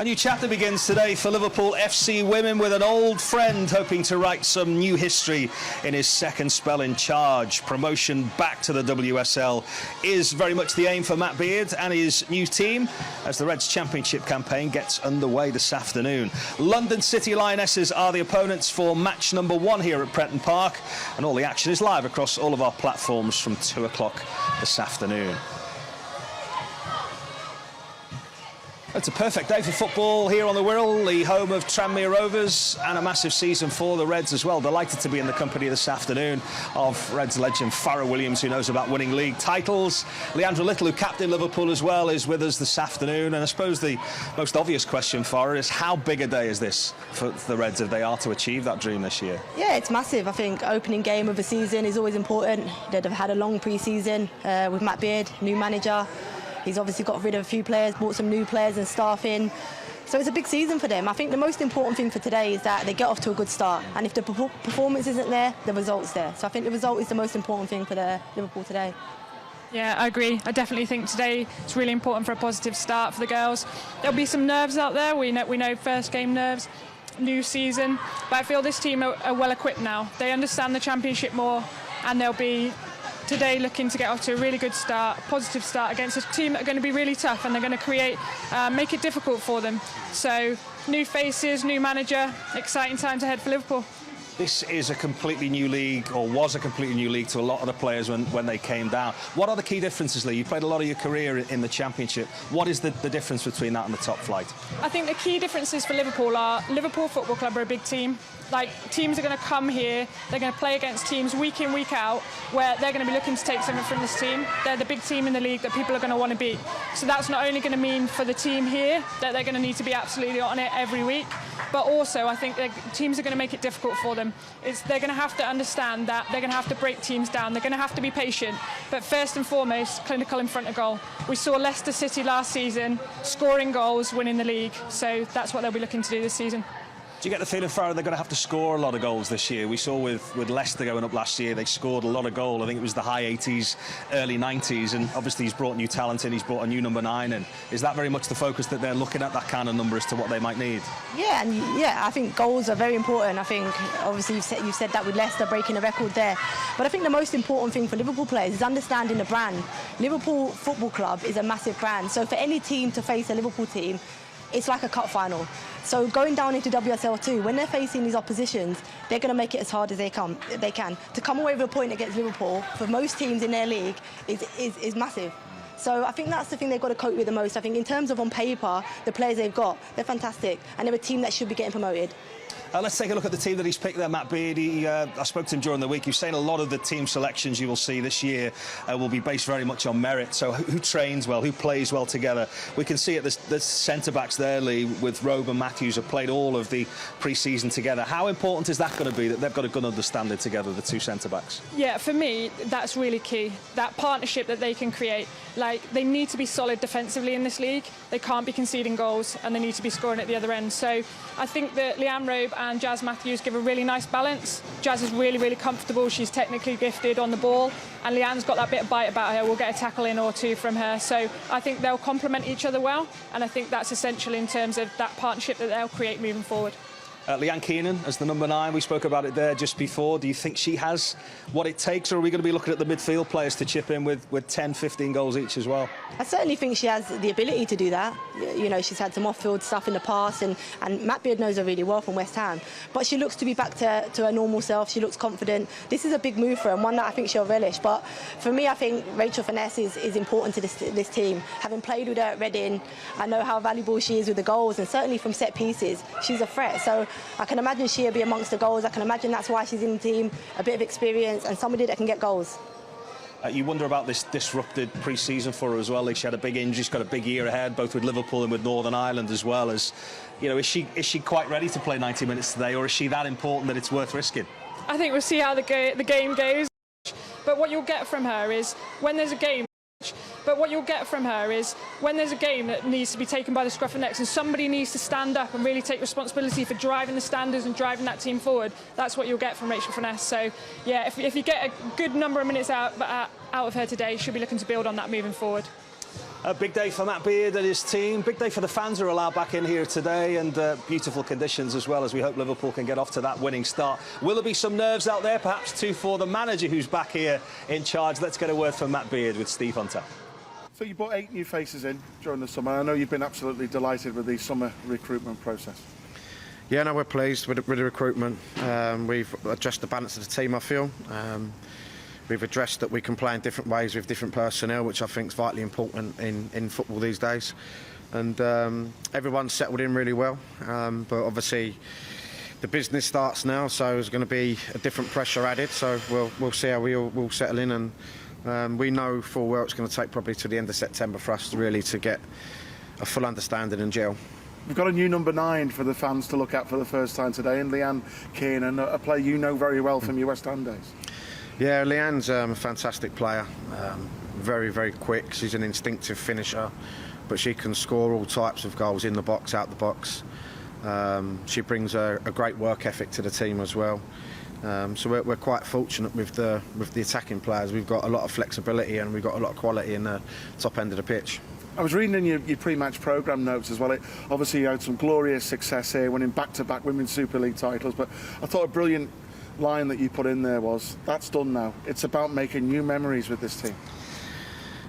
A new chapter begins today for Liverpool FC Women, with an old friend hoping to write some new history in his second spell in charge. Promotion back to the WSL is very much the aim for Matt Beard and his new team as the Reds Championship campaign gets underway this afternoon. London City Lionesses are the opponents for match number 1 here at Prenton Park, and all the action is live across all of our platforms from 2 o'clock this afternoon. It's a perfect day for football here on the Wirral, the home of Tranmere Rovers, and a massive season for the Reds as well. Delighted to be in the company this afternoon of Reds legend Farrah Williams, who knows about winning league titles. Leandra Little, who captained Liverpool as well, is with us this afternoon. And I suppose the most obvious question, Farrah, is how big a day is this for the Reds if they are to achieve that dream this year? Yeah, it's massive. I think opening game of the season is always important. They've had a long pre-season with Matt Beard, new manager. He's obviously got rid of a few players, brought some new players and staff in. So it's a big season for them. I think the most important thing for today is that they get off to a good start. And if the performance isn't there, the result's there. So I think the result is the most important thing for Liverpool today. Yeah, I agree. I definitely think today it's really important for a positive start for the girls. There'll be some nerves out there. We know first game nerves, new season. But I feel this team are well equipped now. They understand the Championship more, and they'll be today looking to get off to a really good start, positive start against a team that are going to be really tough, and they're going to make it difficult for them. So new faces, new manager, exciting times ahead for Liverpool. This is a completely new league, or was a completely new league to a lot of the players when they came down. What are the key differences, Lee? You played a lot of your career in the Championship. What is the difference between that and the top flight? I think the key differences for Liverpool are Liverpool Football Club are a big team. Like, teams are going to come here, they're going to play against teams week in, week out, where they're going to be looking to take something from this team. They're the big team in the league that people are going to want to beat. So that's not only going to mean for the team here that they're going to need to be absolutely on it every week, but also I think teams are going to make it difficult for them. They're going to have to understand that they're going to have to break teams down. They're going to have to be patient, but first and foremost, clinical in front of goal. We saw Leicester City last season scoring goals, winning the league. So that's what they'll be looking to do this season. Do you get the feeling, Farrah, they're going to have to score a lot of goals this year? We saw with Leicester going up last year, they scored a lot of goals. I think it was the high 80s, early 90s, and obviously he's brought new talent in, he's brought a new number 9 in. Is that very much the focus, that they're looking at that kind of number as to what they might need? Yeah, and I think goals are very important. I think, obviously, you've said that with Leicester breaking a record there. But I think the most important thing for Liverpool players is understanding the brand. Liverpool Football Club is a massive brand. So for any team to face a Liverpool team, it's like a cup final. So going down into WSL2, when they're facing these oppositions, they're going to make it as hard as they can. To come away with a point against Liverpool, for most teams in their league, is massive. So I think that's the thing they've got to cope with the most. I think in terms of on paper, the players they've got, they're fantastic. And they're a team that should be getting promoted. Let's take a look at the team that he's picked there, Matt Beard. I spoke to him during the week. He was saying a lot of the team selections you will see this year will be based very much on merit. So who trains well, who plays well together. We can see it, the centre-backs there, Lee, with Robe and Matthews, have played all of the pre-season together. How important is that going to be, that they've got a good understanding together, the two centre-backs? Yeah, for me, that's really key. That partnership that they can create. Like, they need to be solid defensively in this league. They can't be conceding goals, and they need to be scoring at the other end. So I think that Leanne Robe and Jazz Matthews give a really nice balance. Jazz is really, really comfortable. She's technically gifted on the ball, and Leanne's got that bit of bite about her. We'll get a tackle in or two from her. So I think they'll complement each other well, and I think that's essential in terms of that partnership that they'll create moving forward. Leanne Keenan as the number 9, we spoke about it there just before. Do you think she has what it takes, or are we going to be looking at the midfield players to chip in with 10, 15 goals each as well? I certainly think she has the ability to do that. You know, she's had some off-field stuff in the past, and Matt Beard knows her really well from West Ham. But she looks to be back to her normal self. She looks confident. This is a big move for her, and one that I think she'll relish. But for me, I think Rachel Finesse is important to this team. Having played with her at Reading, I know how valuable she is with the goals, and certainly from set pieces, she's a threat. So I can imagine she'll be amongst the goals. I can imagine that's why she's in the team, a bit of experience and somebody that can get goals. You wonder about this disrupted pre-season for her as well. She had a big injury, she's got a big year ahead, both with Liverpool and with Northern Ireland as well. As you know, is she quite ready to play 90 minutes today, or is she that important that it's worth risking? I think we'll see how the game goes. But what you'll get from her is when there's a game. But what you'll get from her is when there's a game that needs to be taken by the scruff of necks and somebody needs to stand up and really take responsibility for driving the standards and driving that team forward, that's what you'll get from Rachel Finesse. So, yeah, if you get a good number of minutes out of her today, she'll be looking to build on that moving forward. A big day for Matt Beard and his team. Big day for the fans who are allowed back in here today, and beautiful conditions as well, as we hope Liverpool can get off to that winning start. Will there be some nerves out there, perhaps too, for the manager who's back here in charge? Let's get a word from Matt Beard with Steve Hunter. So you brought 8 new faces in during the summer. I know you've been absolutely delighted with the summer recruitment process. Yeah, no, we're pleased with the recruitment. We've addressed the balance of the team, I feel. We've addressed that we can play in different ways with different personnel, which I think is vitally important in football these days. And everyone's settled in really well. But obviously, the business starts now, so there's going to be a different pressure added. So we'll see how we all settle in. And we know full well it's going to take probably to the end of September for us really to get a full understanding and gel. We've got a new number 9 for the fans to look at for the first time today, and Leanne Kiernan, a player you know very well from your West Ham days. Yeah, Leanne's a fantastic player, very, very quick. She's an instinctive finisher, but she can score all types of goals, in the box, out the box. She brings a great work ethic to the team as well. So we're quite fortunate with the attacking players. We've got a lot of flexibility and we've got a lot of quality in the top end of the pitch. I was reading in your pre-match programme notes as well. Obviously, you had some glorious success here, winning back-to-back Women's Super League titles, but I thought a brilliant line that you put in there was, that's done now. It's about making new memories with this team.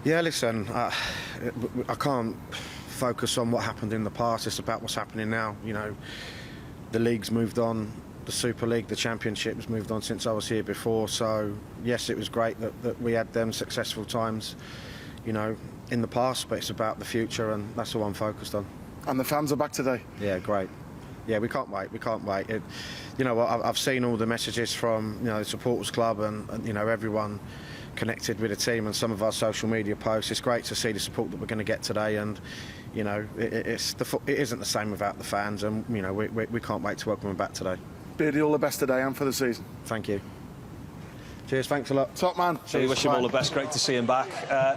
Yeah, listen, I can't focus on what happened in the past. It's about what's happening now. You know, the league's moved on, the Super League, the Championship has moved on since I was here before. So, yes, it was great that we had them successful times, you know, in the past, but it's about the future, and that's all I'm focused on. And the fans are back today. Yeah, great. Yeah, we can't wait. You know, I've seen all the messages from, you know, the supporters club and you know, everyone connected with the team, and some of our social media posts. It's great to see the support that we're going to get today, and you know, it isn't the same without the fans, and you know, we can't wait to welcome them back today. Beardy, all the best today and for the season. Thank you. Cheers, thanks a lot. Top man. So we wish him all the best. Great to see him back.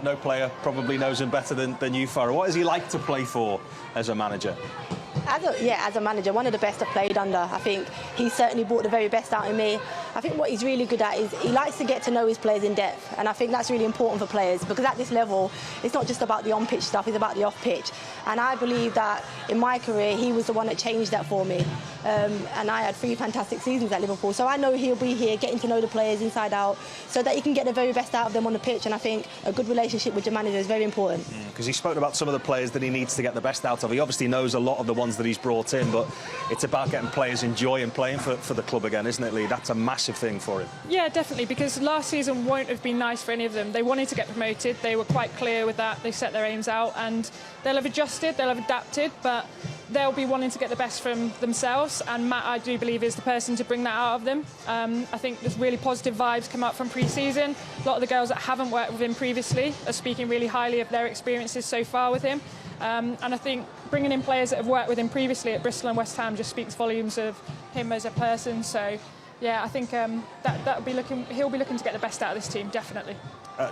No player probably knows him better than you, Farah. What is he like to play for as a manager? As a manager, one of the best I've played under. I think he certainly brought the very best out of me. I think what he's really good at is he likes to get to know his players in depth, and I think that's really important for players, because at this level, it's not just about the on-pitch stuff, it's about the off-pitch. And I believe that in my career, he was the one that changed that for me. And I had 3 fantastic seasons at Liverpool, so I know he'll be here getting to know the players inside out so that he can get the very best out of them on the pitch. And I think a good relationship with your manager is very important. Because he spoke about some of the players that he needs to get the best out of. He obviously knows a lot of the ones that he's brought in, but it's about getting players enjoying playing for the club again, isn't it, Lee? That's a massive thing for him. Yeah, definitely, because last season won't have been nice for any of them. They wanted to get promoted. They were quite clear with that. They set their aims out, and they'll have adjusted, they'll have adapted, but they'll be wanting to get the best from themselves, and Matt, I do believe, is the person to bring that out of them. I think there's really positive vibes come out from pre-season. A lot of the girls that haven't worked with him previously are speaking really highly of their experiences so far with him. And I think bringing in players that have worked with him previously at Bristol and West Ham just speaks volumes of him as a person. So, yeah, I think he'll be looking to get the best out of this team, definitely.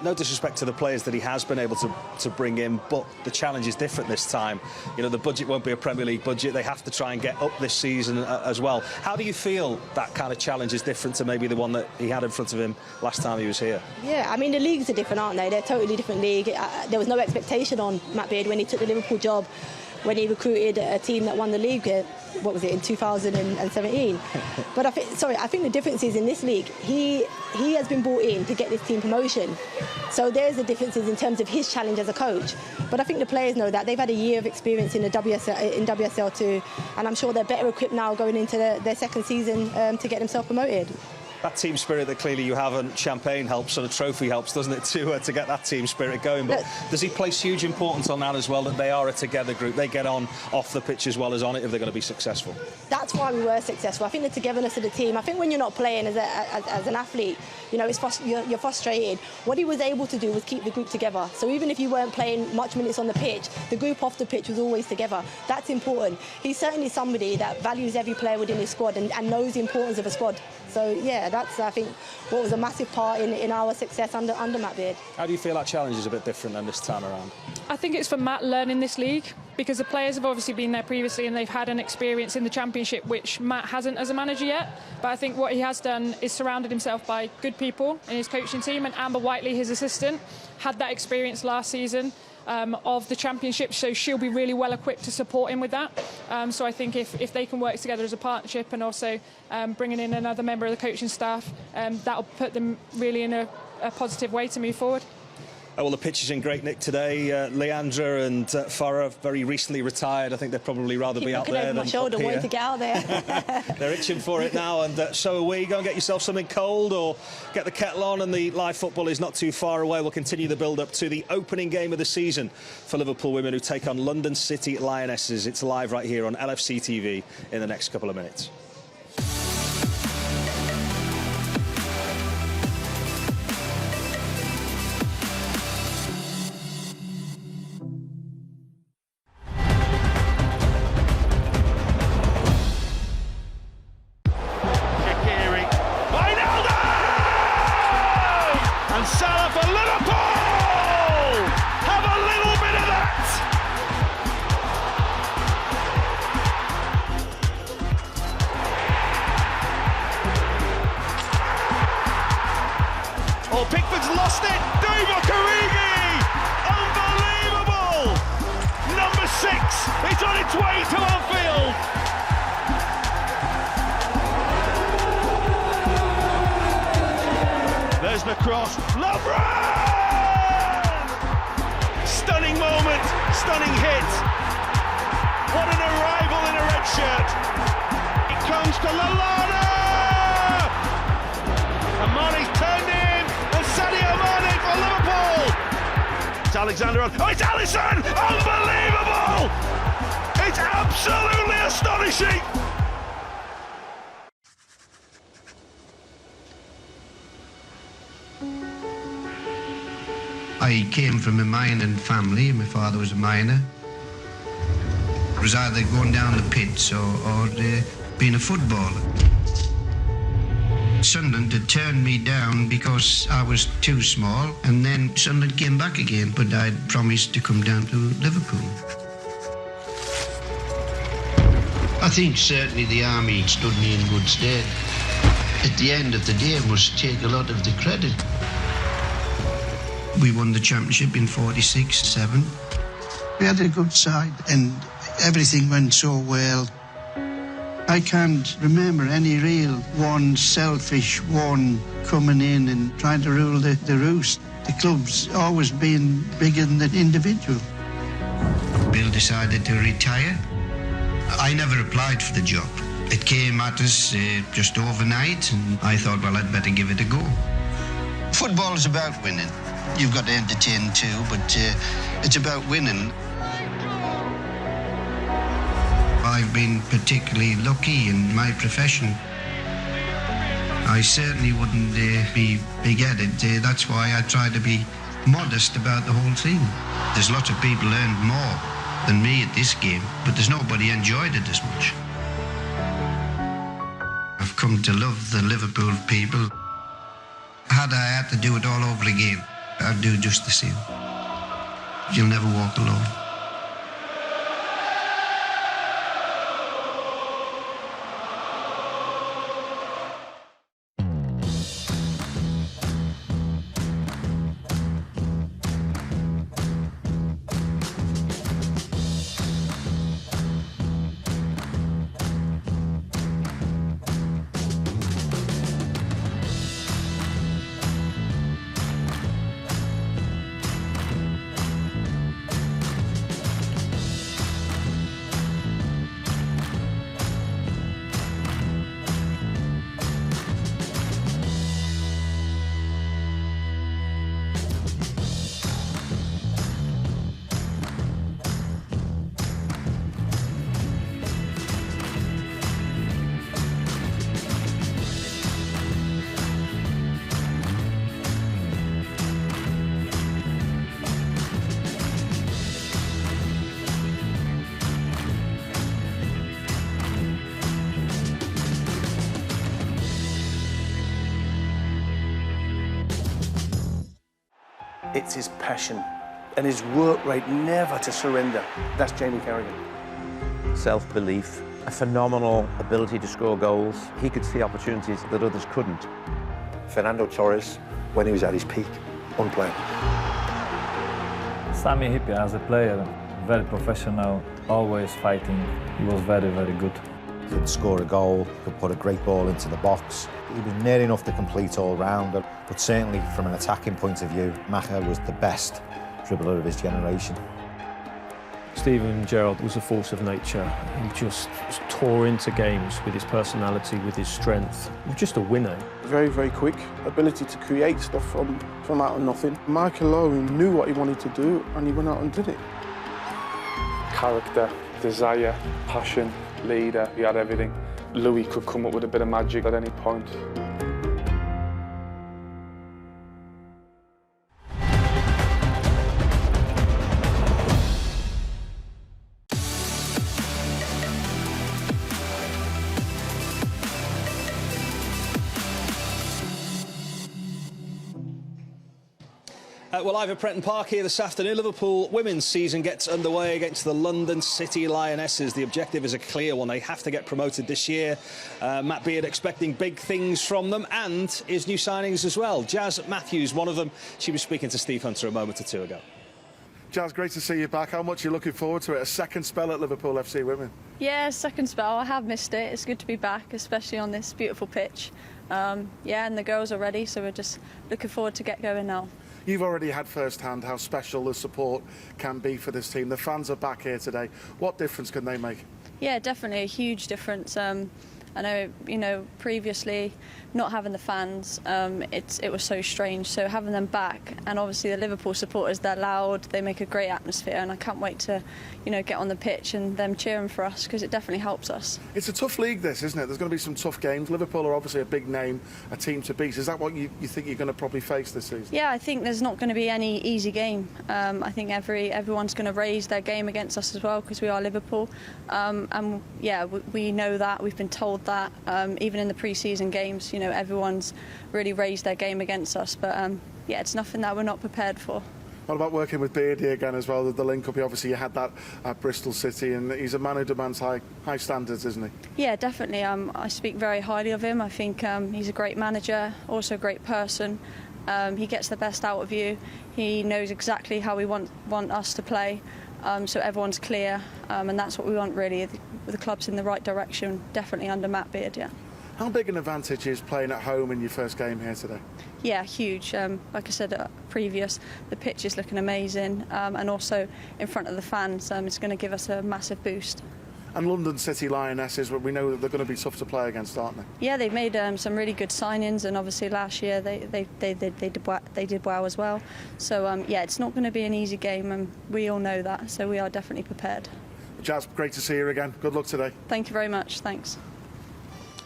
No disrespect to the players that he has been able to bring in, but the challenge is different this time. You know, the budget won't be a Premier League budget. They have to try and get up this season as well. How do you feel that kind of challenge is different to maybe the one that he had in front of him last time he was here? Yeah, I mean, the leagues are different, aren't they? They're a totally different league. There was no expectation on Matt Beard when he took the Liverpool job, when he recruited a team that won the league, what was it, in 2017. But I think the difference is in this league, he has been brought in to get this team promotion. So there's the differences in terms of his challenge as a coach. But I think the players know that. They've had a year of experience in the WSL too, and I'm sure they're better equipped now going into their second season to get themselves promoted. That team spirit that clearly you have, and champagne helps and a trophy helps, doesn't it, to get that team spirit going. But does he place huge importance on that as well, that they are a together group, they get on off the pitch as well as on it if they're going to be successful? That's why we were successful. I think the togetherness of the team. I think when you're not playing as an athlete, you know, you're frustrated. What he was able to do was keep the group together. So even if you weren't playing much minutes on the pitch, the group off the pitch was always together. That's important. He's certainly somebody that values every player within his squad and knows the importance of a squad. So, yeah, that's, I think, what was a massive part in our success under Matt Beard. How do you feel that challenge is a bit different than this time around? I think it's for Matt learning this league, because the players have obviously been there previously and they've had an experience in the Championship, which Matt hasn't as a manager yet. But I think what he has done is surrounded himself by good people in his coaching team, and Amber Whiteley, his assistant, had that experience last season. of the Championship, so she'll be really well equipped to support him with that. So I think if they can work together as a partnership, and also bringing in another member of the coaching staff, that'll put them really in a positive way to move forward. Well, the pitch is in great nick today. Leandra and Farah very recently retired. I think they'd probably rather be out there than my shoulder, wanting to get out there. They're itching for it now, and so are we. Go and get yourself something cold or get the kettle on, and the live football is not too far away. We'll continue the build-up to the opening game of the season for Liverpool Women, who take on London City Lionesses. It's live right here on LFC TV in the next couple of minutes. Pickford's lost it. Divock Origi! Unbelievable! Number 6 is on its way to Anfield. There's the cross. LeBron! Stunning moment, stunning hit. What an arrival in a red shirt. It comes to Lallana! And Mane's turned in. Sadio Mane for Liverpool. It's Alexander on. Oh, it's Alisson! Unbelievable! It's absolutely astonishing. I came from a mining family. My father was a miner. It was either going down the pits or being a footballer. Sunderland had turned me down because I was too small, and then Sunderland came back again, but I'd promised to come down to Liverpool. I think certainly the army stood me in good stead. At the end of the day, I must take a lot of the credit. We won the championship in 46-7. We had a good side, and everything went so well. I can't remember any real one selfish one coming in and trying to rule the roost. The club's always been bigger than the individual. Bill decided to retire. I never applied for the job. It came at us just overnight, and I thought, well, I'd better give it a go. Football is about winning. You've got to entertain too, but it's about winning. I've been particularly lucky in my profession. I certainly wouldn't be big-headed. That's why I try to be modest about the whole thing. There's lots of people earned more than me at this game, but there's nobody enjoyed it as much. I've come to love the Liverpool people. Had I had to do it all over again, I'd do just the same. You'll never walk alone. It's his passion and his work rate never to surrender. That's Jamie Carragher. Self-belief, a phenomenal ability to score goals. He could see opportunities that others couldn't. Fernando Torres, when he was at his peak, unplayable. Sami Hippie as a player, very professional, always fighting. He was very, very good. He could score a goal, could put a great ball into the box. He was near enough to complete all-rounder, but certainly from an attacking point of view, Macha was the best dribbler of his generation. Steven Gerrard was a force of nature. He just tore into games with his personality, with his strength. He was just a winner. Very, very quick. Ability to create stuff from out of nothing. Michael Owen knew what he wanted to do and he went out and did it. Character, desire, passion, leader, he had everything. Louis could come up with a bit of magic at any point. We're live at Prenton Park here this afternoon. Liverpool women's season gets underway against the London City Lionesses. The objective is a clear one. They have to get promoted this year. Matt Beard expecting big things from them and his new signings as well. Jazz Matthews, one of them. She was speaking to Steve Hunter a moment or two ago. Jazz, great to see you back. How much are you looking forward to it? A second spell at Liverpool FC Women? Yeah, second spell. I have missed it. It's good to be back, especially on this beautiful pitch. Yeah, and the girls are ready, so we're just looking forward to get going now. You've already had firsthand how special the support can be for this team. The fans are back here today. What difference can they make? Yeah, definitely a huge difference. I know, previously not having the fans, it was so strange. So having them back, and obviously the Liverpool supporters, they're loud, they make a great atmosphere, and I can't wait to, get on the pitch and them cheering for us because it definitely helps us. It's a tough league, this, isn't it? There's going to be some tough games. Liverpool are obviously a big name, a team to beat. Is that what you think you're going to probably face this season? Yeah, I think there's not going to be any easy game. I think everyone's going to raise their game against us as well because we are Liverpool. And yeah, we know that. We've been told that. Even in the pre-season games, everyone's really raised their game against us. But yeah, it's nothing that we're not prepared for. What about working with Beardy again as well? The link-up, obviously you had that at Bristol City, and he's a man who demands high standards, isn't he? Yeah, definitely. I speak very highly of him. I think he's a great manager, also a great person. He gets the best out of you. He knows exactly how we want us to play, so everyone's clear, and that's what we want really. The club's in the right direction, definitely under Matt Beard, yeah. How big an advantage is playing at home in your first game here today? Yeah, huge. Like I said previous, the pitch is looking amazing, and also in front of the fans, it's going to give us a massive boost. And London City Lionesses, we know that they're going to be tough to play against, aren't they? Yeah, they've made some really good signings, and obviously last year they did well as well. So yeah, it's not going to be an easy game, and we all know that. So we are definitely prepared. Jazz, great to see you again. Good luck today. Thank you very much. Thanks.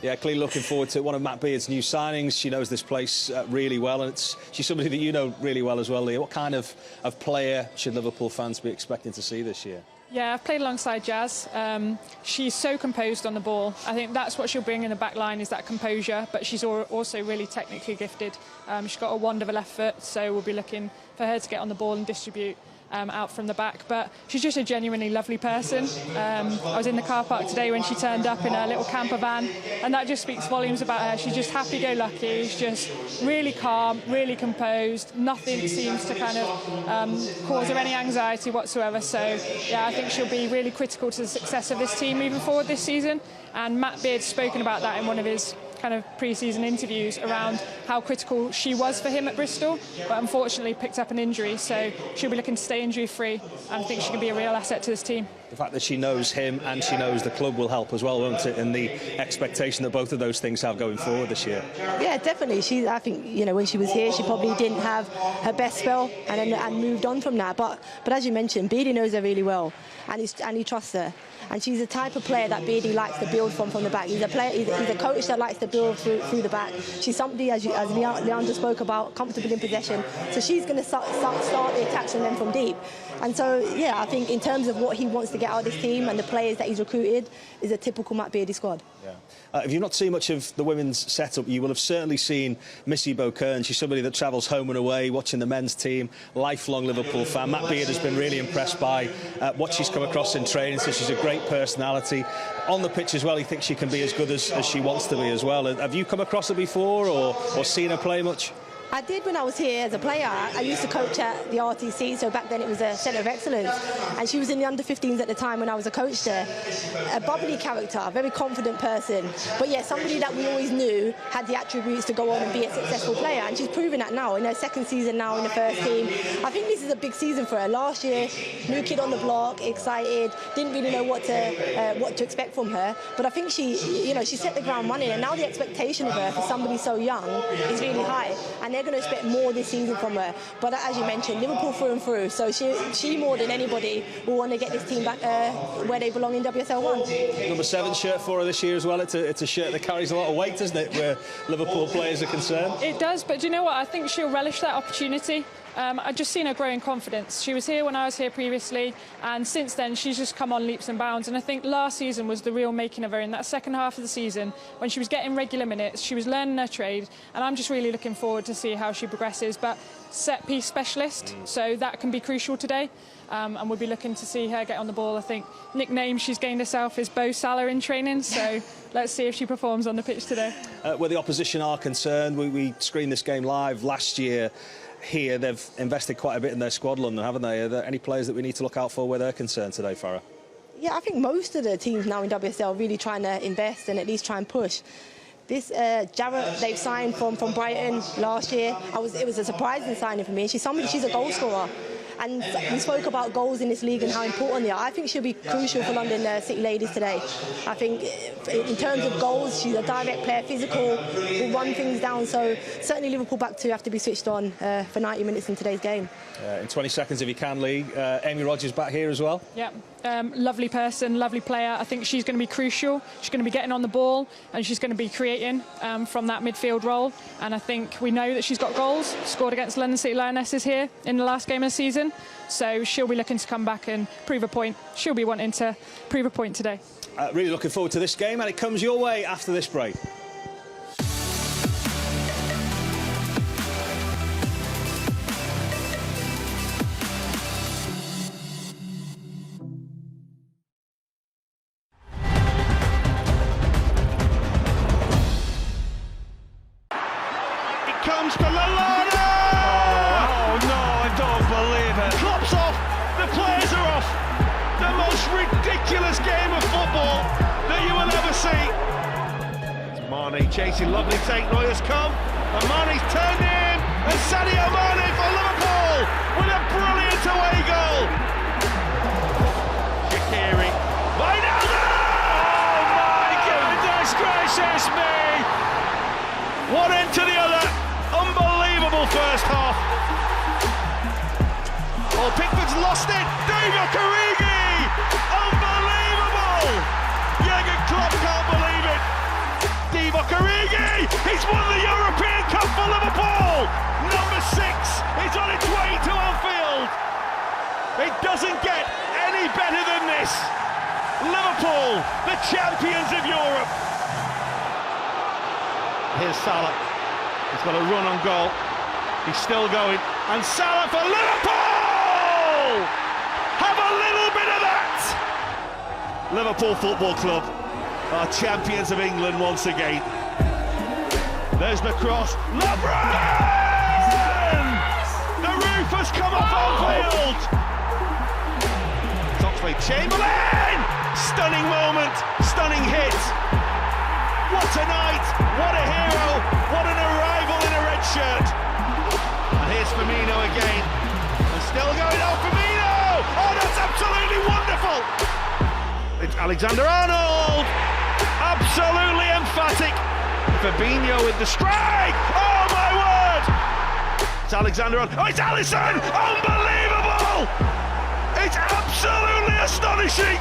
Yeah, clearly looking forward to one of Matt Beard's new signings. She knows this place really well, and she's somebody that you know really well as well, Leah. What kind of player should Liverpool fans be expecting to see this year? Yeah, I've played alongside Jazz. She's so composed on the ball. I think that's what she'll bring in the back line, is that composure, but she's also really technically gifted. She's got a wonderful left foot, so we'll be looking for her to get on the ball and distribute out from the back. But she's just a genuinely lovely person. I was in the car park today when she turned up in her little camper van, and that just speaks volumes about her. She's just happy-go-lucky. She's just really calm, really composed. Nothing seems to kind of cause her any anxiety whatsoever. So yeah, I think she'll be really critical to the success of this team moving forward this season. And Matt Beard's spoken about that in one of his kind of pre-season interviews around how critical she was for him at Bristol, but unfortunately picked up an injury, so she'll be looking to stay injury-free, and I think she can be a real asset to this team. The fact that she knows him and she knows the club will help as well, won't it? And the expectation that both of those things have going forward this year. Yeah, definitely. I think when she was here, she probably didn't have her best spell, and moved on from that. But as you mentioned, Beardy knows her really well, and he trusts her. And she's the type of player that Beardy likes to build from the back. He's a player. He's a coach that likes to build through the back. She's somebody, as Leandro spoke about, comfortable in possession. So she's going to start the attacks from them from deep. And so, yeah, I think in terms of what he wants to get out of this team and the players that he's recruited, is a typical Matt Beardy squad. Yeah. If you've not seen much of the women's setup, you will have certainly seen Missy Bokern. She's somebody that travels home and away, watching the men's team, lifelong Liverpool fan. Matt Beard has been really impressed by what she's come across in training, so she's a great personality. On the pitch as well, he thinks she can be as good as she wants to be as well. Have you come across her before or seen her play much? I did when I was here as a player. I used to coach at the RTC, so back then it was a centre of excellence. And she was in the under-15s at the time when I was a coach there. A bubbly character, a very confident person. But yeah, somebody that we always knew had the attributes to go on and be a successful player. And she's proven that now in her second season now in the first team. I think this is a big season for her. Last year, new kid on the block, excited, didn't really know what to expect from her. But I think she set the ground running, and now the expectation of her for somebody so young is really high. And they're going to expect more this season from her. But as you mentioned, Liverpool through and through. So she more than anybody will want to get this team back where they belong in WSL 1. Number 7 shirt for her this year as well. It's a shirt that carries a lot of weight, doesn't it, where Liverpool players are concerned? It does, but do you know what? I think she'll relish that opportunity. I've just seen her grow in confidence. She was here when I was here previously, and since then she's just come on leaps and bounds. And I think last season was the real making of her. In that second half of the season, when she was getting regular minutes, she was learning her trade, and I'm just really looking forward to see how she progresses. But set-piece specialist, so that can be crucial today. And we'll be looking to see her get on the ball. I think nickname she's gained herself is Bo Salah in training, so let's see if she performs on the pitch today. Where the opposition are concerned, we screened this game live last year. Here, they've invested quite a bit in their squad, London, haven't they? Are there any players that we need to look out for where they're concerned today, Farah? Yeah, I think most of the teams now in WSL are really trying to invest and at least try and push. This Jarrett they've signed from Brighton last year. It was a surprising signing for me. She's a goal scorer. And we spoke about goals in this league and how important they are. I think she'll be crucial for London City Ladies today. I think in terms of goals, she's a direct player, physical, will run things down. So certainly Liverpool back two have to be switched on for 90 minutes in today's game. In 20 seconds, if you can, Lee. Amy Rodgers back here as well. Yeah, lovely person, lovely player. I think she's going to be crucial. She's going to be getting on the ball and she's going to be creating from that midfield role. And I think we know that she's got goals, scored against London City Lionesses here in the last game of the season. So she'll be looking to come back and prove a point. She'll be wanting to prove a point today. Really looking forward to this game, and it comes your way after this break. It comes to Lallana! Oh no, I don't believe it. Klopp's off, the players are off. The most ridiculous game of football that you will ever see. It's Mane chasing, lovely take, Neuer's come, and Mane's turned in, and Sadio Mane for Liverpool with a brilliant away goal. Shaqiri, Wijnaldum! Oh my goodness gracious me! One end to the other, unbelievable first half. Oh, Pickford's lost it, Divock Origi! Unbelievable! Jurgen Klopp can't believe it. Divock Origi, he's won the European Cup for Liverpool. Number 6 is on its way to Anfield. It doesn't get any better than this. Liverpool, the champions of Europe. Here's Salah. He's got a run on goal. He's still going. And Salah for Liverpool! Have a little bit of that! Liverpool Football Club are champions of England once again. There's the cross. LeBron! The roof has come off Anfield! Oxlade Chamberlain! Stunning moment, stunning hit. What a night, what a hero, what an arrival in a red shirt. And here's Firmino again. And still going, oh, Firmino! Oh, that's absolutely wonderful! It's Alexander-Arnold! Absolutely emphatic. Fabinho with the strike! Oh, my word! It's Alexander-Arnold. Oh, it's Alisson! Unbelievable! It's absolutely astonishing!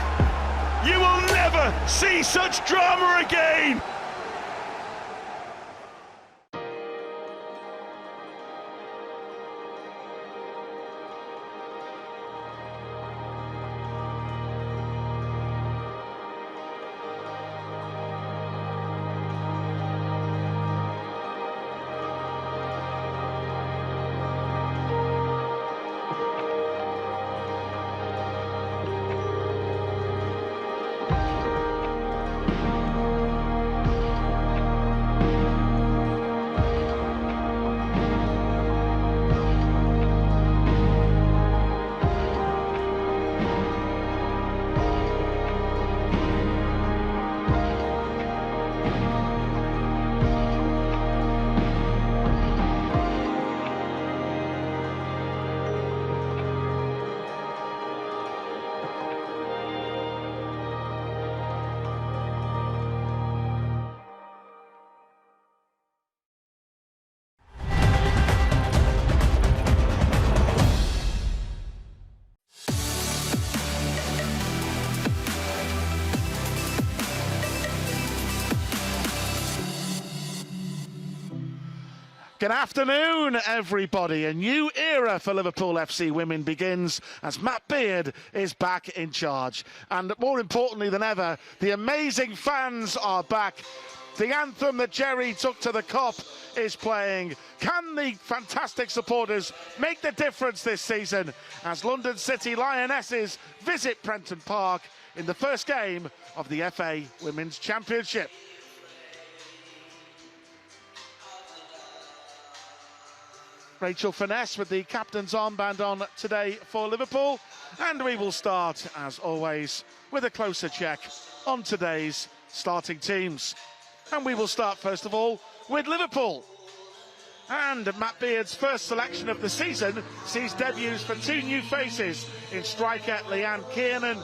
You will never see such drama again! Good afternoon, everybody. A new era for Liverpool FC Women begins as Matt Beard is back in charge. And more importantly than ever, the amazing fans are back. The anthem that Jerry took to the Kop is playing. Can the fantastic supporters make the difference this season as London City Lionesses visit Prenton Park in the first game of the FA Women's Championship? Rachel Finesse with the captain's armband on today for Liverpool, and we will start, as always, with a closer check on today's starting teams. And we will start, first of all, with Liverpool. And Matt Beard's first selection of the season sees debuts for two new faces in striker Leanne Kiernan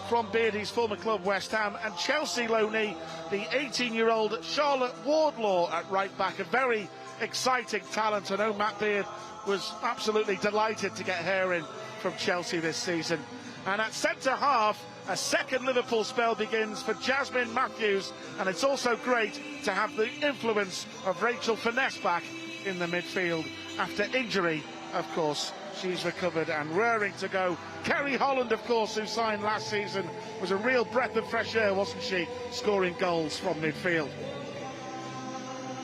from Beardy's former club West Ham, and Chelsea loanee, the 18-year-old Charlotte Wardlaw at right back. A very exciting talent. I know Matt Beard was absolutely delighted to get her in from Chelsea this season. And at centre half, a second Liverpool spell begins for Jasmine Matthews, and it's also great to have the influence of Rachel Finesse back in the midfield after injury. Of course, she's recovered and raring to go. Kerry Holland, of course, who signed last season, was a real breath of fresh air, wasn't she, scoring goals from midfield.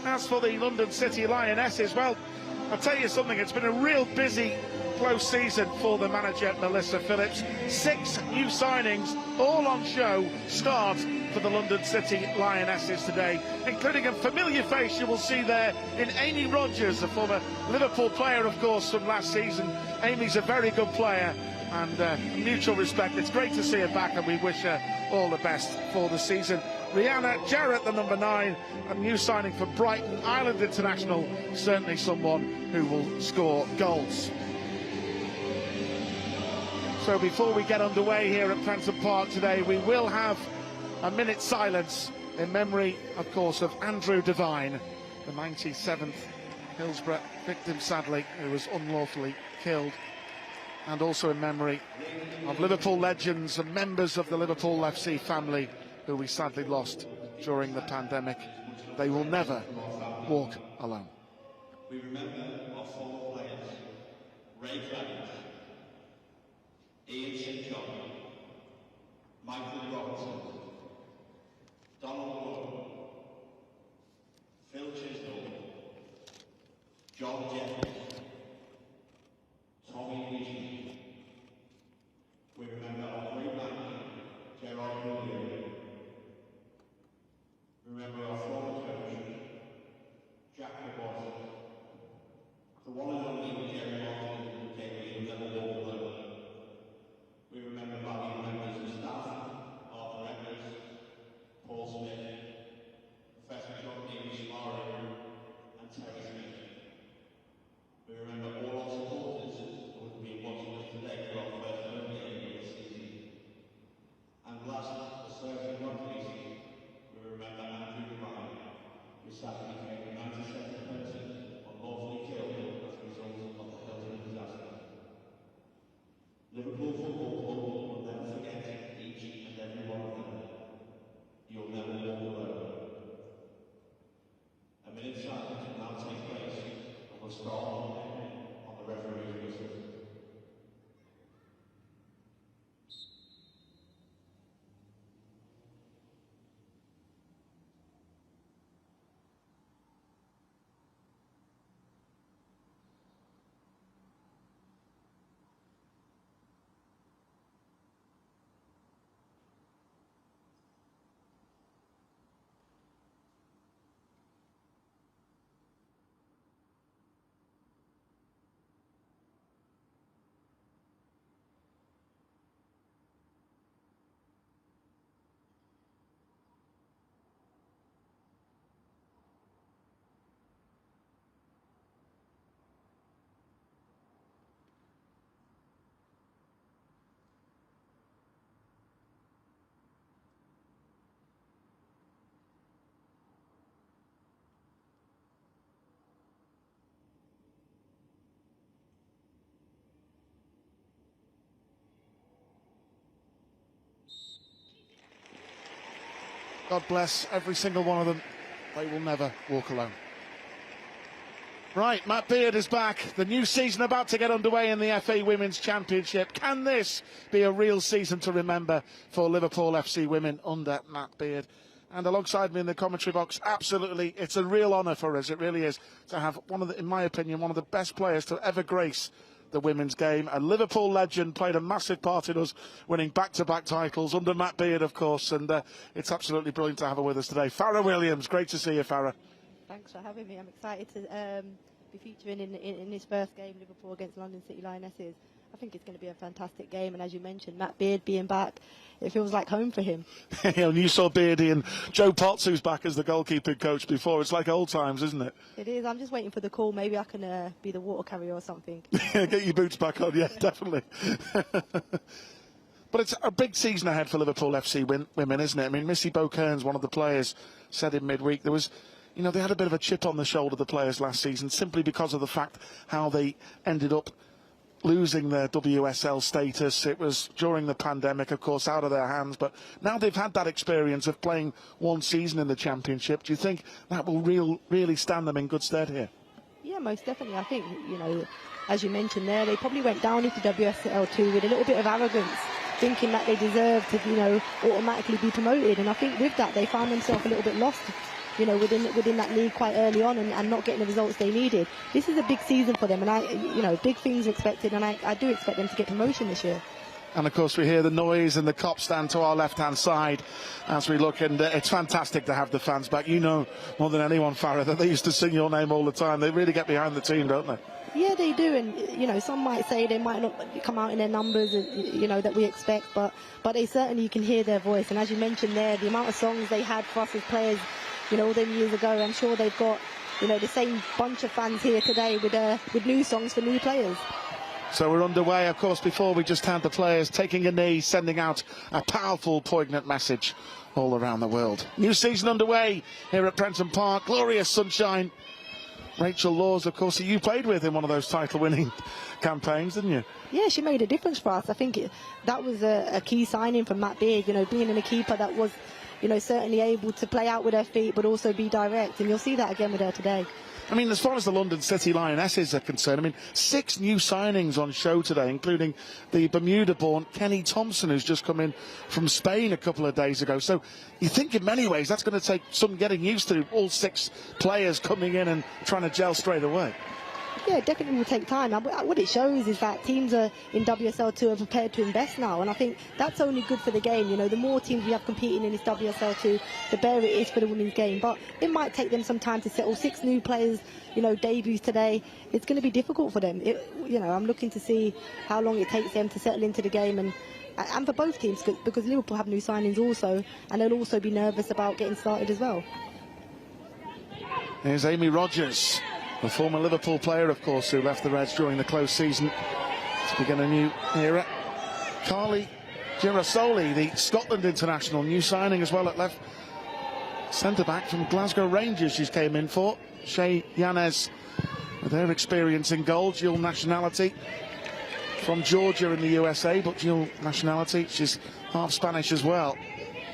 As for the London City Lionesses, well, I'll tell you something, it's been a real busy, close season for the manager, Melissa Phillips. 6 new signings, all on show, start for the London City Lionesses today, including a familiar face you will see there in Amy Rogers, a former Liverpool player, of course, from last season. Amy's a very good player, and mutual respect. It's great to see her back, and we wish her all the best for the season. Rihanna Jarrett, the number 9, a new signing for Brighton, Ireland international, certainly someone who will score goals. So before we get underway here at Prenton Park today, we will have a minute's silence in memory, of course, of Andrew Devine, the 97th Hillsborough victim, sadly, who was unlawfully killed. And also in memory of Liverpool legends and members of the Liverpool FC family who we sadly lost during the pandemic. They will never walk alone. We remember our former players, Ray Clement, Ian St John, Michael Robertson, Donald Wood, Phil Chisnell, John Jeffers, Tommy Leachman. We remember our great manager, Gerard Muller. Remember our former coach, Jack McWatson, the one and only Jerry Martin, who came in and never walked alone. We remember valued members of staff, our directors, Paul Smith, Professor John Davies Morrow, and Terry Smith. We remember all our supporters who have been watching us today for our first home game of the season. And last, but certainly not least, we remember Andrew Devine, who sadly became the 92nd person unlawfully killed as a result of the Hillsborough disaster. Liverpool Football Club will never forget each and every one of them. You'll never walk alone. A minute's silence will now take place, and we'll start on the referee's whistle. God bless every single one of them. They will never walk alone. Right, Matt Beard is back. The new season about to get underway in the FA Women's Championship. Can this be a real season to remember for Liverpool FC Women under Matt Beard? And alongside me in the commentary box, absolutely, it's a real honour for us, it really is, to have one of the, in my opinion, one of the best players to ever grace the women's game. A Liverpool legend, played a massive part in us winning back-to-back titles under Matt Beard, of course, and it's absolutely brilliant to have her with us today. Farrah Williams, great to see you, Farrah. Thanks for having me. I'm excited to be featuring in his first game, Liverpool against London City Lionesses. I think it's going to be a fantastic game, and as you mentioned, Matt Beard being back, it feels like home for him. And you saw Beardy and Joe Potts, who's back as the goalkeeping coach before. It's like old times, isn't it? It is. I'm just waiting for the call. Maybe I can be the water carrier or something. Get your boots back on, yeah, definitely. But it's a big season ahead for Liverpool FC Women, isn't it? I mean, Missy Bo-Kearns, one of the players, said in midweek there was, you know, they had a bit of a chip on the shoulder, the players, last season, simply because of the fact how they ended up losing their WSL status. It was during the pandemic, of course, out of their hands, but now they've had that experience of playing one season in the Championship. Do you think that will really stand them in good stead here? Yeah, most definitely. I think, you know, as you mentioned there, they probably went down into WSL2 with a little bit of arrogance, thinking that they deserved to, you know, automatically be promoted, and I think with that they found themselves a little bit lost, you know, within that league quite early on, and not getting the results they needed. This is a big season for them, and you know, big things are expected, and I do expect them to get promotion this year. And of course we hear the noise and the cop stand to our left-hand side as we look, and it's fantastic to have the fans back. You know more than anyone, Farrah, that they used to sing your name all the time. They really get behind the team, don't they? Yeah, they do, and you know, some might say they might not come out in their numbers, you know, that we expect, but they certainly, you can hear their voice. And as you mentioned there, the amount of songs they had for us as players, you know, all them years ago, I'm sure they've got, you know, the same bunch of fans here today with new songs for new players. So we're underway, of course. Before we just had the players taking a knee, sending out a powerful, poignant message all around the world. New season underway here at Prenton Park. Glorious sunshine. Rachel Laws, of course, you played with in one of those title-winning campaigns, didn't you? Yeah, she made a difference for us. I think that was a key signing from Matt Beard, you know, being in a keeper that was, you know, certainly able to play out with her feet but also be direct, and you'll see that again with her today. I mean, as far as the London City Lionesses are concerned, I mean, 6 new signings on show today, including the Bermuda-born Kenny Thompson, who's just come in from Spain a couple of days ago. So you think in many ways that's going to take some getting used to, all 6 players coming in and trying to gel straight away. Yeah, it definitely will take time. What it shows is that teams are in WSL2 are prepared to invest now, and I think that's only good for the game. You know, the more teams we have competing in this WSL2, the better it is for the women's game. But it might take them some time to settle. 6 new players, you know, debuts today. It's going to be difficult for them. You know, I'm looking to see how long it takes them to settle into the game, and for both teams, because Liverpool have new signings also, and they'll also be nervous about getting started as well. Here's Amy Rogers, a former Liverpool player, of course, who left the Reds during the close season to begin a new era. Carly Girasoli, the Scotland international, new signing as well at left centre-back from Glasgow Rangers she's came in for. Shay Yanez, with her experience in goal, dual nationality from Georgia in the USA, but dual nationality, she's half Spanish as well.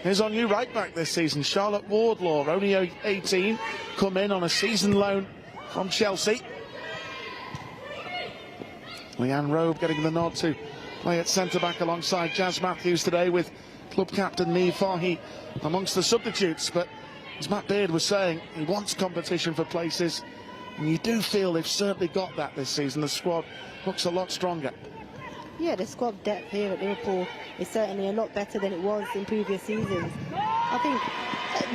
Here's our new right-back this season, Charlotte Wardlaw, only 18, come in on a season loan from Chelsea. Leanne Robe getting the nod to play at centre-back alongside Jazz Matthews today, with club captain Niamh Fahey amongst the substitutes. But as Matt Beard was saying, he wants competition for places, and you do feel they've certainly got that this season. The squad looks a lot stronger. Yeah, the squad depth here at Liverpool is certainly a lot better than it was in previous seasons. I think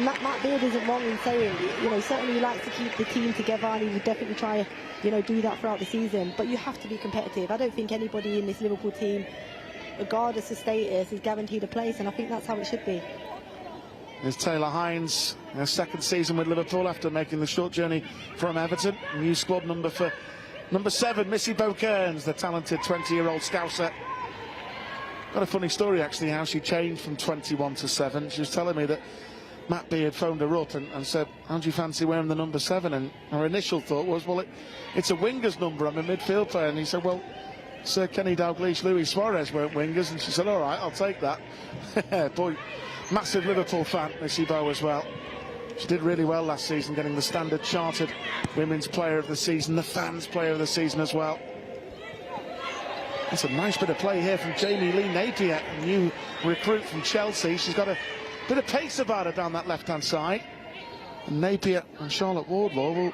Matt Beard isn't wrong in saying, you know, certainly he likes to keep the team together, and he would definitely try, you know, do that throughout the season. But you have to be competitive. I don't think anybody in this Liverpool team, regardless of status, is guaranteed a place, and I think that's how it should be. There's Taylor Hines, her second season with Liverpool after making the short journey from Everton. New squad number for number 7, Missy Bo-Kearns, the talented 20-year-old Scouser. Got a funny story, actually, how she changed from 21 to 7. She was telling me that Matt Beard phoned her up and said, how do you fancy wearing the number 7? And her initial thought was, well, it's a winger's number, I'm a midfield player. And he said, well, Sir Kenny Dalglish, Luis Suarez weren't wingers. And she said, all right, I'll take that. Boy, massive Liverpool fan, Missy Bo as well. She did really well last season, getting the Standard Chartered Women's Player of the Season, the Fans Player of the Season as well. That's a nice bit of play here from Jamie Lee Napier, a new recruit from Chelsea. She's got a bit of pace about her down that left-hand side. And Napier and Charlotte Wardlaw will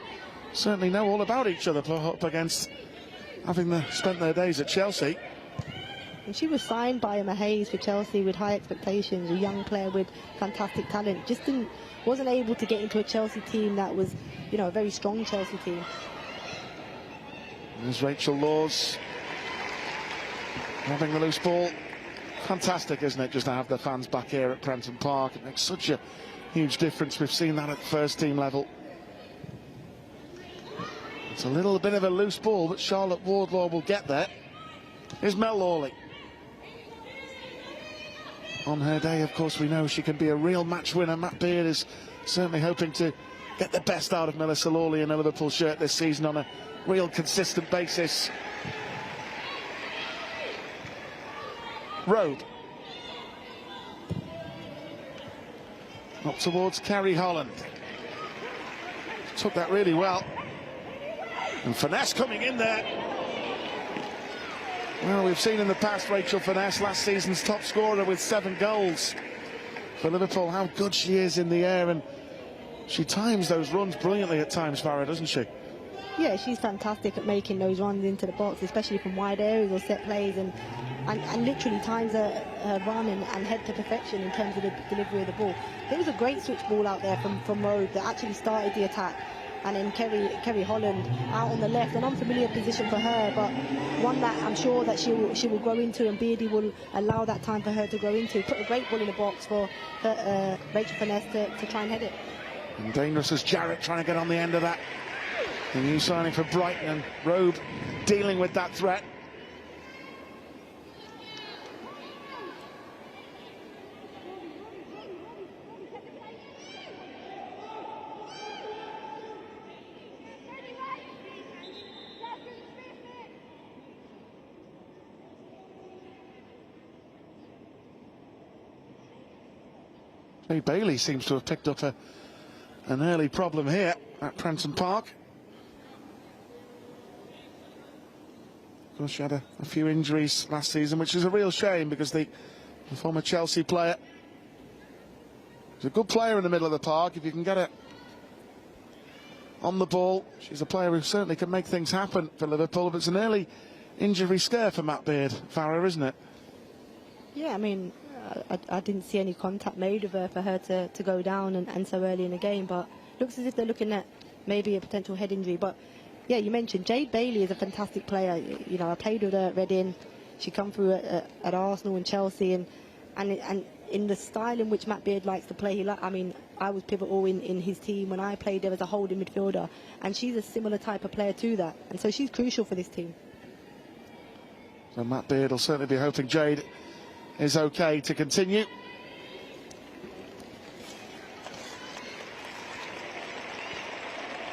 certainly know all about each other up against having spent their days at Chelsea. And she was signed by Emma Hayes for Chelsea with high expectations, a young player with fantastic talent. Just wasn't able to get into a Chelsea team that was, you know, a very strong Chelsea team. There's Rachel Laws having the loose ball. Fantastic, isn't it, just to have the fans back here at Prenton Park? It makes such a huge difference. We've seen that at first team level. It's a little bit of a loose ball, but Charlotte Wardlaw will get there. Here's Mel Lawley. On her day, of course, we know she can be a real match winner. Matt Beard is certainly hoping to get the best out of Melissa Lawley in a Liverpool shirt this season on a real consistent basis. Robe. Up towards Carrie Holland. Took that really well. And Finesse coming in there. Well, we've seen in the past Rachel Finesse, last season's top scorer with 7 goals for Liverpool, how good she is in the air, and she times those runs brilliantly at times, Farah, doesn't she? Yeah, she's fantastic at making those runs into the box, especially from wide areas or set plays, and literally times her run and head to perfection in terms of the delivery of the ball. There was a great switch ball out there from Road that actually started the attack. And then Kerry Holland out on the left, an unfamiliar position for her, but one that I'm sure that she will grow into, and Beardy will allow that time for her to grow into. Put a great ball in the box for Rachel Finesse to try and head it. And dangerous as Jarrett trying to get on the end of that. The new signing for Brighton, and Robe dealing with that threat. Jay Bailey seems to have picked up an early problem here at Prenton Park. Of course, she had a few injuries last season, which is a real shame because the former Chelsea player is a good player in the middle of the park. If you can get her on the ball, she's a player who certainly can make things happen for Liverpool. But it's an early injury scare for Matt Beard, Farah, isn't it? Yeah, I mean, I didn't see any contact made with her for her to go down and so early in the game, but looks as if they're looking at maybe a potential head injury. But yeah, you mentioned Jade Bailey is a fantastic player. You know, I played with her at Reading. She come through at Arsenal and Chelsea, and in the style in which Matt Beard likes to play, I mean, I was pivotal in his team when I played there as a holding midfielder, and she's a similar type of player to that, and so she's crucial for this team. So Matt Beard will certainly be hoping Jade is okay to continue.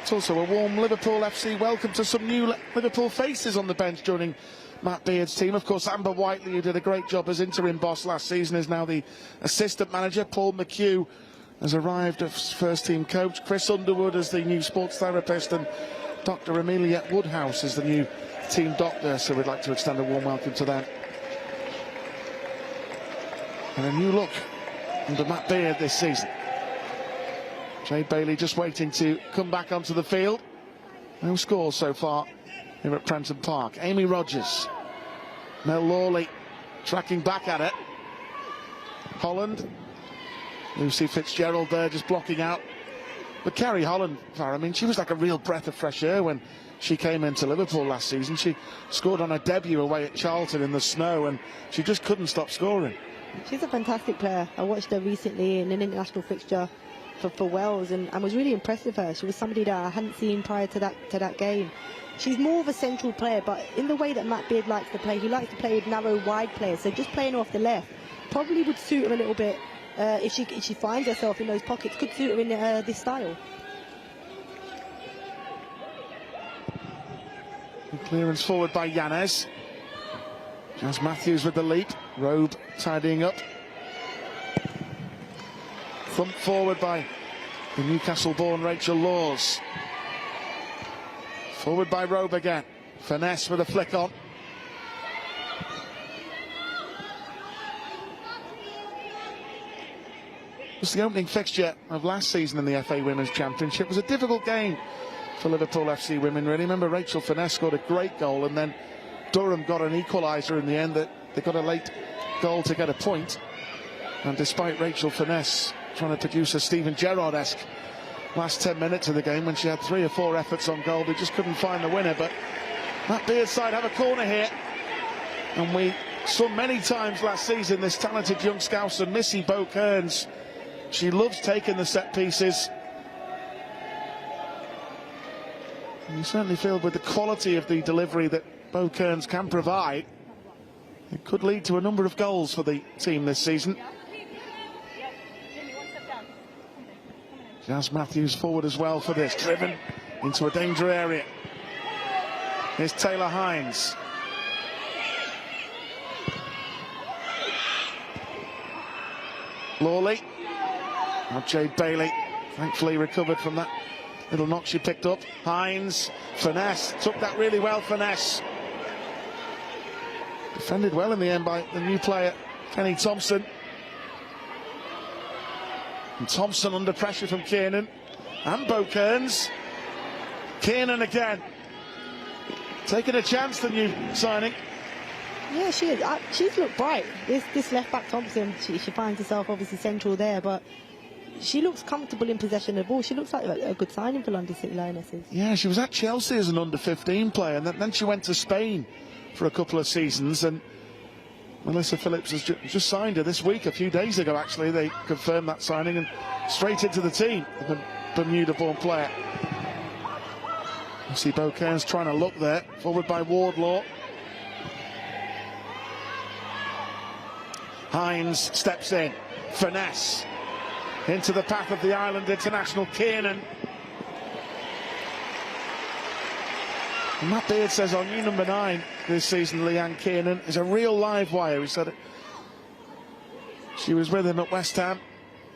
It's also a warm Liverpool FC welcome to some new Liverpool faces on the bench joining Matt Beard's team. Of course, Amber Whiteley, who did a great job as interim boss last season, is now the assistant manager. Paul McHugh has arrived as first team coach. Chris Underwood as the new sports therapist, and Dr. Amelia Woodhouse is the new team doctor, so we'd like to extend a warm welcome to them. And a new look under Matt Beard this season. Jade Bailey just waiting to come back onto the field. No scores so far here at Prenton Park. Amy Rogers, Mel Lawley tracking back at it. Holland, Lucy Fitzgerald there just blocking out. But Carrie Holland, I mean, she was like a real breath of fresh air when she came into Liverpool last season. She scored on her debut away at Charlton in the snow, and she just couldn't stop scoring. She's a fantastic player. I watched her recently in an international fixture for Wales, and was really impressed with her. She was somebody that I hadn't seen prior to that game. She's more of a central player, but in the way that Matt Beard likes to play, he likes to play with narrow, wide players. So just playing off the left probably would suit her a little bit if she finds herself in those pockets. Could suit her in this style. Clearance forward by Yanez. Jazz Matthews with the leap. Robe tidying up. Front forward by the Newcastle-born Rachel Laws. Forward by Robe again. Finesse with a flick on. It was the opening fixture of last season in the FA Women's Championship. It was a difficult game for Liverpool FC Women, really. Remember, Rachel Finesse scored a great goal, and then Durham got an equaliser in the end. That they got a late goal to get a point. And despite Rachel Finesse trying to produce a Steven Gerrard-esque last 10 minutes of the game, when she had 3 or 4 efforts on goal, they just couldn't find the winner. But that Beard side have a corner here, and we saw many times last season this talented young Scouser, Missy Bo-Kearns. She loves taking the set pieces. And you certainly feel with the quality of the delivery that Bo-Kearns can provide, it could lead to a number of goals for the team this season. Jazz Matthews forward as well for this, driven into a danger area. Here's Taylor Hines. Lawley. Now Jade Bailey, thankfully recovered from that little knock she picked up. Hines, Finesse, took that really well, Finesse. Defended well in the end by the new player, Kenny Thompson. And Thompson under pressure from Kiernan. And Bo-Kearns. Kiernan again. Taking a chance, the new signing. Yeah, she is. She's looked bright. This left-back Thompson, she finds herself obviously central there, but she looks comfortable in possession of the ball. She looks like a good signing for London City Lionesses. Yeah, she was at Chelsea as an under-15 player, and then she went to Spain for a couple of seasons, and Melissa Phillips has just signed her this week, a few days ago actually. They confirmed that signing, and straight into the team, the Bermuda-born player. You see Bo-Kearns trying to look there, forward by Wardlaw. Hines steps in, Finesse. Into the path of the Ireland international, Kiernan. And Matt Beard says our new number 9 this season, Leanne Kiernan, is a real live wire. He said she was with him at West Ham.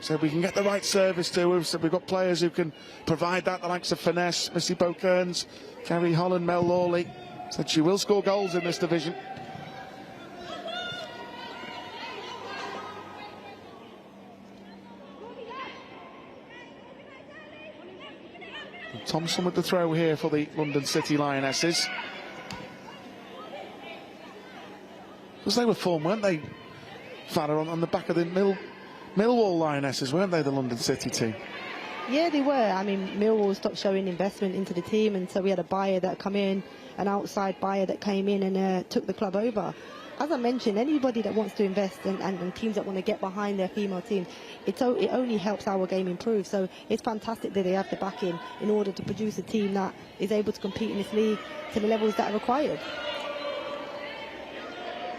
Said we can get the right service to her. Said we've got players who can provide that, the likes of Finesse, Missy Bo-Kearns, Carrie Holland, Mel Lawley. Said she will score goals in this division. Thompson with the throw here for the London City Lionesses. Because they were formed, weren't they, Farah, on the back of the Millwall Lionesses, weren't they, the London City team? Yeah, they were. I mean, Millwall stopped showing investment into the team, and so we had a buyer that come in, an outside buyer that came in and took the club over. As I mentioned, anybody that wants to invest and teams that want to get behind their female team, it only helps our game improve. So it's fantastic that they have the backing in order to produce a team that is able to compete in this league to the levels that are required.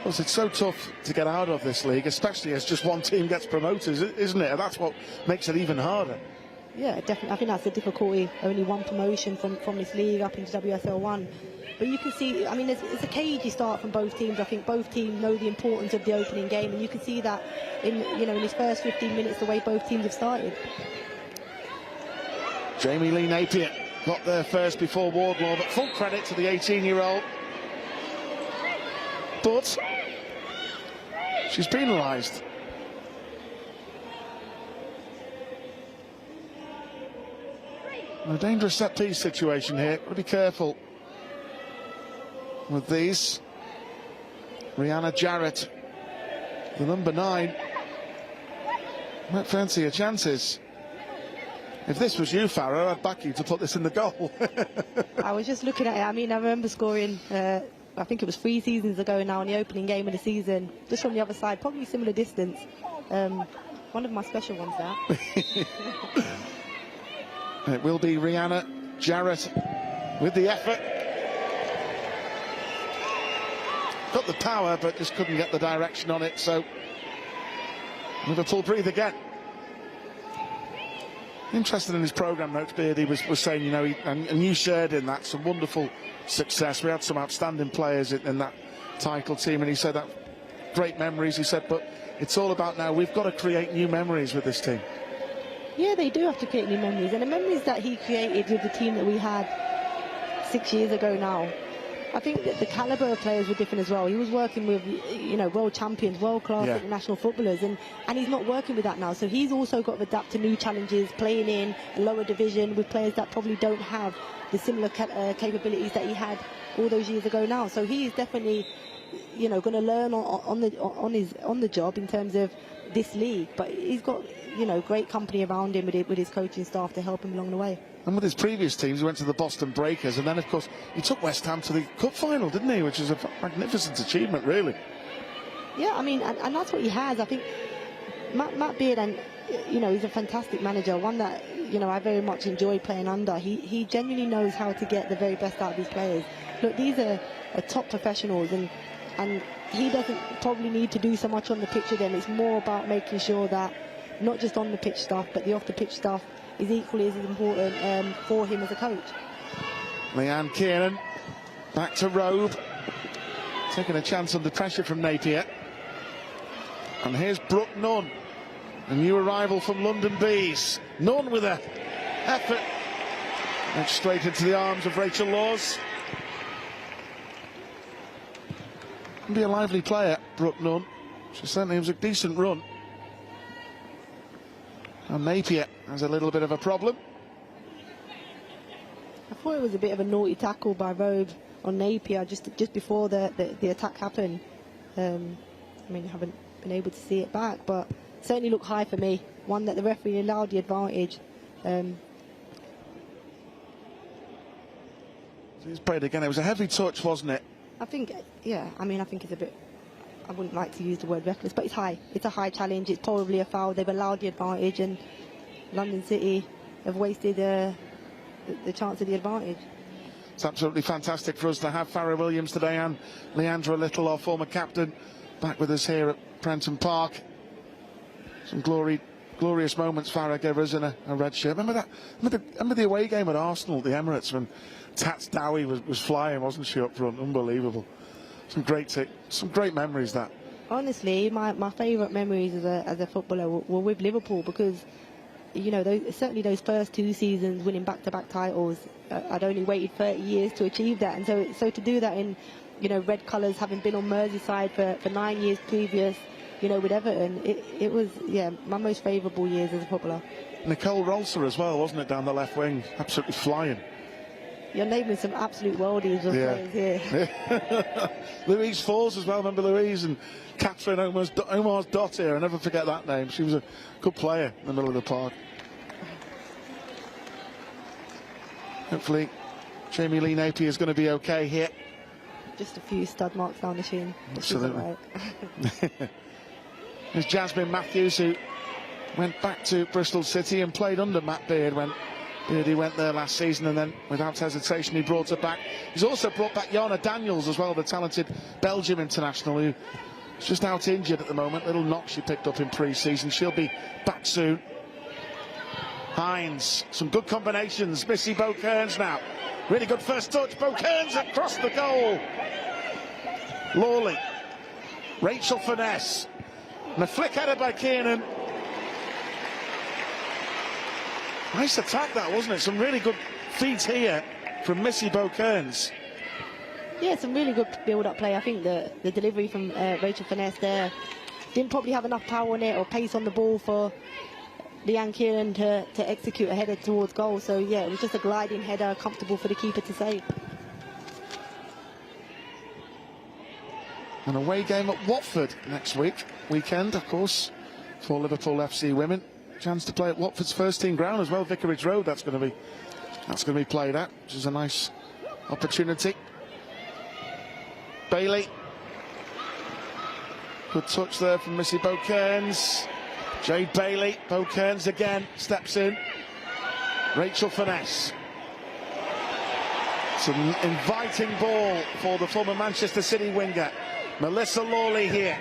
Well, it's so tough to get out of this league, especially as just one team gets promoted, isn't it? And that's what makes it even harder. Yeah, definitely. I think that's the difficulty. Only one promotion from this league up into WSL 1. But you can see, I mean, it's a cagey start from both teams. I think both teams know the importance of the opening game, and you can see that in his first 15 minutes, the way both teams have started. Jamie Lee Napier got there first before Wardlaw, but full credit to the 18-year-old. But she's penalised. A dangerous set-piece situation here. Got to be careful with these. Rihanna Jarrett, the number 9, might fancy her chances. If this was you, Farah, I'd back you to put this in the goal. I was just looking at it. I mean, I remember scoring, I think it was 3 seasons ago now, in the opening game of the season, just from the other side, probably similar distance. One of my special ones now. It will be Rihanna Jarrett with the effort. Got the power, but just couldn't get the direction on it, so Liverpool breathe again. Interested in his programme notes, Beard, he was saying, and you shared in that some wonderful success. We had some outstanding players in that title team, and he said that great memories. He said, but it's all about now, we've got to create new memories with this team. Yeah, they do have to create new memories, and the memories that he created with the team that we had 6 years ago now, I think that the calibre of players were different as well. He was working with, you know, world champions, world-class international footballers, and he's not working with that now. So he's also got to adapt to new challenges, playing in a lower division with players that probably don't have the similar capabilities that he had all those years ago now. So he is definitely, you know, going to learn on the job in terms of this league. But he's got, you know, great company around him with his coaching staff to help him along the way. And with his previous teams, he went to the Boston Breakers, and then, of course, he took West Ham to the cup final, didn't he? Which is a magnificent achievement, really. Yeah, I mean, and that's what he has. I think Matt Beard, and you know, he's a fantastic manager, one that, you know, I very much enjoy playing under. He genuinely knows how to get the very best out of his players. Look, these are top professionals, and he doesn't probably need to do so much on the pitch with them. It's more about making sure that not just on the pitch stuff, but the off the pitch stuff is equally as important for him as a coach. Leanne Kiernan back to Robe, taking a chance under pressure from Napier. And here's Brooke Nunn, a new arrival from London Bees. Nunn with a effort, and straight into the arms of Rachel Laws. Can be a lively player, Brooke Nunn. She certainly was a decent run. And Napier has a little bit of a problem. I thought it was a bit of a naughty tackle by Robe on Napier just before the attack happened. I mean, I haven't been able to see it back, but certainly looked high for me. One that the referee allowed the advantage. He's played again. It was a heavy touch, wasn't it? I think, yeah, I mean, I think it's a bit, I wouldn't like to use the word reckless, but it's high. It's a high challenge. It's probably a foul. They've allowed the advantage, and London City have wasted the chance of the advantage. It's absolutely fantastic for us to have Farrah Williams today, and Leandra Little, our former captain, back with us here at Prenton Park. Some glorious moments Farrah gave us in a red shirt. Remember that? Remember the away game at Arsenal, the Emirates, when Tats Dowie was flying, wasn't she, up front? Unbelievable. Some great memories, that. Honestly, my favourite memories as a footballer were with Liverpool, because, you know, certainly those first 2 seasons winning back-to-back titles, I'd only waited 30 years to achieve that, and so to do that in, you know, red colours, having been on Merseyside for 9 years previous, you know, with Everton, it was, yeah, my most favourable years as a footballer. Nicole Rolser as well, wasn't it, down the left wing? Absolutely flying. You're naming some absolute worldies of players here. Louise Falls as well, remember Louise? And Catherine Omar's daughter, I'll never forget that name. She was a good player in the middle of the park. Hopefully Jamie Lee Napier is going to be okay here. Just a few stud marks down the shin. Absolutely. Right. There's Jasmine Matthews, who went back to Bristol City and played under Matt Beard when Beardy went there last season, and then without hesitation he brought her back. He's also brought back Jana Daniels as well, the talented Belgium international, who's just out injured at the moment. Little knock she picked up in pre-season. She'll be back soon. Hines, some good combinations. Missy Bo-Kearns now. Really good first touch. Bo-Kearns across the goal. Lawley. Rachel Finesse. And a flick header by Kiernan. Nice attack that, wasn't it? Some really good feet here from Missy Bo-Kearns. Yeah, some really good build-up play. I think the delivery from Rachel Finesse there didn't probably have enough power on it or pace on the ball for Leanne Kiernan to execute a header towards goal. So yeah, it was just a gliding header, comfortable for the keeper to save. An away game at Watford next weekend, of course, for Liverpool FC Women. Chance to play at Watford's first team ground as well, Vicarage Road. That's going to be played at, which is a nice opportunity. Bailey, good touch there from Missy Bo-Kearns. Jade Bailey, Bo-Kearns again steps in. Rachel Finesse. It's an inviting ball for the former Manchester City winger. Melissa Lawley here.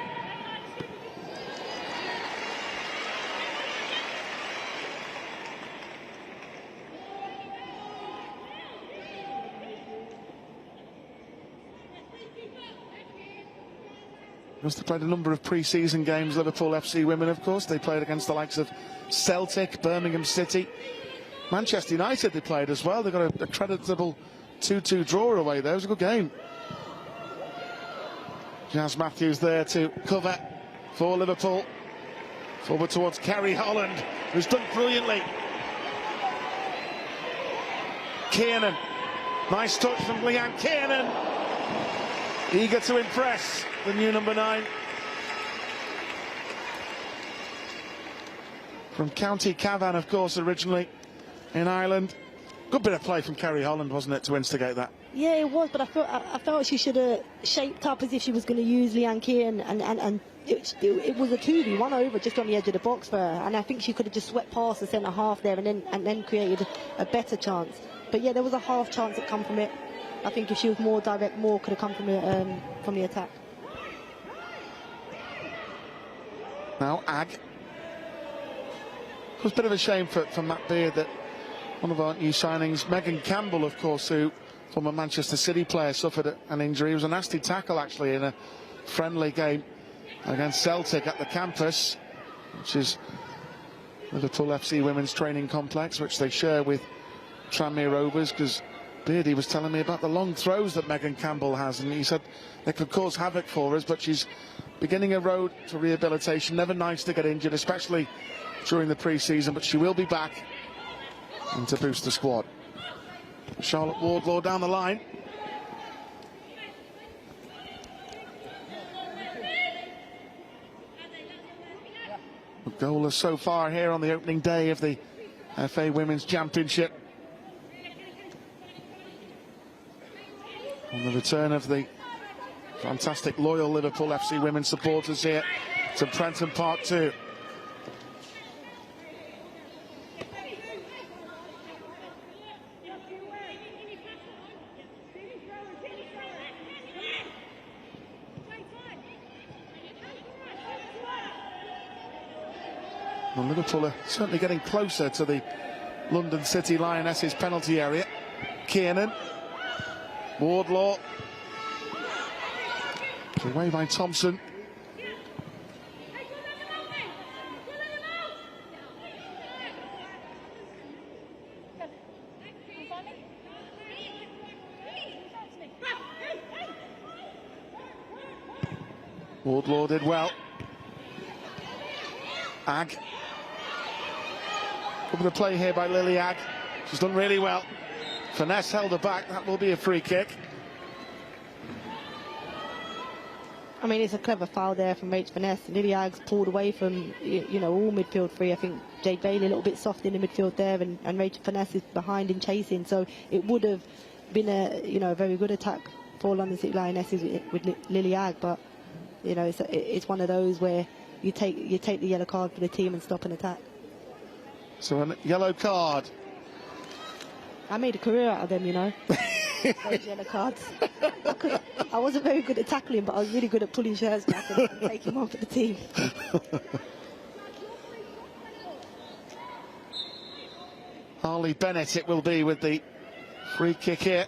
They played a number of pre-season games, Liverpool FC Women, of course. They played against the likes of Celtic, Birmingham City. Manchester United they played as well. They got a creditable 2-2 draw away there. It was a good game. Jazz Matthews there to cover for Liverpool. Forward towards Carrie Holland, who's done brilliantly. Kiernan. Nice touch from Leanne Kiernan. Eager to impress the new number 9. From County Cavan, of course, originally in Ireland. Good bit of play from Carrie Holland, wasn't it, to instigate that? Yeah, it was, but I felt she should have shaped up as if she was going to use Leanne Kiernan, and it was a 2v1 over just on the edge of the box for her, and I think she could have just swept past the centre half there and then created a better chance. But yeah, there was a half chance that come from it. I think if she was more direct, more could have come from the attack. Now Ag. It was a bit of a shame for Matt Beard that one of our new signings, Megan Campbell, of course, who former Manchester City player, suffered an injury. It was a nasty tackle actually in a friendly game against Celtic at the campus, which is Liverpool FC Women's Training Complex, which they share with Tranmere Rovers, because Beardy was telling me about the long throws that Megan Campbell has, and he said they could cause havoc for us, but she's beginning a road to rehabilitation. Never nice to get injured, especially during the pre-season, but she will be back and to boost the squad. Charlotte Wardlaw down the line. A goalless so far here on the opening day of the FA Women's Championship. On the return of the fantastic loyal Liverpool FC Women supporters here to Prenton Park 2. Well, Liverpool are certainly getting closer to the London City Lionesses penalty area. Kiernan. Wardlaw. Away by Thompson. Wardlaw did well. Ag. Good bit of play here by Lily Ag. She's done really well. Finesse held her back. That will be a free kick. I mean, it's a clever foul there from Rach Finesse. Lily Ag's pulled away from, you know, all midfield three. I think Jade Bailey a little bit soft in the midfield there, and Rach Finesse is behind and chasing. So it would have been a very good attack for London City Lionesses with Lily Ag. But you know, it's one of those where you take the yellow card for the team and stop an attack. So a yellow card. I made a career out of them, you know. Those yellow cards. I wasn't very good at tackling, but I was really good at pulling shirts back and taking them on for the team. Harley Bennett it will be with the free kick here.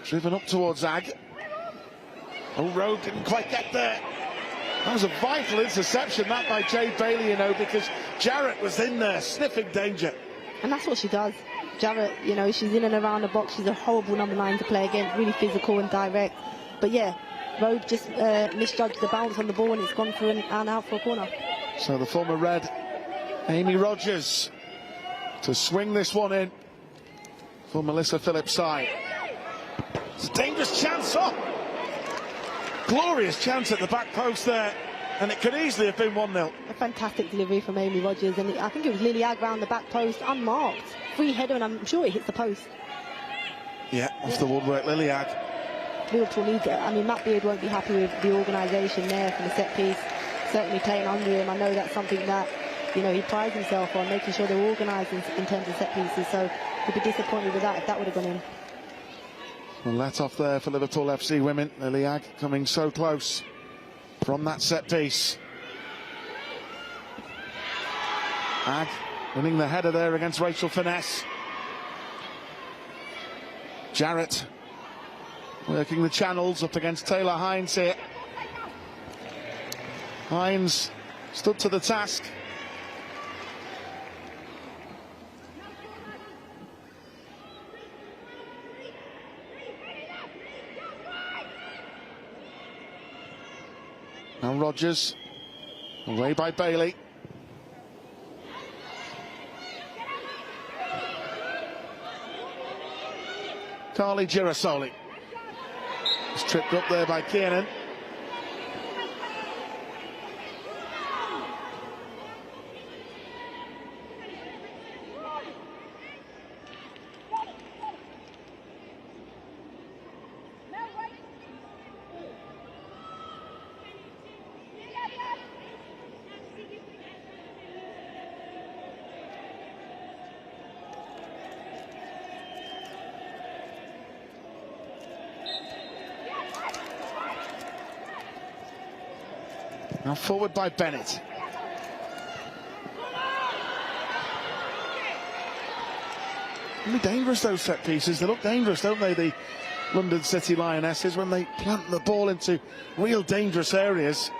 Driven up towards Ag. Oh, Rowe didn't quite get there. That was a vital interception, that by Jade Bailey, you know, because Jarrett was in there, sniffing danger. And that's what she does. Jarrett, you know, she's in and around the box. She's a horrible number 9 to play against, really physical and direct. But yeah, Rowe just misjudged the bounce on the ball, and it's gone through and out for a corner. So the former Red, Amy Rogers, to swing this one in for Melissa Phillips' side. It's a dangerous chance. Oh! Glorious chance at the back post there, and it could easily have been 1-0. A fantastic delivery from Amy Rogers, and I think it was Lily Ag round the back post, unmarked. Free header, and I'm sure it hits the post. Yeah, off the woodwork, Lily Ag. Liverpool needs it. I mean, Matt Beard won't be happy with the organisation there from the set piece. Certainly playing under him. I know that's something that, you know, he prides himself on, making sure they're organised in terms of set pieces. So he'd be disappointed with that if that would have gone in. Well, let off there for Liverpool FC Women. Lily Ag coming so close from that set piece. Ag winning the header there against Rachel Finesse. Jarrett working the channels up against Taylor Hines here. Hines stood to the task. Now Rogers, away by Bailey. Carly Girasoli. It's tripped up there by Kiernan. Now forward by Bennett. Really dangerous, those set pieces. They look dangerous, don't they, the London City Lionesses, when they plant the ball into real dangerous areas.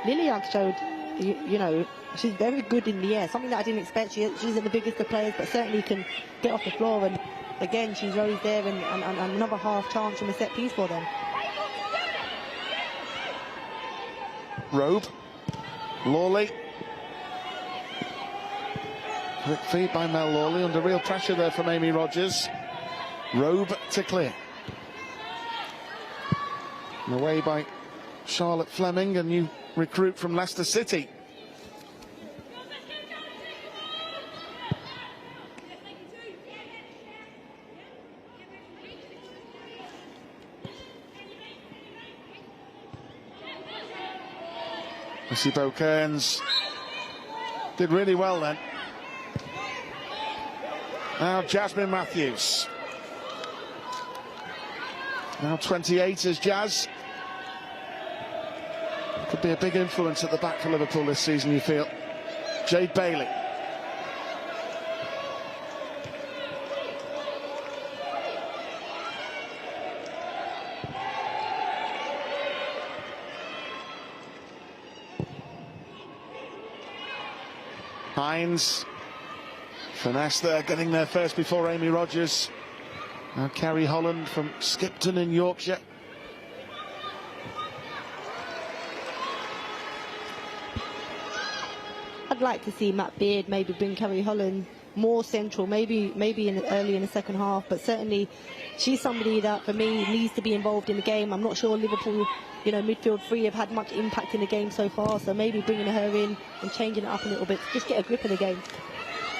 Liliag showed, you know, she's very good in the air, something that I didn't expect. She isn't the biggest of players, but certainly can get off the floor, and again, she's always there, and another half chance from a set piece for them. Robe, Lawley. Quick feed by Mel Lawley, under real pressure there from Amy Rogers. Robe to clear. And away by Charlotte Fleming, a new recruit from Leicester City. Missy Kearns did really well then. Now Jasmine Matthews. Now 28 is Jazz. Could be a big influence at the back for Liverpool this season, you feel. Jade Bailey. Hines, finesse there, getting there first before Amy Rogers. Now Carrie Holland from Skipton in Yorkshire. I'd like to see Matt Beard maybe bring Carrie Holland more central, maybe early in the second half, but certainly she's somebody that for me needs to be involved in the game. I'm not sure Liverpool, you know, midfield three have had much impact in the game so far, so maybe bringing her in and changing it up a little bit, just get a grip of the game.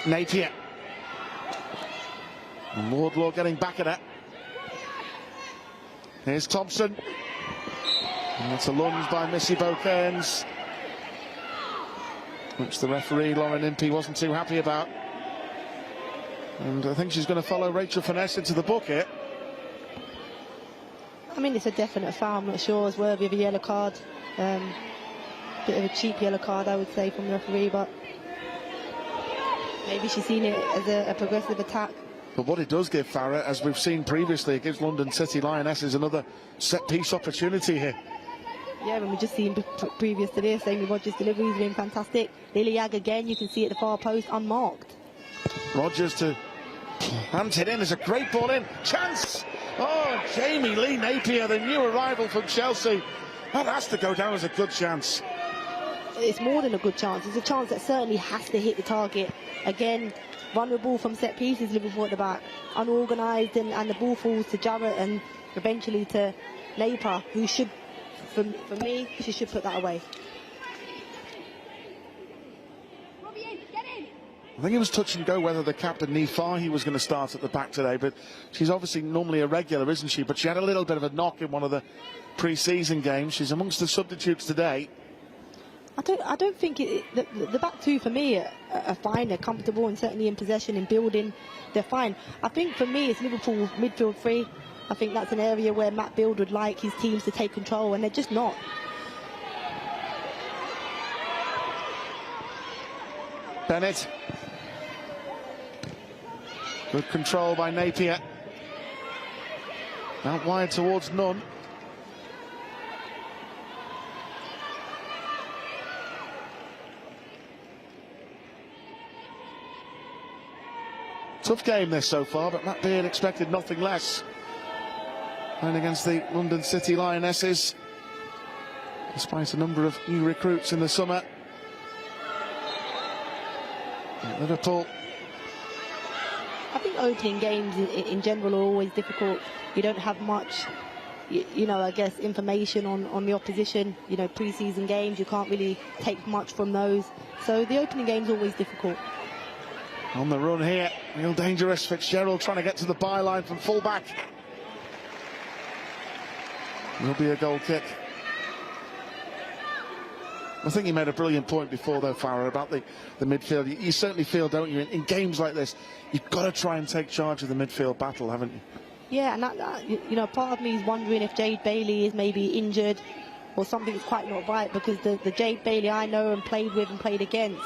Napier. And Wardlaw getting back at it. Here's Thompson. And that's a lunge by Missy Kearns, which the referee, Lauren Impey, wasn't too happy about. And I think she's going to follow Rachel Finesse into the book here. I mean, it's a definite foul. I'm not sure it's worthy of a yellow card. Bit of a cheap yellow card, I would say, from the referee, but maybe she's seen it as a progressive attack. But what it does give Farah, as we've seen previously, it gives London City Lionesses another set-piece opportunity here. Yeah, and we've just seen previous to this, Amy Rogers' delivery's been fantastic. Liliag again, you can see at the far post, unmarked. Rogers to hunt it in, there's a great ball in, chance! Oh, Jamie Lee Napier, the new arrival from Chelsea. That has to go down as a good chance. It's more than a good chance, it's a chance that certainly has to hit the target. Again, vulnerable from set pieces, Liverpool at the back, unorganised, and the ball falls to Jarrett and eventually to Napier, who should, for me, she should put that away. I think it was touch and go whether the captain Nifahi was going to start at the back today, but she's obviously normally a regular, isn't she? But she had a little bit of a knock in one of the pre-season games. She's amongst the substitutes today. I don't think the back two for me are fine. They're comfortable and certainly in possession, in building, they're fine. I think for me it's Liverpool midfield three. I think that's an area where Matt Beard would like his teams to take control, and they're just not. Bennett. Good control by Napier. Out wide towards Nunn. Tough game this so far, but Matt Beard expected nothing less. Playing against the London City Lionesses, despite a number of new recruits in the summer. At Liverpool. I think opening games in general are always difficult. You don't have much, you know, I guess, information on the opposition. You know, pre-season games, you can't really take much from those. So the opening game's always difficult. On the run here, real dangerous. Fitzgerald trying to get to the byline from full-back. Will be a goal kick. I think you made a brilliant point before, though, Farah, about the midfield. You certainly feel, don't you, in games like this, you've got to try and take charge of the midfield battle, haven't you? Yeah, and that, you know, part of me is wondering if Jade Bailey is maybe injured or something's quite not right, because the Jade Bailey I know and played with and played against,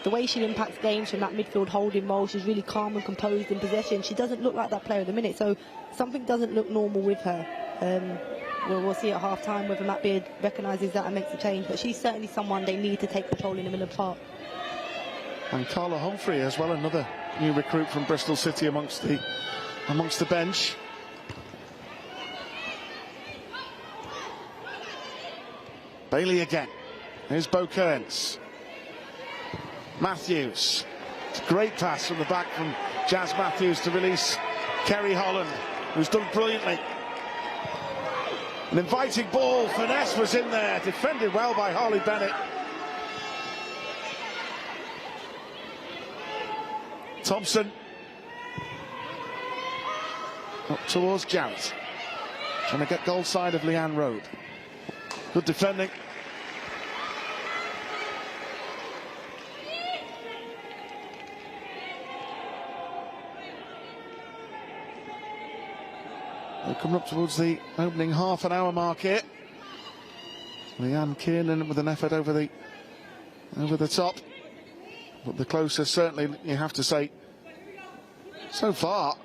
the way she impacts games from that midfield holding role, she's really calm and composed in possession. She doesn't look like that player at the minute, so something doesn't look normal with her. We'll see at half-time whether Matt Beard recognises that and makes a change, but she's certainly someone they need to take control in the middle of the park. And Carla Humphrey as well, another new recruit from Bristol City amongst the bench. Bailey again. Here's Bo Kearns. Matthews. It's a great pass from the back from Jazz Matthews to release Kerry Holland, who's done brilliantly. An inviting ball. Finesse was in there, defended well by Harley Bennett. Thompson up towards Jarrett, trying to get goal side of Leanne Road. Good defending. We're coming up towards the opening half an hour mark here. Leanne Kiernan with an effort over the top. But the closest, certainly, you have to say, so far,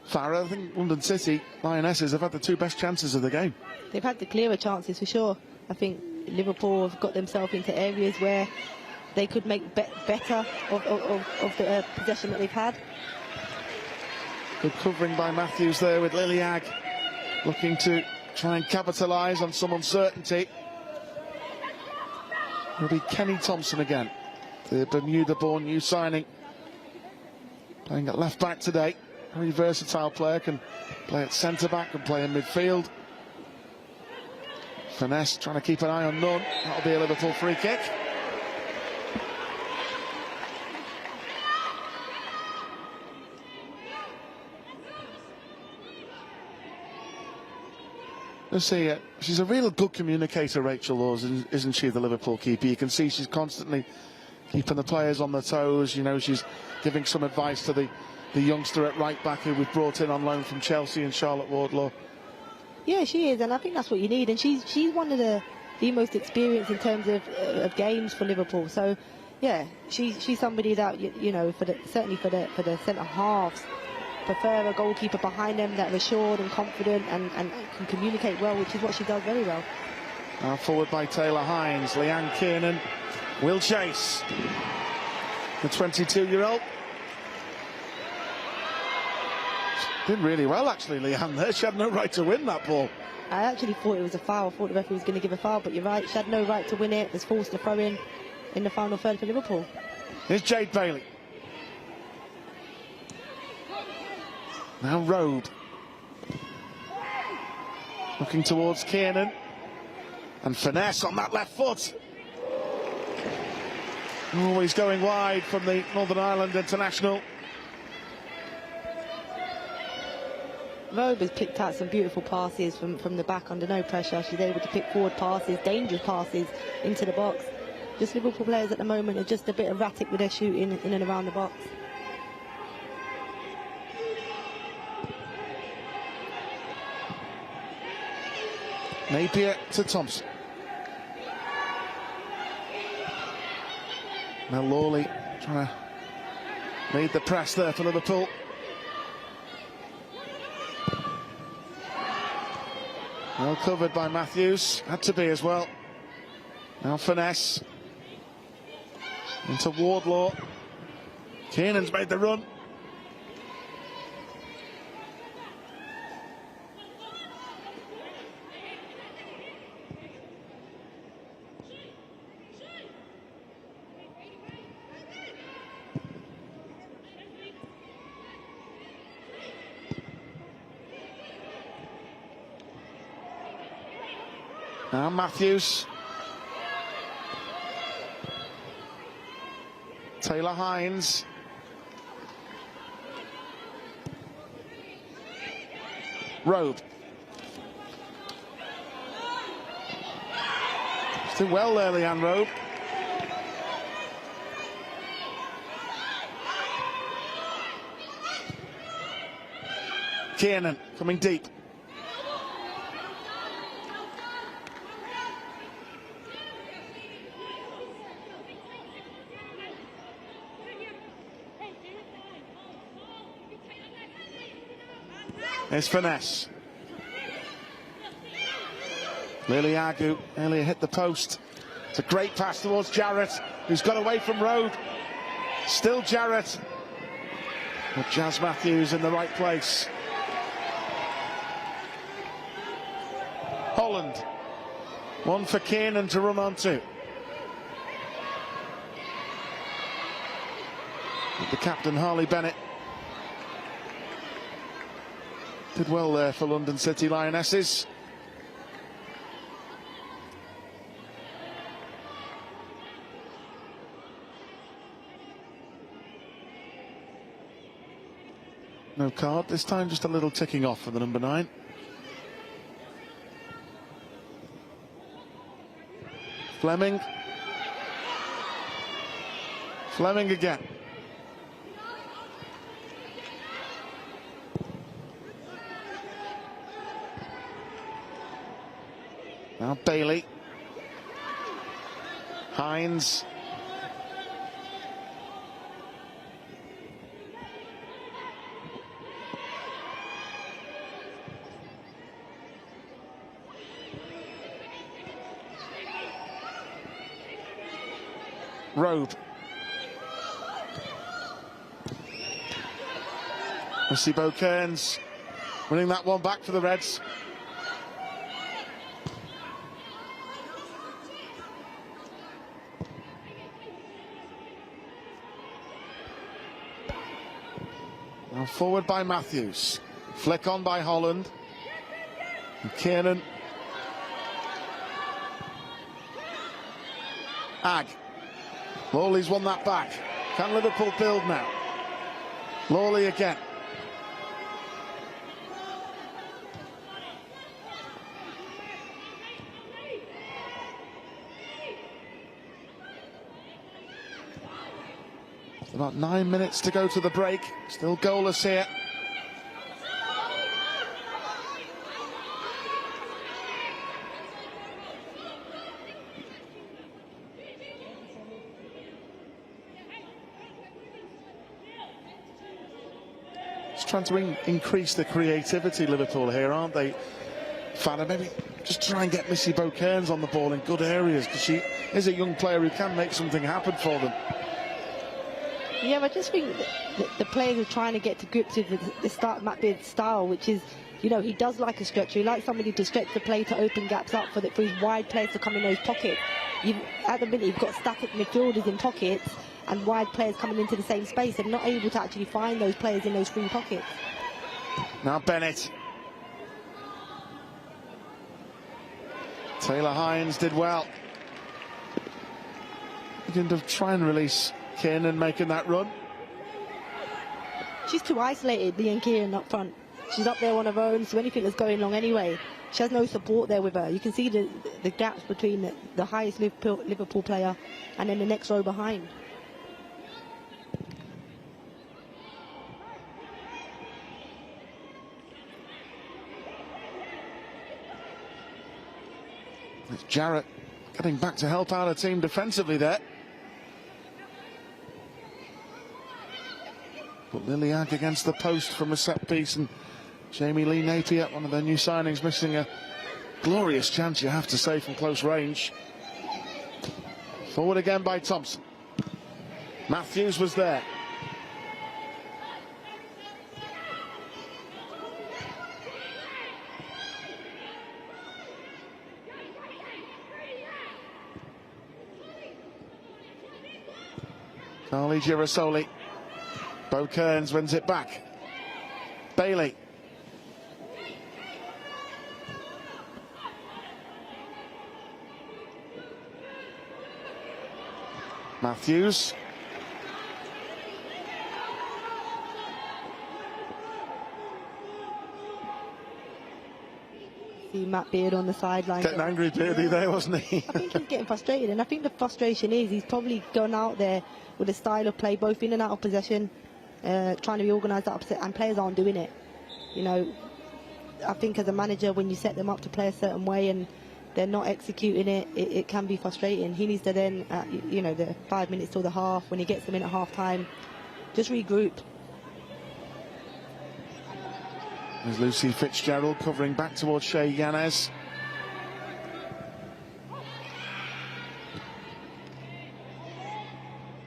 Farah, I think London City Lionesses have had the two best chances of the game. They've had the clearer chances for sure. I think Liverpool have got themselves into areas where they could make better of the possession that they've had. Good covering by Matthews there with Liliag, looking to try and capitalise on some uncertainty. It'll be Kenny Thompson again, the Bermuda-born new signing, playing at left back today. Very versatile player, can play at centre back and play in midfield. Finesse trying to keep an eye on Nunn. That'll be a Liverpool free kick. Let's see, she's a real good communicator, Rachel Laws, isn't she, the Liverpool keeper? You can see she's constantly keeping the players on their toes. You know, she's giving some advice to the youngster at right back who we've brought in on loan from Chelsea, and Charlotte Wardlaw. Yeah, she is, and I think that's what you need. And she's one of the most experienced in terms of games for Liverpool. So, yeah, she's somebody that you know, certainly for the centre halves, prefer a goalkeeper behind them that are assured and confident and can communicate well, which is what she does very well. Now forward by Taylor Hines. Leanne Kiernan will chase the 22-year-old. Did really well, actually, Leanne there. She had no right to win that ball. I actually thought it was a foul. I thought the referee was going to give a foul, but you're right. She had no right to win it. Was forced to throw in the final third for Liverpool. Here's Jade Bailey. Now Road. Looking towards Kiernan. And Finesse on that left foot. Always going wide from the Northern Ireland international. Robe has picked out some beautiful passes from the back under no pressure. She's able to pick forward passes, dangerous passes into the box. Just Liverpool players at the moment are just a bit erratic with their shooting in and around the box. Napier to Thompson. Now Lawley trying to lead the press there for Liverpool. Well covered by Matthews, had to be as well. Now Finesse into Wardlaw. Kiernan's made the run. Now Matthews. Taylor Hines. Robe. Still well there, Leanne Robe. Kiernan coming deep. There's finesse. Liliagu earlier hit the post. It's a great pass towards Jarrett, who's got away from Robe. Still Jarrett. But Jazz Matthews in the right place. Holland. One for Kiernan to run onto. With the captain, Harley Bennett. Did well there for London City Lionesses. No card this time, just a little ticking off for the number 9. Fleming. Fleming again. Now Bailey. Hines. Robe. Missy Kearns winning that one back for the Reds. Now forward by Matthews. Flick on by Holland. And Kiernan. Ag. Lawley's won that back. Can Liverpool build now? Lawley again. About 9 minutes to go to the break. Still goalless here. Just trying to increase the creativity, Liverpool here, aren't they? Fanna, maybe just try and get Missy Kearns on the ball in good areas, because she is a young player who can make something happen for them. Yeah, I just think the players are trying to get to grips with the start Matt Beard's style, which is, you know, he does like a stretcher. He likes somebody to stretch the play, to open gaps up for his wide players to come in those pockets. At the minute, you've got static midfielders in pockets and wide players coming into the same space and not able to actually find those players in those free pockets. Now Bennett. Taylor Hines did well. He didn't try and release Kiernan making that run. She's too isolated, Leanne Kiernan up front. She's up there on her own, so anything that's going wrong anyway, she has no support there with her. You can see the gaps between the highest Liverpool player and then the next row behind. It's Jarrett getting back to help out her team defensively there. But Liliag against the post from a set piece, and Jamie Lee Napier, one of their new signings, missing a glorious chance, you have to say, from close range. Forward again by Thompson. Matthews was there. Carly Girasoli. Bo Kearns wins it back. Bailey. Matthews. See Matt Beard on the sideline. Getting angry, Beardy, there, wasn't he? I think he's getting frustrated, and I think the frustration is he's probably gone out there with a style of play, both in and out of possession, trying to be organised up, and players aren't doing it. You know, I think as a manager, when you set them up to play a certain way and they're not executing it, it can be frustrating. He needs to then, you know, the 5 minutes till the half, when he gets them in at half time, just regroup. There's Lucy Fitzgerald covering back towards Shea Yanez.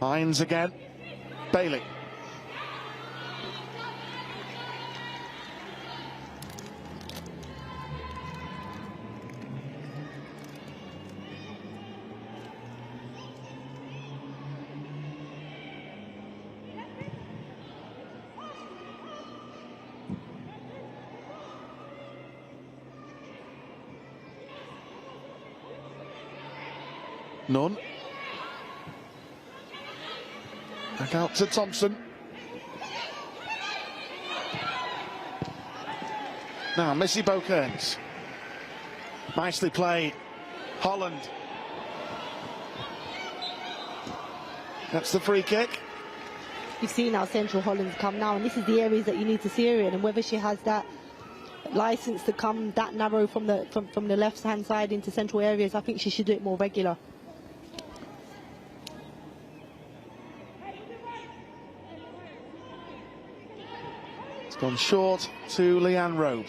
Hines again. Bailey. None. Back out to Thompson. Now Missy Bokerns. Nicely played. Holland. That's the free kick. You've seen how central Holland's come now, and this is the areas that you need to see her in, and whether she has that license to come that narrow from the left hand side into central areas, I think she should do it more regular. Gone short to Leanne Rowe.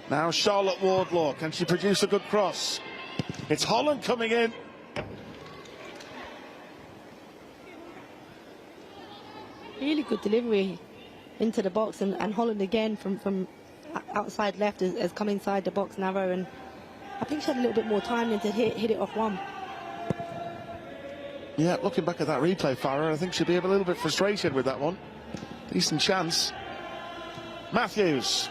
Now Charlotte Wardlaw, can she produce a good cross? It's Holland coming in. Really good delivery into the box, and Holland again from outside left has come inside the box narrow, and I think she had a little bit more time than to hit it off one. Yeah, looking back at that replay, Farah, I think she'll be a little bit frustrated with that one. Decent chance. Matthews.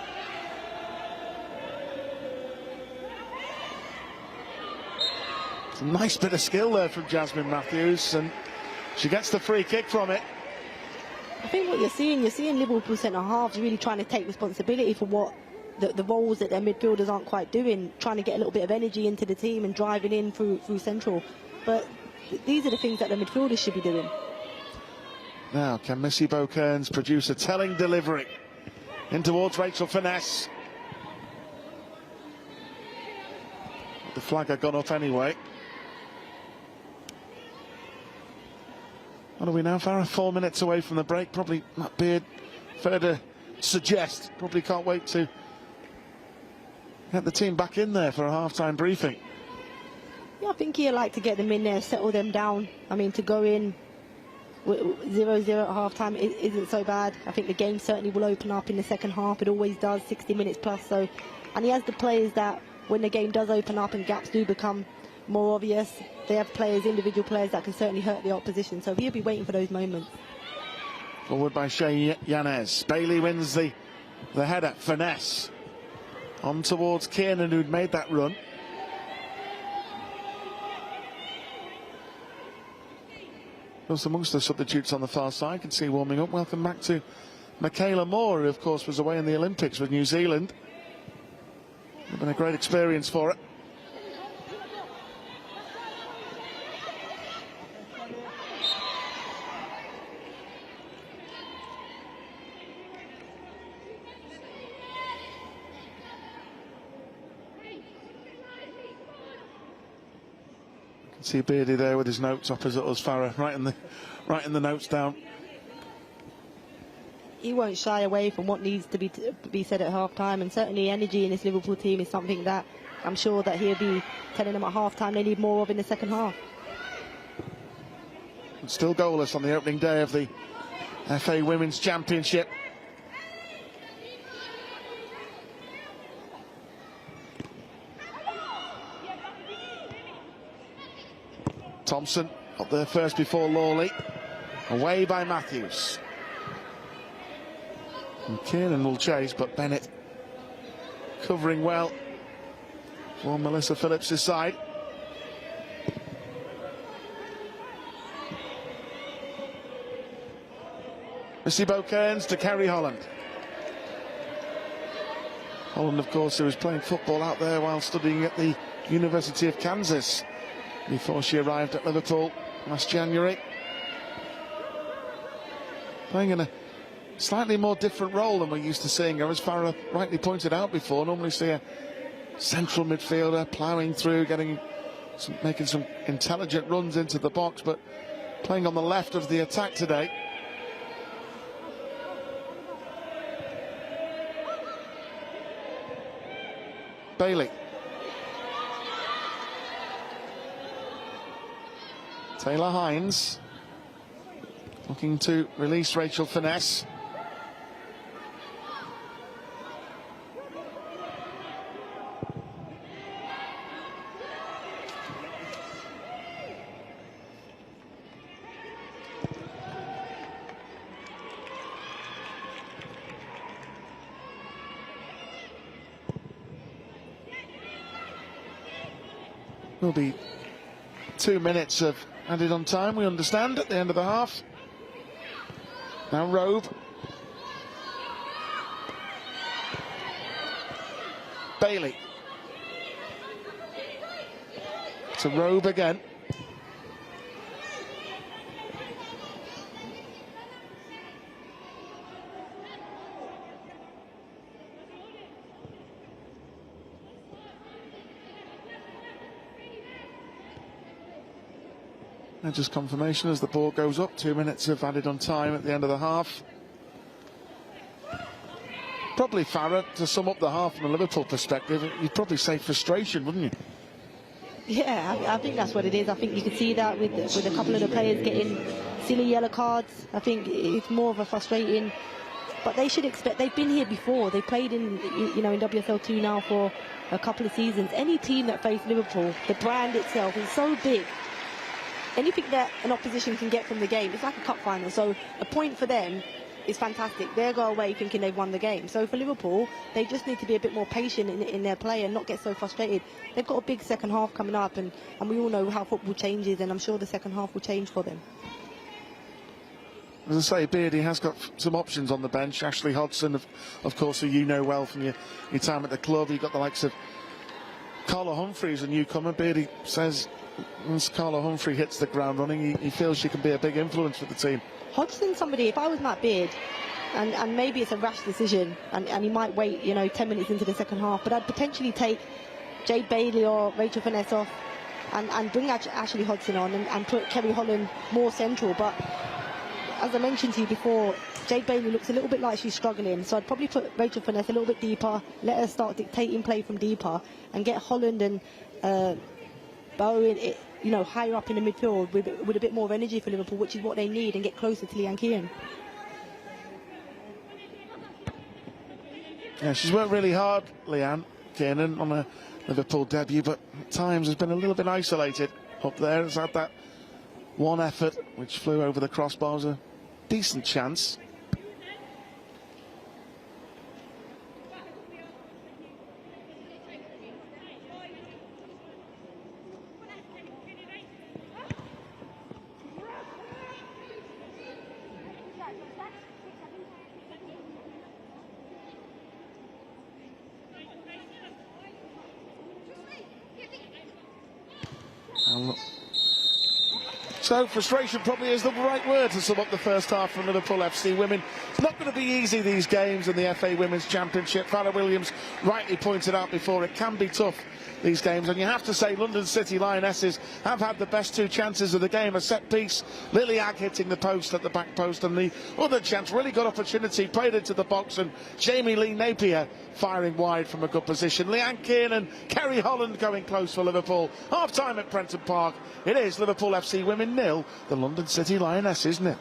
It's a nice bit of skill there from Jasmine Matthews, and she gets the free kick from it. I think what you're seeing Liverpool centre-halves really trying to take responsibility for what the roles that their midfielders aren't quite doing, trying to get a little bit of energy into the team and driving in through central. But these are the things that the midfielders should be doing. Now, can Missy Bokerns produce a telling delivery in towards Rachel Finesse? The flag had gone up anyway. What are we now, Farah? 4 minutes away from the break. Probably Matt Beard, fair to suggest, probably can't wait to get the team back in there for a half-time briefing. Yeah, I think he'd like to get them in there, settle them down. I mean, to go in 0-0 at half-time isn't so bad. I think the game certainly will open up in the second half. It always does, 60 minutes plus. So, and he has the players that when the game does open up and gaps do become more obvious, they have players, individual players that can certainly hurt the opposition. So he'll be waiting for those moments. Forward by Shea Yanez. Bailey wins the header. Finesse on towards Kiernan, who'd made that run. Just amongst the substitutes on the far side, can see warming up. Welcome back to Michaela Moore, who of course was away in the Olympics with New Zealand. It's been a great experience for her. See Beardy there with his notes opposite us, Farah, writing the notes down. He won't shy away from what needs to be said at half-time, and certainly energy in this Liverpool team is something that I'm sure that he'll be telling them at half-time they need more of in the second half. Still goalless on the opening day of the FA Women's Championship. Thompson up there first before Lawley. Away by Matthews. And Kiernan will chase, but Bennett covering well for Melissa Phillips' side. Missy Kearns to Kerry Holland. Holland, of course, who was playing football out there while studying at the University of Kansas before she arrived at Liverpool last January. Playing in a slightly more different role than we're used to seeing her, as Farah rightly pointed out before. Normally see a central midfielder ploughing through, making some intelligent runs into the box, but playing on the left of the attack today. Bailey. Taylor Hines looking to release Rachel Finesse. Will be 2 minutes of added on time, we understand, at the end of the half. Now Robe. Bailey. To Robe again. And just confirmation as the ball goes up. 2 minutes of added on time at the end of the half. Probably, Farah, to sum up the half from a Liverpool perspective, you'd probably say frustration, wouldn't you? Yeah, I think that's what it is. I think you can see that with a couple of the players getting silly yellow cards. I think it's more of a frustrating. But they should expect, they've been here before. They played in WSL 2 now for a couple of seasons. Any team that faced Liverpool, the brand itself is so big. Anything that an opposition can get from the game, it's like a cup final. So a point for them is fantastic. They'll go away thinking they've won the game. So for Liverpool, they just need to be a bit more patient in their play and not get so frustrated. They've got a big second half coming up, and we all know how football changes, and I'm sure the second half will change for them. As I say, Beardy has got some options on the bench. Ashley Hodgson, of course, who you know well from your time at the club. You've got the likes of Carla Humphreys, a newcomer. Beardy says once Carla Humphrey hits the ground running, he feels she can be a big influence for the team. Hodgson's somebody, if I was Matt Beard, and maybe it's a rash decision, and he might wait, 10 minutes into the second half, but I'd potentially take Jade Bailey or Rachel Finesse off and bring Ashley Hodgson on and put Kerry Holland more central. But as I mentioned to you before, Jade Bailey looks a little bit like she's struggling, so I'd probably put Rachel Finesse a little bit deeper, let her start dictating play from deeper, and get Holland and Bowen, higher up in the midfield with a bit more of energy for Liverpool, which is what they need, and get closer to Leanne Kiernan. Yeah, she's worked really hard, Leanne Kiernan, on a Liverpool debut, but at times has been a little bit isolated up there. Has had that one effort which flew over the crossbar. Was a decent chance. So frustration probably is the right word to sum up the first half from Liverpool FC Women. It's not going to be easy, these games in the FA Women's Championship. Farah Williams rightly pointed out before, it can be tough, these games, and you have to say London City Lionesses have had the best two chances of the game. A set piece, Lily Agg hitting the post at the back post, and the other chance, really good opportunity, played into the box, and Jamie Lee Napier firing wide from a good position. Leanne Kiernan, Kerry Holland going close for Liverpool. Half time at Prenton Park. It is Liverpool FC Women 0, the London City Lionesses 0.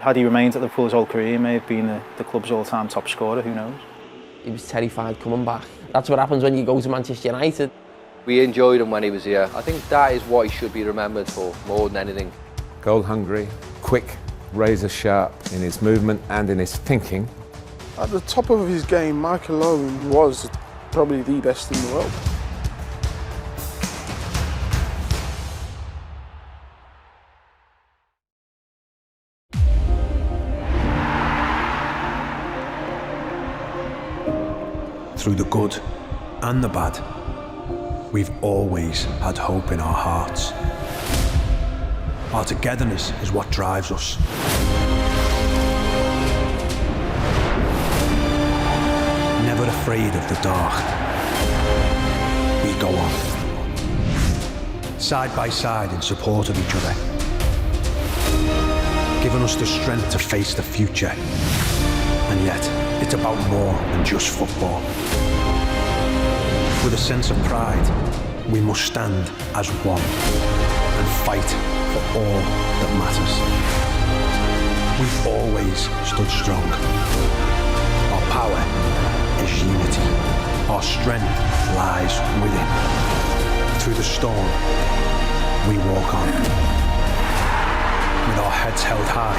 Had he remained at Liverpool his whole career, he may have been the club's all-time top scorer, who knows? He was terrified coming back. That's what happens when you go to Manchester United. We enjoyed him when he was here. I think that is what he should be remembered for, more than anything. Goal hungry, quick, razor sharp in his movement and in his thinking. At the top of his game, Michael Owen was probably the best in the world. Through the good and the bad, we've always had hope in our hearts. Our togetherness is what drives us. Never afraid of the dark, we go on. Side by side in support of each other, giving us the strength to face the future. And yet, it's about more than just football. With a sense of pride, we must stand as one and fight for all that matters. We've always stood strong. Our power is unity. Our strength lies within. Through the storm, we walk on. With our heads held high,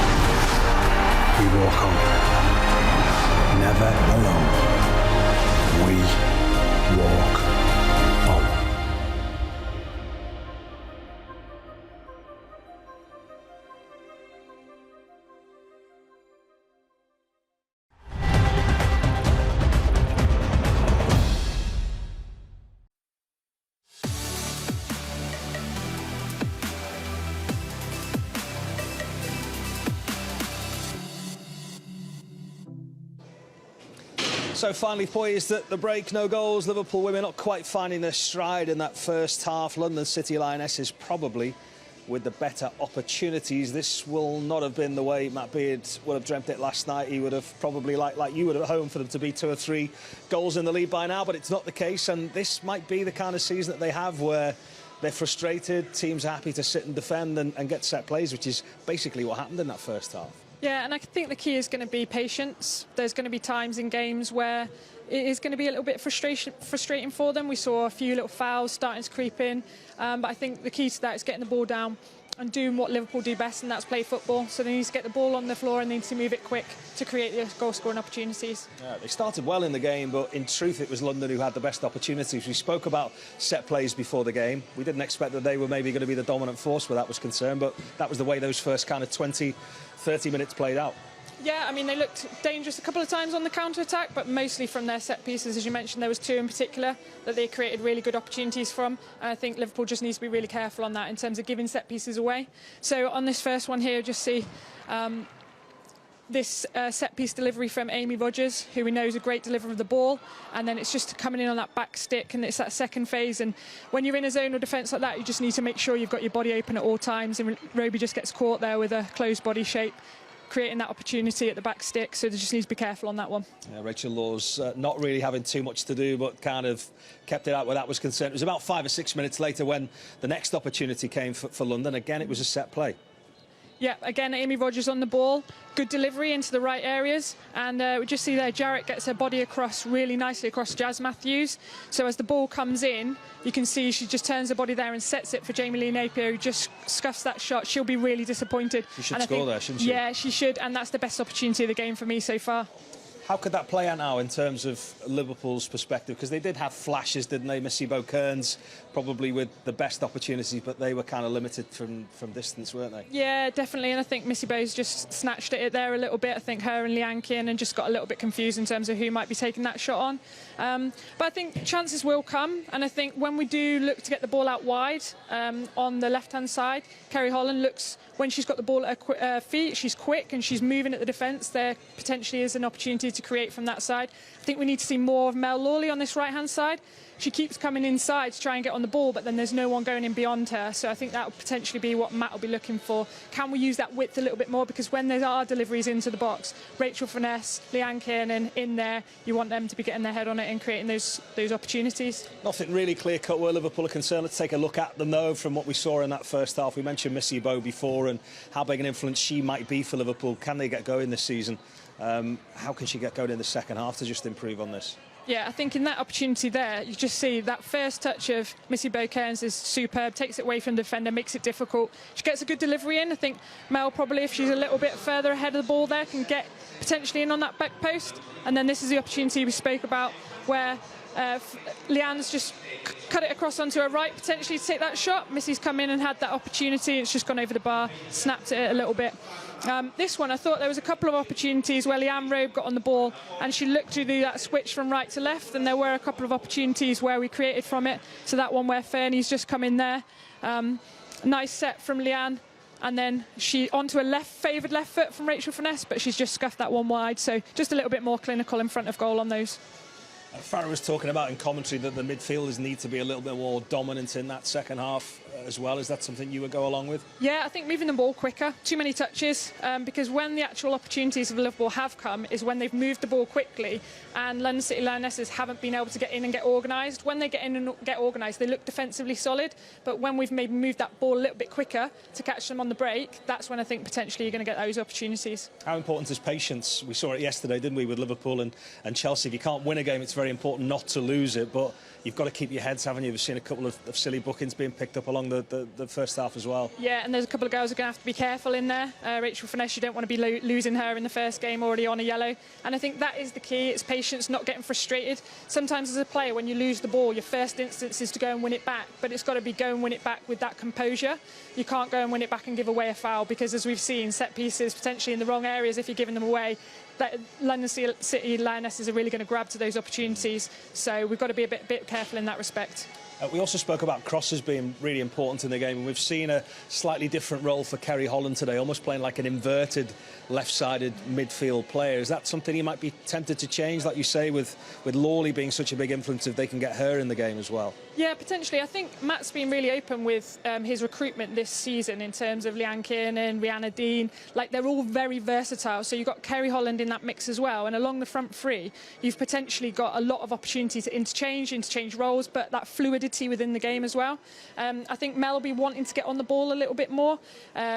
we walk on. Never alone. We walk on. So finally poised at the break, no goals. Liverpool women not quite finding their stride in that first half. London City Lionesses probably with the better opportunities. This will not have been the way Matt Beard would have dreamt it last night. He would have probably, like you would at home, for them to be 2 or 3 goals in the lead by now, but it's not the case. And this might be the kind of season that they have where they're frustrated, teams are happy to sit and defend and get set plays, which is basically what happened in that first half. Yeah, and I think the key is going to be patience. There's going to be times in games where it is going to be a little bit frustrating for them. We saw a few little fouls starting to creep in, but I think the key to that is getting the ball down and doing what Liverpool do best, and that's play football. So they need to get the ball on the floor and they need to move it quick to create the goal-scoring opportunities. Yeah, they started well in the game, but in truth it was London who had the best opportunities. We spoke about set plays before the game. We didn't expect that they were maybe going to be the dominant force where that was concerned, but that was the way those first kind of 20, 30 minutes played out. Yeah, I mean, they looked dangerous a couple of times on the counter-attack, but mostly from their set pieces. As you mentioned, there was 2 in particular that they created really good opportunities from. And I think Liverpool just needs to be really careful on that in terms of giving set pieces away. So on this first one here, just see this set piece delivery from Amy Rogers, who we know is a great deliverer of the ball, and then it's just coming in on that back stick, and it's that second phase. And when you're in a zonal defence like that, you just need to make sure you've got your body open at all times, and Roby just gets caught there with a closed body shape, creating that opportunity at the back stick, so they just need to be careful on that one. Yeah, Rachel Laws not really having too much to do, but kind of kept it out where that was concerned. It was about 5 or 6 minutes later when the next opportunity came for London. Again, it was a set play. Yeah, again, Amy Rogers on the ball. Good delivery into the right areas. And we just see there, Jarrett gets her body across really nicely across Jazz Matthews. So as the ball comes in, you can see she just turns her body there and sets it for Jamie Lee Napier, who just scuffs that shot. She'll be really disappointed. She should score there, shouldn't she? Yeah, she should. And that's the best opportunity of the game for me so far. How could that play out now in terms of Liverpool's perspective? Because they did have flashes, didn't they? Missy Kearns probably with the best opportunities, but they were kind of limited from distance, weren't they? Yeah, definitely. And I think Missy Bowe's just snatched at it there a little bit. I think her and Leanne Kiernan just got a little bit confused in terms of who might be taking that shot on. But I think chances will come. And I think when we do look to get the ball out wide on the left-hand side, Kerry Holland looks, when she's got the ball at her feet, she's quick and she's moving at the defence. There potentially is an opportunity to create from that side. I think we need to see more of Mel Lawley on this right-hand side. She keeps coming inside to try and get on the ball, but then there's no one going in beyond her. So I think that will potentially be what Matt will be looking for. Can we use that width a little bit more? Because when there are deliveries into the box, Rachel Finesse, Leanne Kiernan in there, you want them to be getting their head on it and creating those opportunities. Nothing really clear-cut where Liverpool are concerned. Let's take a look at them, though, from what we saw in that first half. We mentioned Missy Bowe before and how big an influence she might be for Liverpool. Can they get going this season? How can she get going in the second half to just improve on this? Yeah, I think in that opportunity there, you just see that first touch of Missy Bowe Cairns is superb, takes it away from the defender, makes it difficult. She gets a good delivery in. I think Mel probably, if she's a little bit further ahead of the ball there, can get potentially in on that back post. And then this is the opportunity we spoke about where Leanne's just cut it across onto her right, potentially to take that shot. Missy's come in and had that opportunity. It's just gone over the bar, snapped it a little bit. This one, I thought there was a couple of opportunities where Leanne Robe got on the ball and she looked to do that switch from right to left, and there were a couple of opportunities where we created from it. So that one where Fernie's just come in there. Nice set from Leanne. And then she onto a favoured left foot from Rachel Finesse, but she's just scuffed that one wide. So just a little bit more clinical in front of goal on those. Farah was talking about in commentary that the midfielders need to be a little bit more dominant in that second half as well. Is that something you would go along with? Yeah, I think moving the ball quicker, too many touches, because when the actual opportunities of Liverpool have come is when they've moved the ball quickly, and London City Lionesses haven't been able to get in and get organised. When they get in and get organised, they look defensively solid, but when we've maybe moved that ball a little bit quicker to catch them on the break, that's when I think potentially you're going to get those opportunities. How important is patience? We saw it yesterday, didn't we, with Liverpool and Chelsea. If you can't win a game, it's very important not to lose it, but you've got to keep your heads, haven't you? We've seen a couple of silly bookings being picked up along the first half as well. Yeah, and there's a couple of girls who are going to have to be careful in there. Rachel Finesse, you don't want to be losing her in the first game already on a yellow. And I think that is the key. It's patience, not getting frustrated. Sometimes as a player, when you lose the ball, your first instance is to go and win it back, but it's got to be go and win it back with that composure. You can't go and win it back and give away a foul, because as we've seen, set pieces potentially in the wrong areas if you're giving them away. London City Lionesses are really going to grab to those opportunities, so we've got to be a bit careful in that respect. We also spoke about crosses being really important in the game, and we've seen a slightly different role for Kerry Holland today, almost playing like an inverted left-sided midfield player. Is that something you might be tempted to change, like you say, with Lawley being such a big influence, if they can get her in the game as well? Yeah, potentially. I think Matt's been really open with his recruitment this season in terms of Leanne Kiernan, Rihanna Dean. Like, they're all very versatile. So you've got Kerry Holland in that mix as well. And along the front three, you've potentially got a lot of opportunity to interchange roles, but that fluidity within the game as well. I think Mel will be wanting to get on the ball a little bit more.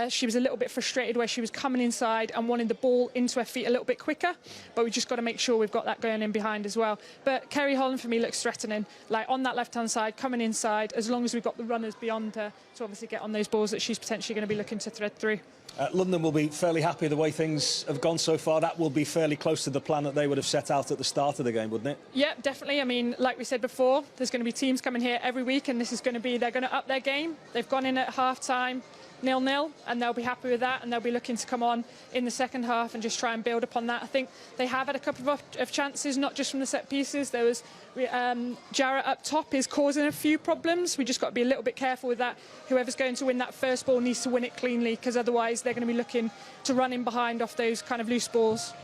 She was a little bit frustrated where she was coming inside and wanting the ball into her feet a little bit quicker. But we've just got to make sure we've got that going in behind as well. But Kerry Holland, for me, looks threatening. Like, on that left-hand side, coming inside, as long as we've got the runners beyond her to obviously get on those balls that she's potentially going to be looking to thread through. London will be fairly happy the way things have gone so far. That will be fairly close to the plan that they would have set out at the start of the game, wouldn't it? Yeah, definitely. I mean, like we said before, there's going to be teams coming here every week, and this is going to be, they're going to up their game. They've gone in at half-time 0-0, and they'll be happy with that, and they'll be looking to come on in the second half and just try and build upon that. I think they have had a couple of chances, not just from the set pieces. There was Jarrett up top is causing a few problems. We just got to be a little bit careful with that. Whoever's going to win that first ball needs to win it cleanly, because otherwise they're going to be looking to run in behind off those kind of loose balls.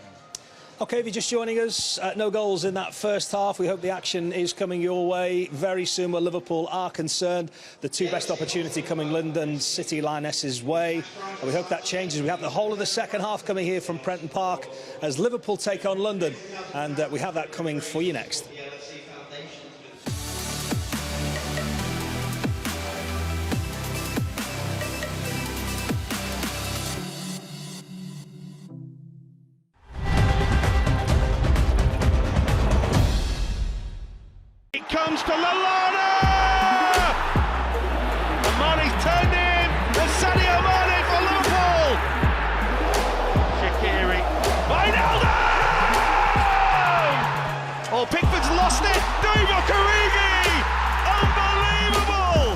OK, if you're just joining us, no goals in that first half. We hope the action is coming your way very soon where Liverpool are concerned. The two best opportunity coming London City Lionesses' way. And we hope that changes. We have the whole of the second half coming here from Prenton Park as Liverpool take on London. And we have that coming for you next. Comes to Lallana! And Mane's turned in, and Sadio Mane for Liverpool! Shaqiri, Wijnaldum! Oh, Pickford's lost it! Divock Origi! Unbelievable!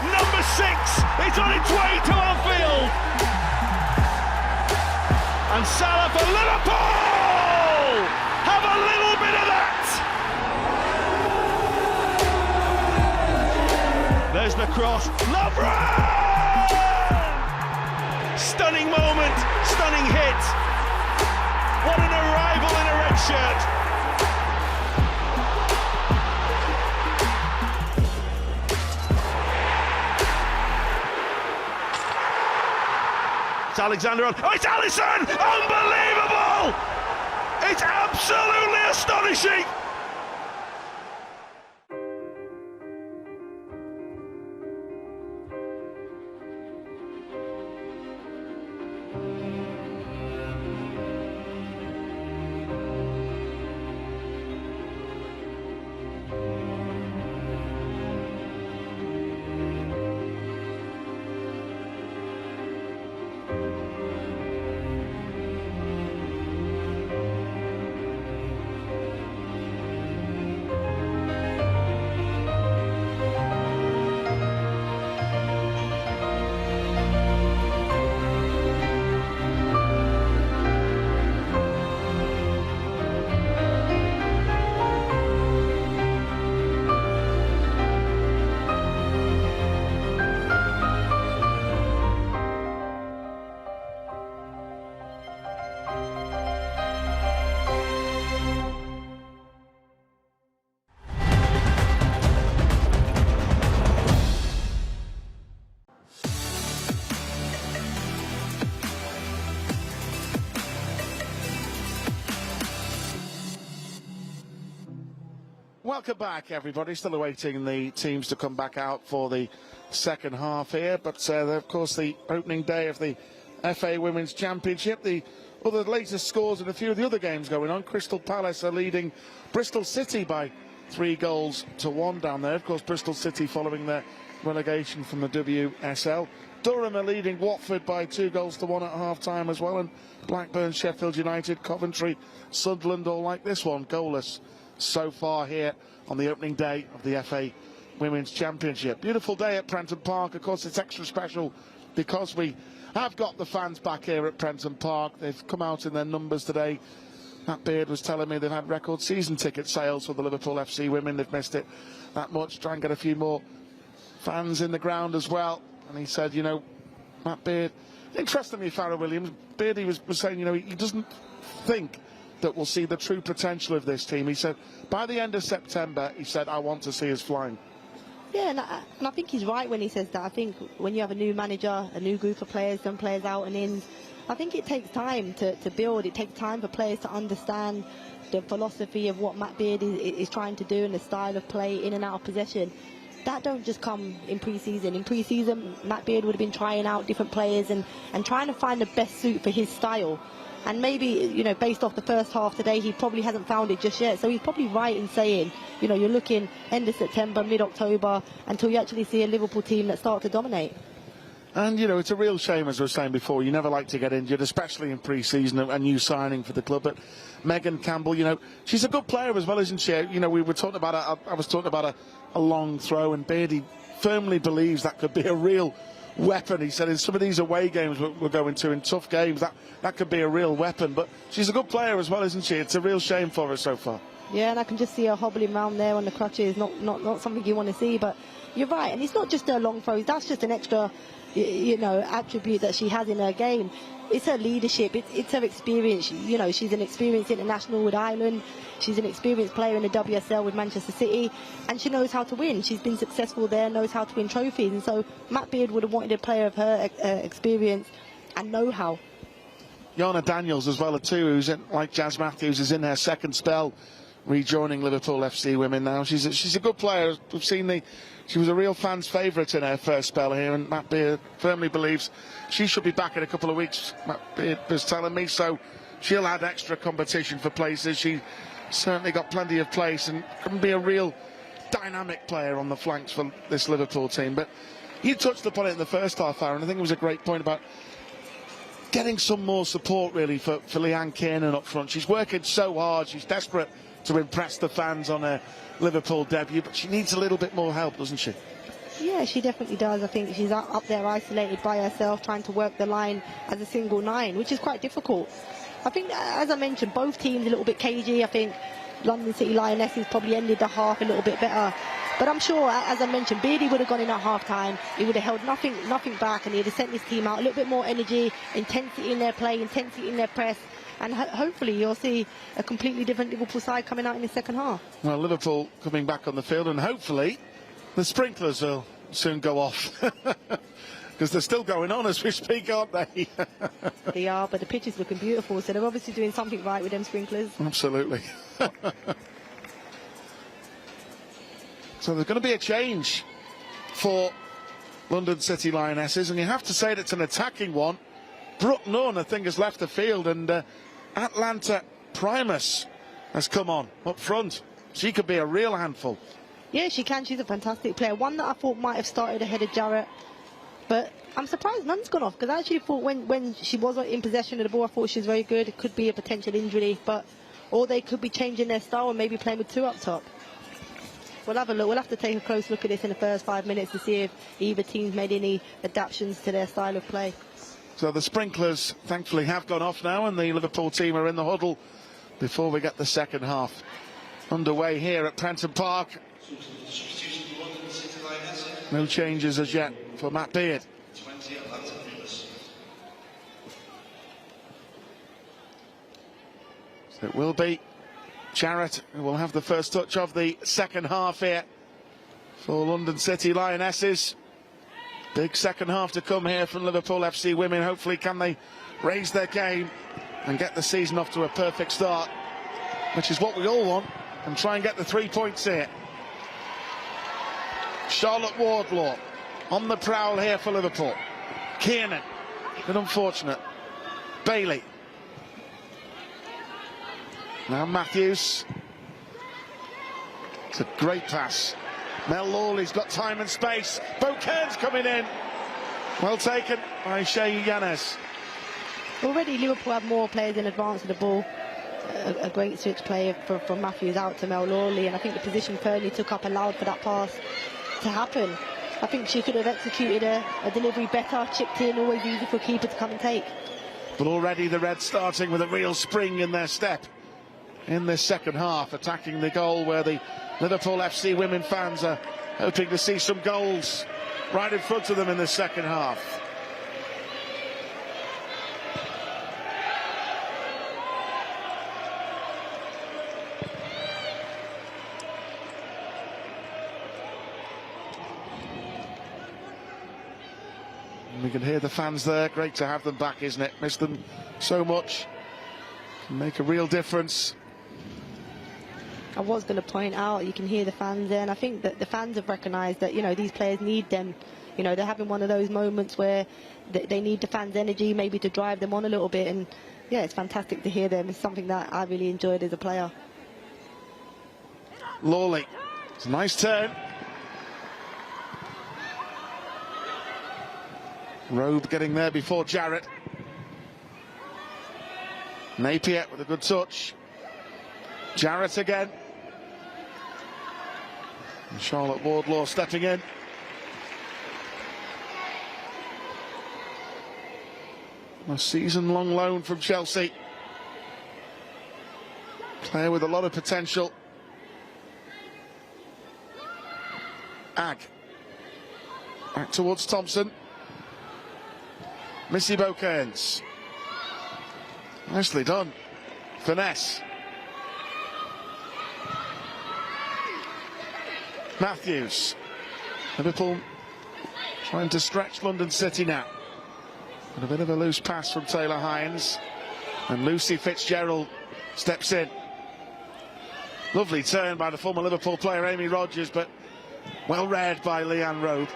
Number 6 is on its way to Anfield! And Salah for Liverpool! Have a little bit of that! There's the cross. Lovren! Stunning moment, stunning hit. What an arrival in a red shirt. It's Alexander on. Oh, it's Alisson! Unbelievable! It's absolutely astonishing! Welcome back, everybody. Still awaiting the teams to come back out for the second half here, but of course the opening day of the FA Women's Championship. The latest scores in a few of the other games going on. Crystal Palace are leading Bristol City by 3-1 down there. Of course, Bristol City following their relegation from the WSL. Durham are leading Watford by 2-1 at half-time as well, and Blackburn, Sheffield United, Coventry, Sunderland all like this one, goalless so far here on the opening day of the FA Women's Championship. Beautiful day at Prenton Park. Of course, it's extra special because we have got the fans back here at Prenton Park. They've come out in their numbers today. Matt Beard was telling me they've had record season ticket sales for the Liverpool FC Women. They've missed it that much. Try and get a few more fans in the ground as well. And he said, you know, Matt Beard, interestingly, Farrah Williams, Beardy was saying, you know, he doesn't think that we'll see the true potential of this team. He said, by the end of September, he said, I want to see us flying. Yeah, and I think he's right when he says that. I think when you have a new manager, a new group of players, some players out and in, I think it takes time to build. It takes time for players to understand the philosophy of what Matt Beard is trying to do and the style of play in and out of possession. That don't just come in pre-season. In pre-season, Matt Beard would have been trying out different players and trying to find the best suit for his style. And maybe, you know, based off the first half today, he probably hasn't found it just yet. So he's probably right in saying, you know, you're looking end of September, mid-October, until you actually see a Liverpool team that start to dominate. And, you know, it's a real shame, as I was saying before, you never like to get injured, especially in pre-season, a new signing for the club. But Megan Campbell, you know, she's a good player as well, isn't she? You know, we were talking about I was talking about a long throw, and Beardy firmly believes that could be a real weapon. He said in some of these away games we're going to, in tough games, that could be a real weapon. But she's a good player as well, isn't she? It's a real shame for her so far. Yeah, and I can just see her hobbling around there on the crutches. Not something you want to see, but you're right. And it's not just her long throws. That's just an extra, you know, attribute that she has in her game. It's her leadership. It's her experience. You know, she's an experienced international with Ireland. She's an experienced player in the WSL with Manchester City, and she knows how to win. She's been successful there, knows how to win trophies, and so Matt Beard would have wanted a player of her experience and know-how. Jana Daniels as well too, who's like Jazz Matthews, is in her second spell, rejoining Liverpool FC Women now. She's a good player. We've seen she was a real fan's favourite in her first spell here, and Matt Beard firmly believes she should be back in a couple of weeks. Matt Beard was telling me, so she'll add extra competition for places. She certainly got plenty of place and can be a real dynamic player on the flanks for this Liverpool team. But you touched upon it in the first half hour, and I think it was a great point about getting some more support really for Leanne Kiernan up front. She's working so hard, she's desperate to impress the fans on her Liverpool debut, but she needs a little bit more help, doesn't she? Yeah, she definitely does. I think she's up there isolated by herself, trying to work the line as a single nine, which is quite difficult. I think, as I mentioned, both teams a little bit cagey. I think London City Lionesses probably ended the half a little bit better. But I'm sure, as I mentioned, Beardy would have gone in at half-time. He would have held nothing back, and he'd have sent his team out a little bit more energy, intensity in their play, intensity in their press. and hopefully you'll see a completely different Liverpool side coming out in the second half. Well, Liverpool coming back on the field, and hopefully the sprinklers will soon go off. Because they're still going on as we speak, aren't they? They are, but the pitch is looking beautiful, so they're obviously doing something right with them sprinklers. Absolutely. So there's going to be a change for London City Lionesses, and you have to say that it's an attacking one. Brooke Nunn, I think, has left the field, and Atlanta Primus has come on up front. She could be a real handful. Yeah, she can. She's a fantastic player. One that I thought might have started ahead of Jarrett. But I'm surprised Nunn's gone off, because I actually thought when she was in possession of the ball, I thought she was very good. It could be a potential injury, or they could be changing their style and maybe playing with two up top. We'll have a look. We'll have to take a close look at this in the first 5 minutes to see if either team's made any adaptations to their style of play. So the sprinklers, thankfully, have gone off now, and the Liverpool team are in the huddle before we get the second half underway here at Prenton Park. No changes as yet for Matt Beard. So it will be Jarrett who will have the first touch of the second half here for London City Lionesses. Big second half to come here from Liverpool FC Women. Hopefully can they raise their game and get the season off to a perfect start, which is what we all want, and try and get the 3 points here. Charlotte Wardlaw on the prowl here for Liverpool. Kiernan, bit unfortunate. Bailey. Now Matthews. It's a great pass. Mel Lawley's got time and space. Bocairn's coming in. Well taken by Shea Yanez. Already Liverpool have more players in advance of the ball. A great switch play from Matthews out to Mel Lawley, and I think the position Fernie took up allowed for that pass to happen. I think she could have executed a delivery better, chipped in, always easy for a keeper to come and take. But already the Reds starting with a real spring in their step in this second half, attacking the goal where the Liverpool FC Women fans are hoping to see some goals right in front of them in the second half. We can hear the fans there. Great to have them back, isn't it? Miss them so much. Can make a real difference. I was going to point out, you can hear the fans there, and I think that the fans have recognised that, you know, these players need them. You know, they're having one of those moments where they need the fans' energy maybe to drive them on a little bit, and yeah, it's fantastic to hear them. It's something that I really enjoyed as a player. Lawley, it's a nice turn. Robe getting there before Jarrett. Napier with a good touch. Jarrett again. And Charlotte Wardlaw stepping in. A season-long loan from Chelsea. Player with a lot of potential. Ag. Back towards Thompson. Missy Bocairns. Nicely done. Finesse. Matthews. Liverpool trying to stretch London City now. And a bit of a loose pass from Taylor Hines. And Lucy Fitzgerald steps in. Lovely turn by the former Liverpool player Amy Rodgers, but well read by Leanne Robe.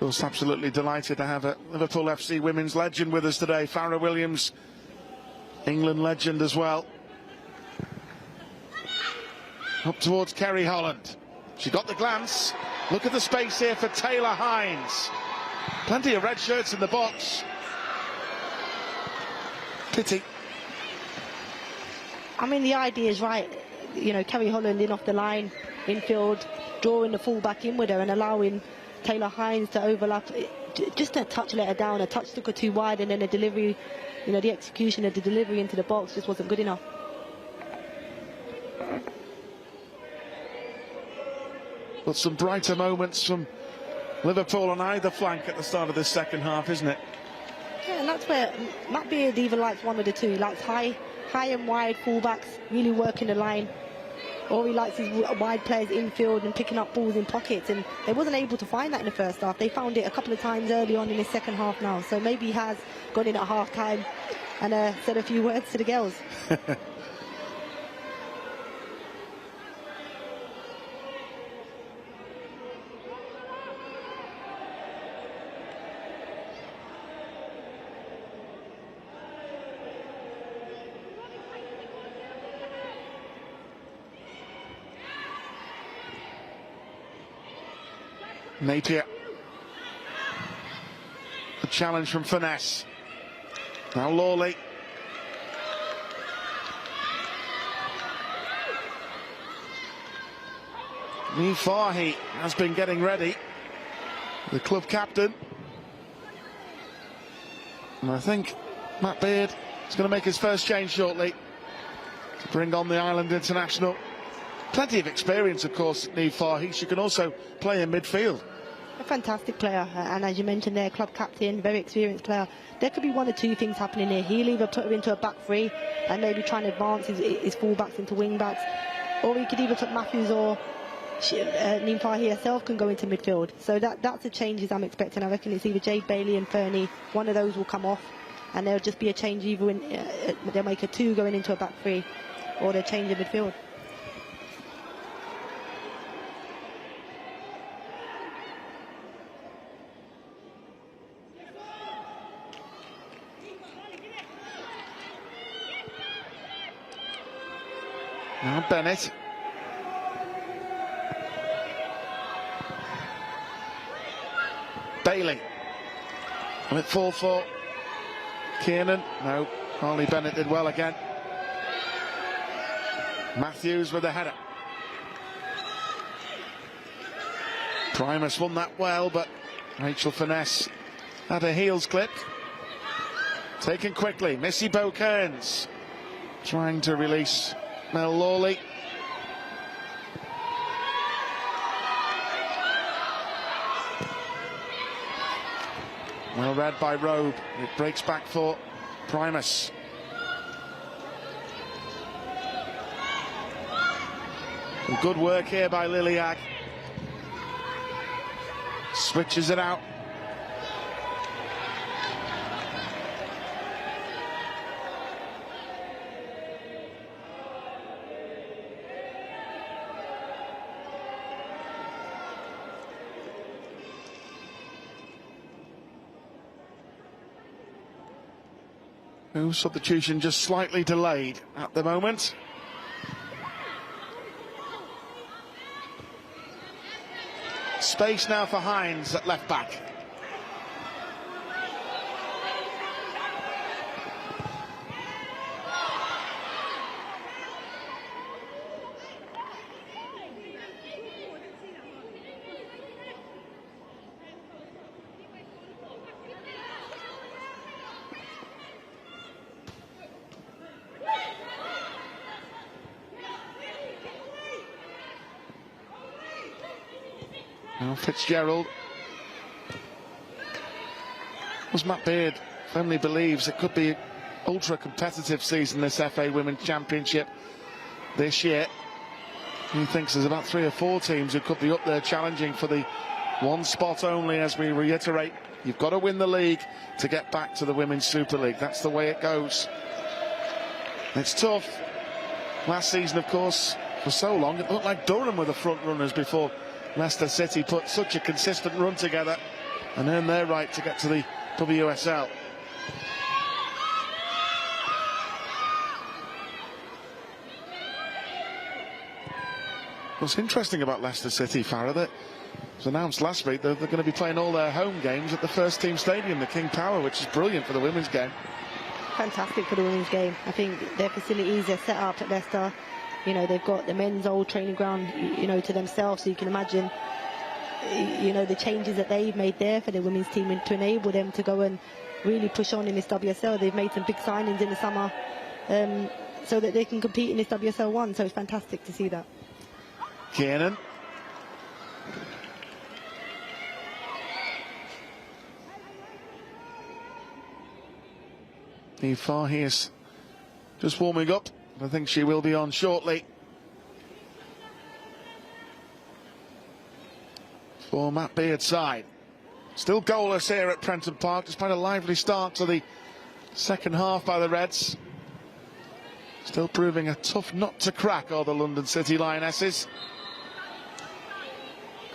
Just absolutely delighted to have a Liverpool FC Women's legend with us today. Farrah Williams, England legend as well. Up towards Kerry Holland. She got the glance. Look at the space here for Taylor Hines. Plenty of red shirts in the box. Pity. I mean, the idea is right. You know, Kerry Holland in off the line, infield, drawing the full back in with her and allowing Taylor Hines to overlap just a touch let her down. A touch took her too wide, and then the delivery, the execution of the delivery into the box just wasn't good enough. But some brighter moments from Liverpool on either flank at the start of this second half, isn't it? Yeah, and that's where Matt Beard either likes one of the two. He likes high and wide fullbacks, really working the line, or he likes his wide players infield and picking up balls in pockets, and they wasn't able to find that in the first half. They found it a couple of times early on in the second half now, so maybe he has gone in at half time and said a few words to the girls. Napier. A challenge from Finesse. Now Lawley. Niamh Fahey has been getting ready. The club captain. And I think Matt Beard is going to make his first change shortly to bring on the Ireland international. Plenty of experience, of course, Niamh Fahey. She can also play in midfield. A fantastic player, and as you mentioned there, club captain, very experienced player. There could be one or two things happening here. He'll either put her into a back three and maybe try and advance his full-backs into wing-backs, or he could either put Matthews or Niamh Fahey herself can go into midfield. So that's the changes I'm expecting. I reckon it's either Jade Bailey and Fernie. One of those will come off, and there'll just be a change either they'll make a two going into a back three, or they'll change in midfield. Now Bennett. Bailey. Will it fall for Kiernan? No. Only Bennett did well again. Matthews with the header. Primus won that well, but Rachel Finesse had her heels clipped. Taken quickly. Missy Bow-Kearns trying to release Mel Lawley. Well read by Robe. It breaks back for Primus. And good work here by Liliag. Switches it out. Substitution just slightly delayed at the moment. Space now for Hines at left back. Now Fitzgerald. As Matt Beard firmly believes it could be an ultra competitive season, this FA Women's Championship this year. He thinks there's about 3 or 4 teams who could be up there challenging for the one spot only. As we reiterate, you've got to win the league to get back to the Women's Super League. That's the way it goes. It's tough. Last season, of course, for so long, it looked like Durham were the front runners before Leicester City put such a consistent run together and earned their right to get to the WSL. What's interesting about Leicester City, Farah, that it was announced last week that they're going to be playing all their home games at the first team stadium, the King Power, which is brilliant for the women's game. Fantastic for the women's game. I think their facilities are set up at Leicester. You know, they've got the men's old training ground, you know, to themselves, so you can imagine you know, the changes that they've made there for the women's team and to enable them to go and really push on in this WSL. They've made some big signings in the summer so that they can compete in this WSL 1. So it's fantastic to see that. Kiernan. Niamh Fahey is just warming up. I think she will be on shortly. For Matt Beard's side. Still goalless here at Prenton Park, despite a lively start to the second half by the Reds. Still proving a tough nut to crack are the London City Lionesses.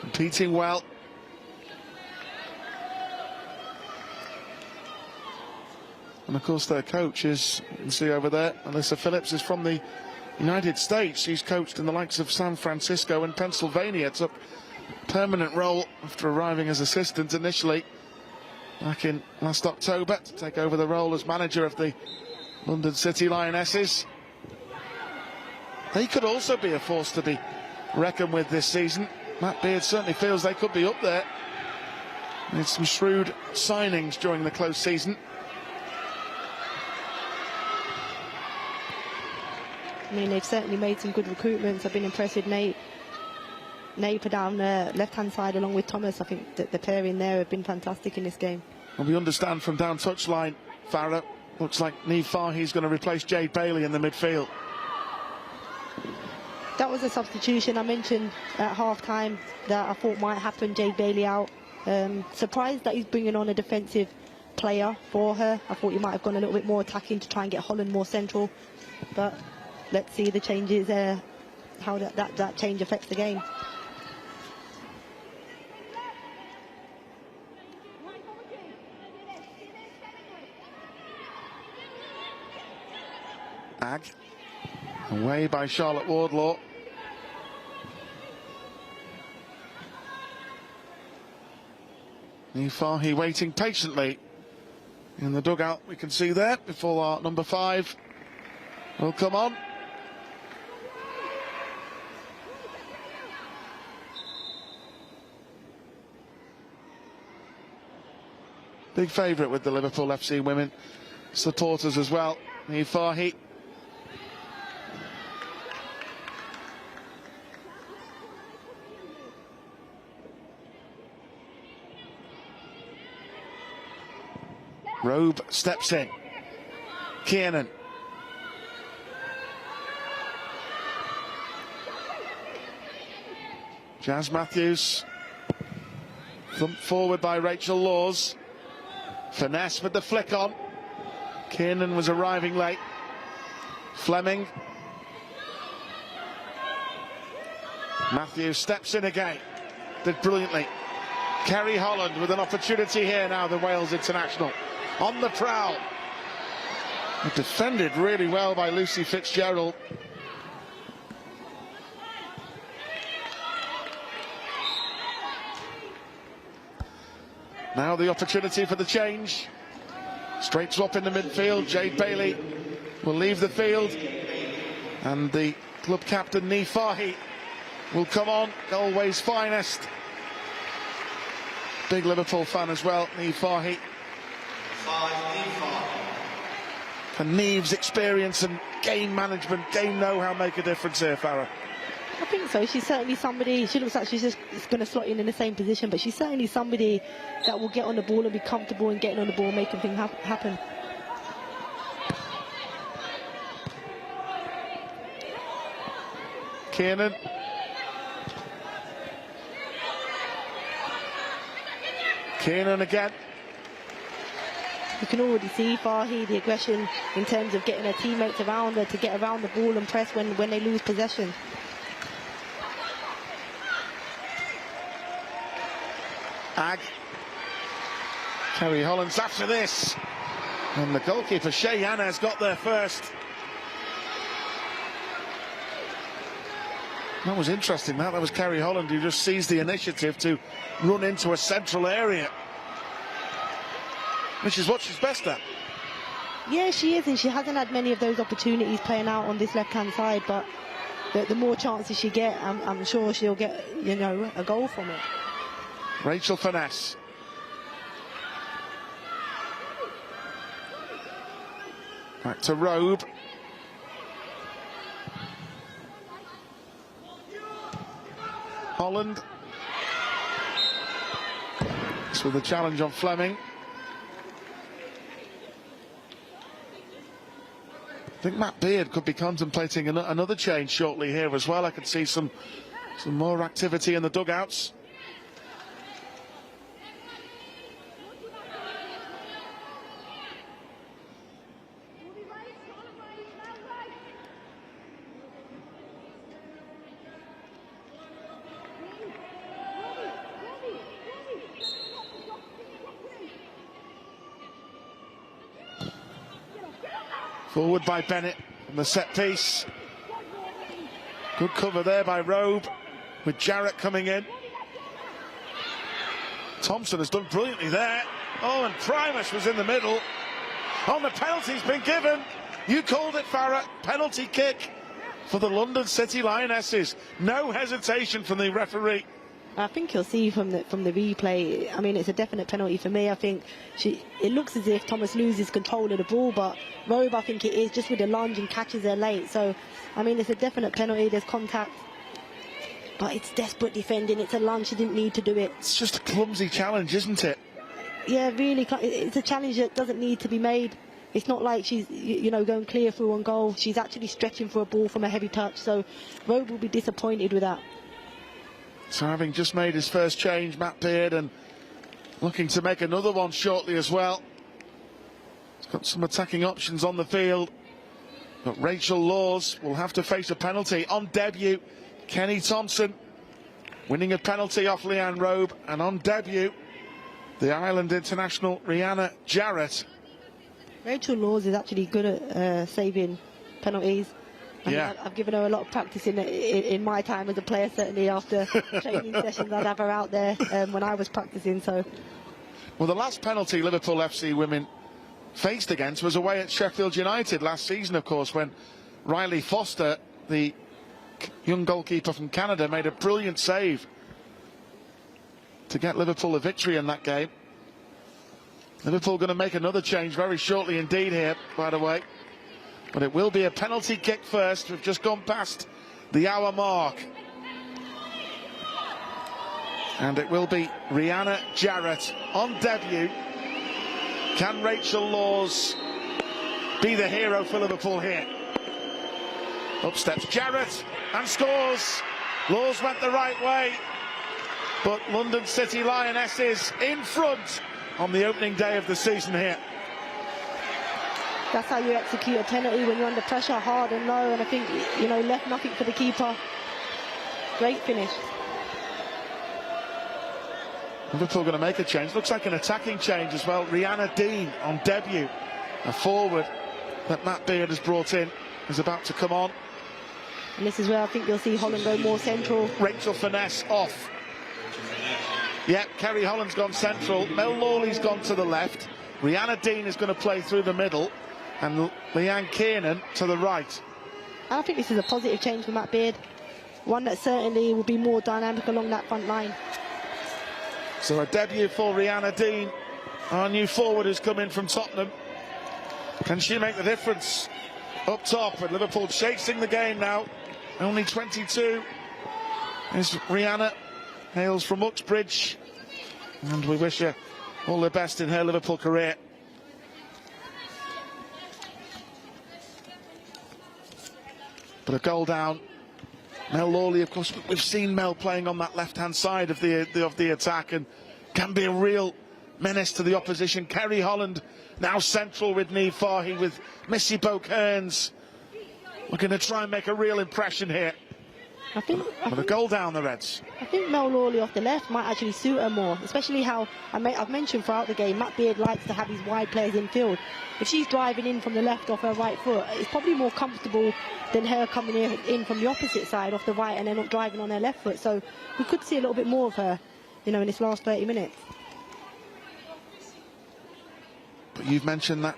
Competing well. And of course their coach is, you can see over there, Alyssa Phillips, is from the United States. She's coached in the likes of San Francisco and Pennsylvania. Took a permanent role after arriving as assistant initially back in last October to take over the role as manager of the London City Lionesses. They could also be a force to be reckoned with this season. Matt Beard certainly feels they could be up there. Made some shrewd signings during the close season. I mean, they've certainly made some good recruitments. I've been impressed with Naper down the left-hand side along with Thomas. I think that the pair in there have been fantastic in this game. Well, we understand from down touchline, Farah, looks like Niamh Fahey's going to replace Jade Bailey in the midfield. That was a substitution I mentioned at half-time that I thought might happen. Jade Bailey out. Surprised that he's bringing on a defensive player for her. I thought he might have gone a little bit more attacking to try and get Holland more central. But let's see the changes, how that change affects the game. Ag, away by Charlotte Wardlaw. Niamh Fahey waiting patiently in the dugout, we can see there, before our number 5 will come on. Big favourite with the Liverpool FC Women supporters as well. Niamh Fahey. Robe steps in. Kiernan. Jazz Matthews. Thumped forward by Rachel Laws. Finesse with the flick on. Kiernan was arriving late. Fleming. Matthews steps in again. Did brilliantly. Kerry Holland with an opportunity here now, the Wales international. On the prowl. Defended really well by Lucy Fitzgerald. Now the opportunity for the change. Straight swap in the midfield. Jade Bailey will leave the field. And the club captain, Niamh Fahey, will come on. Galway's finest. Big Liverpool fan as well, Niamh Fahey. Can Niamh's experience and game management, game know-how make a difference here, Farah? I think so. She's certainly somebody, she looks like she's just going to slot in the same position, but she's certainly somebody that will get on the ball and be comfortable in getting on the ball, making things happen. Kiernan. Kiernan again. You can already see Fahey, the aggression in terms of getting her teammates around her to get around the ball and press when they lose possession. Ag. Kerry Holland's after this. And the goalkeeper, Shea Yanez, got there first. That was interesting, that was Kerry Holland who just seized the initiative to run into a central area, which is what she's best at. Yeah, she is, and she hasn't had many of those opportunities playing out on this left-hand side, but the more chances she gets, I'm sure she'll get, you know, a goal from it. Rachel Finesse. Back to Robe. Holland. So the challenge on Fleming. I think Matt Beard could be contemplating another change shortly here as well. I could see some more activity in the dugouts. Forward by Bennett on the set piece. Good cover there by Robe, with Jarrett coming in. Thompson has done brilliantly there. Oh, and Primus was in the middle. Oh, the penalty's been given. You called it, Farah. Penalty kick for the London City Lionesses. No hesitation from the referee. I think you'll see from the replay, I mean, it's a definite penalty for me. I think it looks as if Thomas loses control of the ball, but Robe, I think it is, just with the lunge and catches her late. So, I mean, it's a definite penalty. There's contact, but it's desperate defending. It's a lunge. She didn't need to do it. It's just a clumsy challenge, isn't it? Yeah, really. It's a challenge that doesn't need to be made. It's not like she's, you know, going clear through on goal. She's actually stretching for a ball from a heavy touch. So, Robe will be disappointed with that. So having just made his first change, Matt Beard, and looking to make another one shortly as well. He's got some attacking options on the field. But Rachel Laws will have to face a penalty on debut. Kenny Thompson winning a penalty off Leanne Robe. And on debut, the Ireland international Rihanna Jarrett. Rachel Laws is actually good at saving penalties. Yeah. I've given her a lot of practice in my time as a player, certainly after training sessions. I'd have her out there when I was practicing. So, well, the last penalty Liverpool FC Women faced against was away at Sheffield United last season, of course, when Riley Foster, the young goalkeeper from Canada, made a brilliant save to get Liverpool a victory in that game. Liverpool going to make another change very shortly indeed here, by the way. But it will be a penalty kick first. We've just gone past the hour mark. And it will be Rihanna Jarrett on debut. Can Rachel Laws be the hero for Liverpool here? Up steps Jarrett and scores. Laws went the right way. But London City Lionesses in front on the opening day of the season here. That's how you execute a penalty, when you're under pressure, hard and low. And I think, you know, left nothing for the keeper. Great finish. Liverpool going to make a change. Looks like an attacking change as well. Rihanna Dean on debut. A forward that Matt Beard has brought in is about to come on. And this is where I think you'll see Holland go more central. Rachel Finesse off. Yeah, Kerry Holland's gone central. Mel Lawley's gone to the left. Rihanna Dean is going to play through the middle. And Leanne Kiernan to the right. I think this is a positive change for Matt Beard. One that certainly will be more dynamic along that front line. So a debut for Rihanna Dean, our new forward who's come in from Tottenham. Can she make the difference up top? And Liverpool chasing the game now. Only 22 is Rihanna. Hails from Uxbridge. And we wish her all the best in her Liverpool career. But a goal down. Mel Lawley, of course, we've seen Mel playing on that left-hand side of the attack and can be a real menace to the opposition. Kerry Holland now central with Niamh Fahy, with Missy Bokearns looking to try and make a real impression here. But a goal down the Reds. I think Mel Lawley off the left might actually suit her more, especially how I've mentioned throughout the game, Matt Beard likes to have his wide players in field. If she's driving in from the left off her right foot, it's probably more comfortable than her coming in from the opposite side off the right and then not driving on her left foot. So we could see a little bit more of her, you know, in this last 30 minutes. But you've mentioned that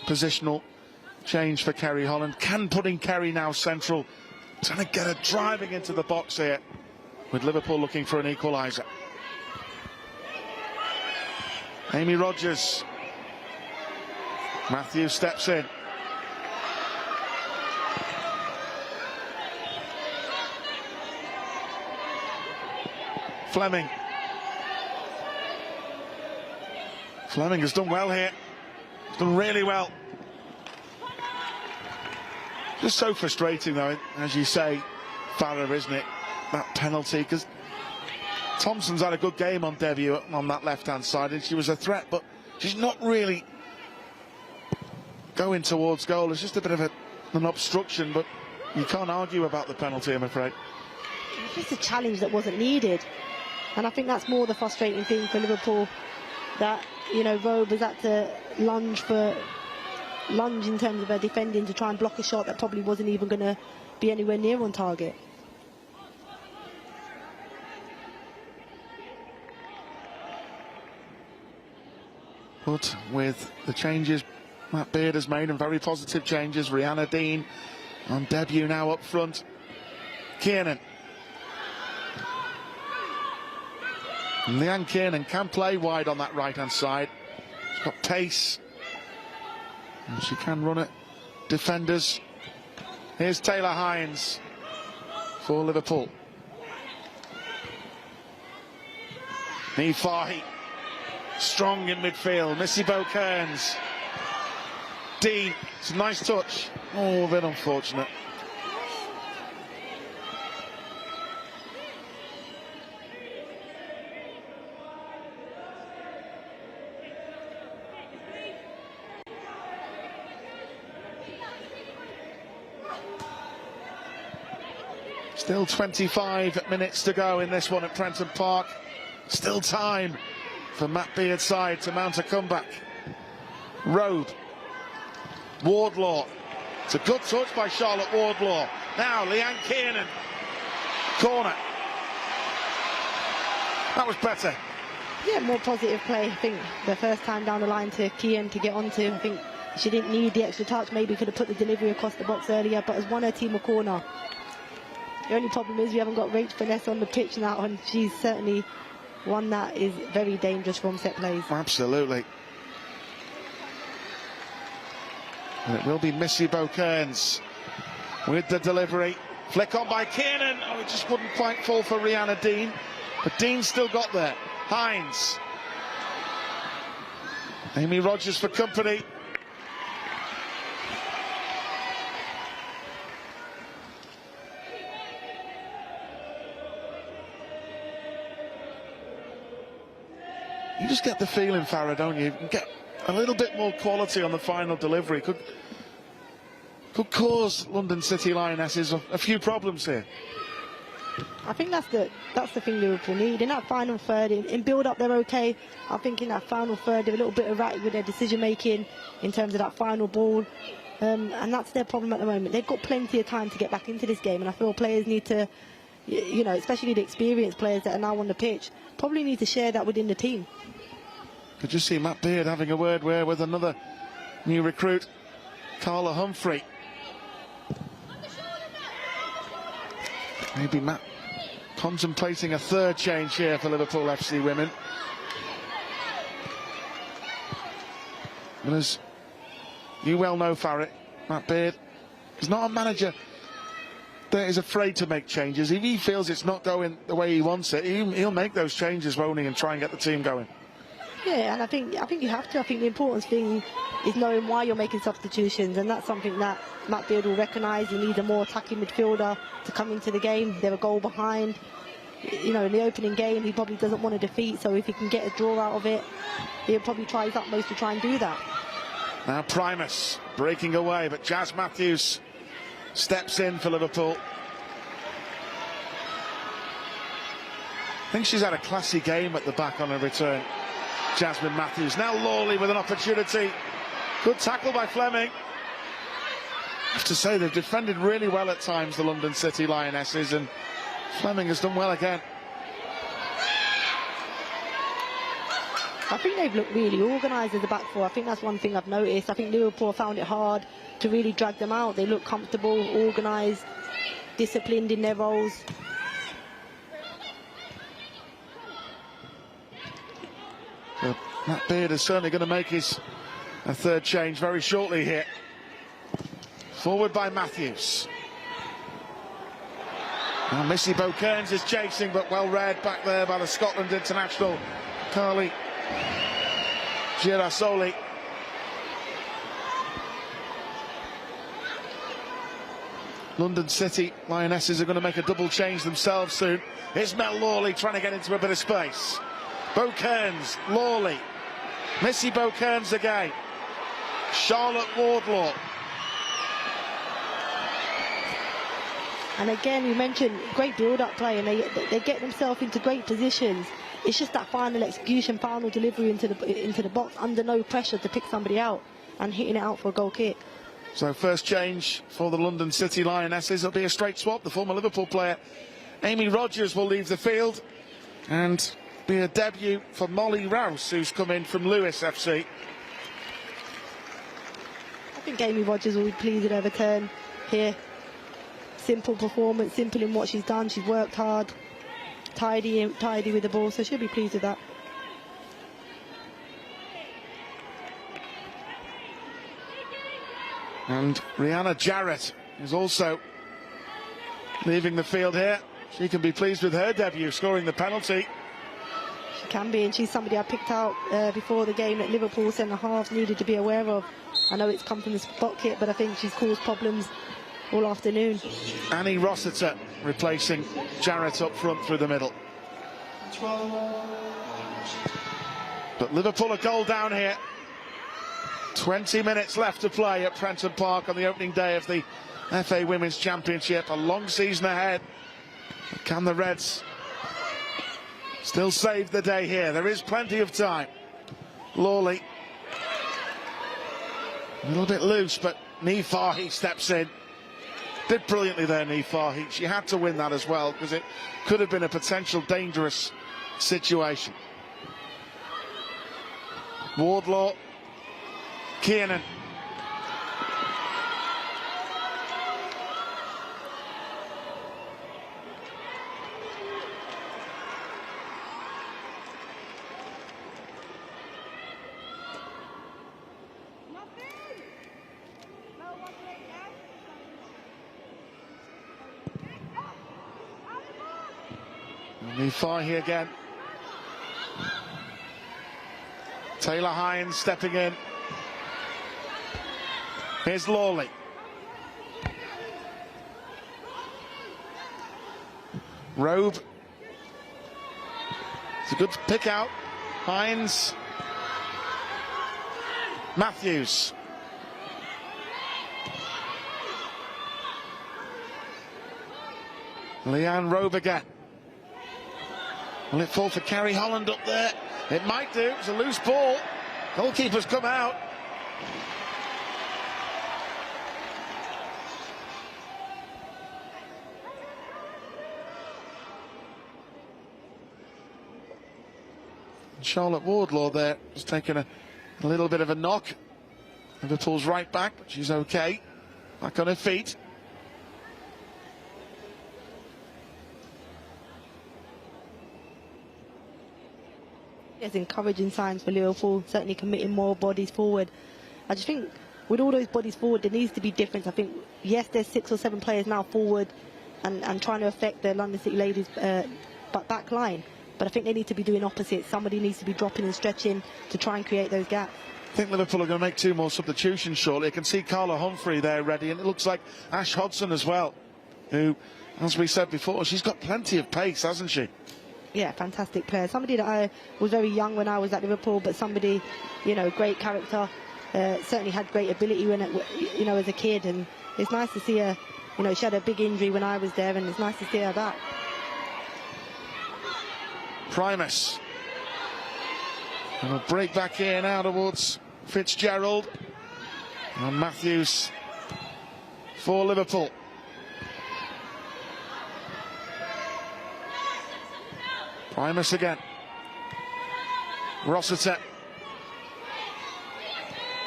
positional change for Kerry Holland. Can putting Kerry now central, trying to get her driving into the box here, with Liverpool looking for an equaliser. Amy Rogers. Matthews steps in. Fleming. Fleming has done well here. He's done really well. Just so frustrating, though, as you say, Farah, isn't it? That penalty, because Thompson's had a good game on debut on that left-hand side, and she was a threat, but she's not really going towards goal. It's just a bit of an obstruction, but you can't argue about the penalty, I'm afraid. It's just a challenge that wasn't needed. And I think that's more the frustrating thing for Liverpool, that, you know, Robe has had to lunge in terms of her defending to try and block a shot that probably wasn't even going to be anywhere near on target. But with the changes Matt Beard has made, and very positive changes, Rihanna Dean on debut now up front. Kiernan. And Leanne Kiernan can play wide on that right-hand side. She's got pace. And she can run it. Defenders. Here's Taylor Hines for Liverpool. Fahy. Strong in midfield. Missy Kearns. Dean. It's a nice touch. Oh, a bit unfortunate. Still 25 minutes to go in this one at Prenton Park. Still time for Matt Beard's side to mount a comeback. Robe. Wardlaw. It's a good touch by Charlotte Wardlaw. Now Leanne Kiernan. Corner. That was better. Yeah, more positive play. I think the first time down the line to Kiernan to get onto. I think she didn't need the extra touch. Maybe could have put the delivery across the box earlier, but has won her team a corner. The only problem is we haven't got Rach Finesse on the pitch now, and she's certainly one that is very dangerous from set plays. Absolutely. And it will be Missy Kearns with the delivery. Flick on by Kiernan. Oh, it just wouldn't quite fall for Rihanna Dean. But Dean still got there. Hines. Amy Rogers for company. You just get the feeling, Farah, don't you? You get a little bit more quality on the final delivery. Could cause London City Lionesses a few problems here. I think that's the thing Liverpool need. In that final third, in build-up they're okay. I think in that final third they're a little bit erratic with their decision-making in terms of that final ball. And that's their problem at the moment. They've got plenty of time to get back into this game, and I feel players need to, you know, especially the experienced players that are now on the pitch, probably need to share that within the team. Could just see Matt Beard having a word with another new recruit, Carla Humphrey. Maybe Matt contemplating a third change here for Liverpool FC Women. And as you well know, Farah, Matt Beard is not a manager that is afraid to make changes. If he feels it's not going the way he wants it, he'll make those changes, won't he, and try and get the team going. Yeah, and I think you have to. I think the important thing is knowing why you're making substitutions, and that's something that Matt Beard will recognise. He needs a more attacking midfielder to come into the game. They're a goal behind. You know, in the opening game, he probably doesn't want to defeat, so if he can get a draw out of it, he'll probably try his utmost to try and do that. Now Primus breaking away, but Jazz Matthews steps in for Liverpool. I think she's had a classy game at the back on her return. Jasmine Matthews. Now Lawley with an opportunity. Good tackle by Fleming. I have to say they've defended really well at times, the London City Lionesses, and Fleming has done well again. I think they've looked really organised as a back four. I think that's one thing I've noticed. I think Liverpool found it hard to really drag them out. They look comfortable, organised, disciplined in their roles. But Matt Beard is certainly going to make his third change very shortly here. Forward by Matthews. Now Missy Kearns is chasing, but well read back there by the Scotland international Carly Girasoli. London City Lionesses are going to make a double change themselves soon. Here's Mel Lawley trying to get into a bit of space. Kearns, Lawley, Missy Kearns again. Charlotte Wardlaw. And again, we mentioned great build-up play, and they get themselves into great positions. It's just that final execution, final delivery into the box under no pressure to pick somebody out and hitting it out for a goal kick. So first change for the London City Lionesses. It'll be a straight swap. The former Liverpool player Amy Rogers will leave the field, and be a debut for Molly Rouse, who's come in from Lewis FC. I think Amy Rogers will be pleased with her return here. Simple performance, simple in what she's done. She's worked hard, tidy with the ball, so she'll be pleased with that. And Rihanna Jarrett is also leaving the field here. She can be pleased with her debut, scoring the penalty. She can be, and she's somebody I picked out before the game at Liverpool. Centre halves needed to be aware of. I know it's come from the spot kit, but I think she's caused problems all afternoon. Annie Rossiter replacing Jarrett up front through the middle. But Liverpool a goal down here. 20 minutes left to play at Prenton Park on the opening day of the FA Women's Championship. A long season ahead. Can the Reds still save the day here? There is plenty of time. Lawley. A little bit loose, but Nifahi steps in. Did brilliantly there, Nifahi. She had to win that as well, because it could have been a potential dangerous situation. Wardlaw. Kiernan. Nifahi again. Taylor Hines stepping in. Here's Lawley. Robe. It's a good pick out. Hines. Matthews. Leanne Robe again. Will it fall for Carrie Holland up there? It might do. It's a loose ball. Goalkeeper's come out. Charlotte Wardlaw there has taken a little bit of a knock. Liverpool's right back, but she's okay. Back on her feet. There's encouraging signs for Liverpool, certainly committing more bodies forward. I just think with all those bodies forward, there needs to be difference. I think, yes, there's 6 or 7 players now forward and trying to affect the London City Ladies back line. But I think they need to be doing opposite. Somebody needs to be dropping and stretching to try and create those gaps. I think Liverpool are going to make 2 more substitutions shortly. I can see Carla Humphrey there ready, and it looks like Ash Hodson as well, who, as we said before, she's got plenty of pace, hasn't she? Yeah, fantastic player. Somebody that I was very young when I was at Liverpool, but somebody, you know, great character. Certainly had great ability when, you know, as a kid, and it's nice to see her. You know, she had a big injury when I was there, and it's nice to see her back. Primus. And a break back here now towards Fitzgerald. And Matthews for Liverpool. Primus again. Rossiter.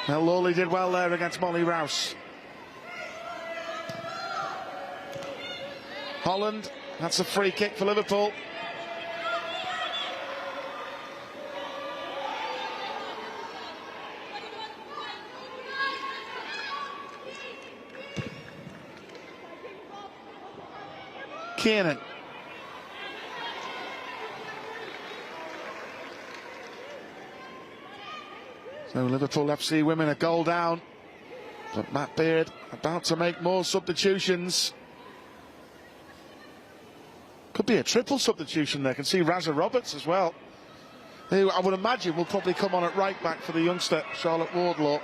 Now Lawley did well there against Molly Rouse. Holland, that's a free kick for Liverpool. Kiernan. So Liverpool FC Women a goal down, but Matt Beard about to make more substitutions. Could be a triple substitution there. Can see Raza Roberts as well, who I would imagine will probably come on at right back for the youngster Charlotte Wardlaw.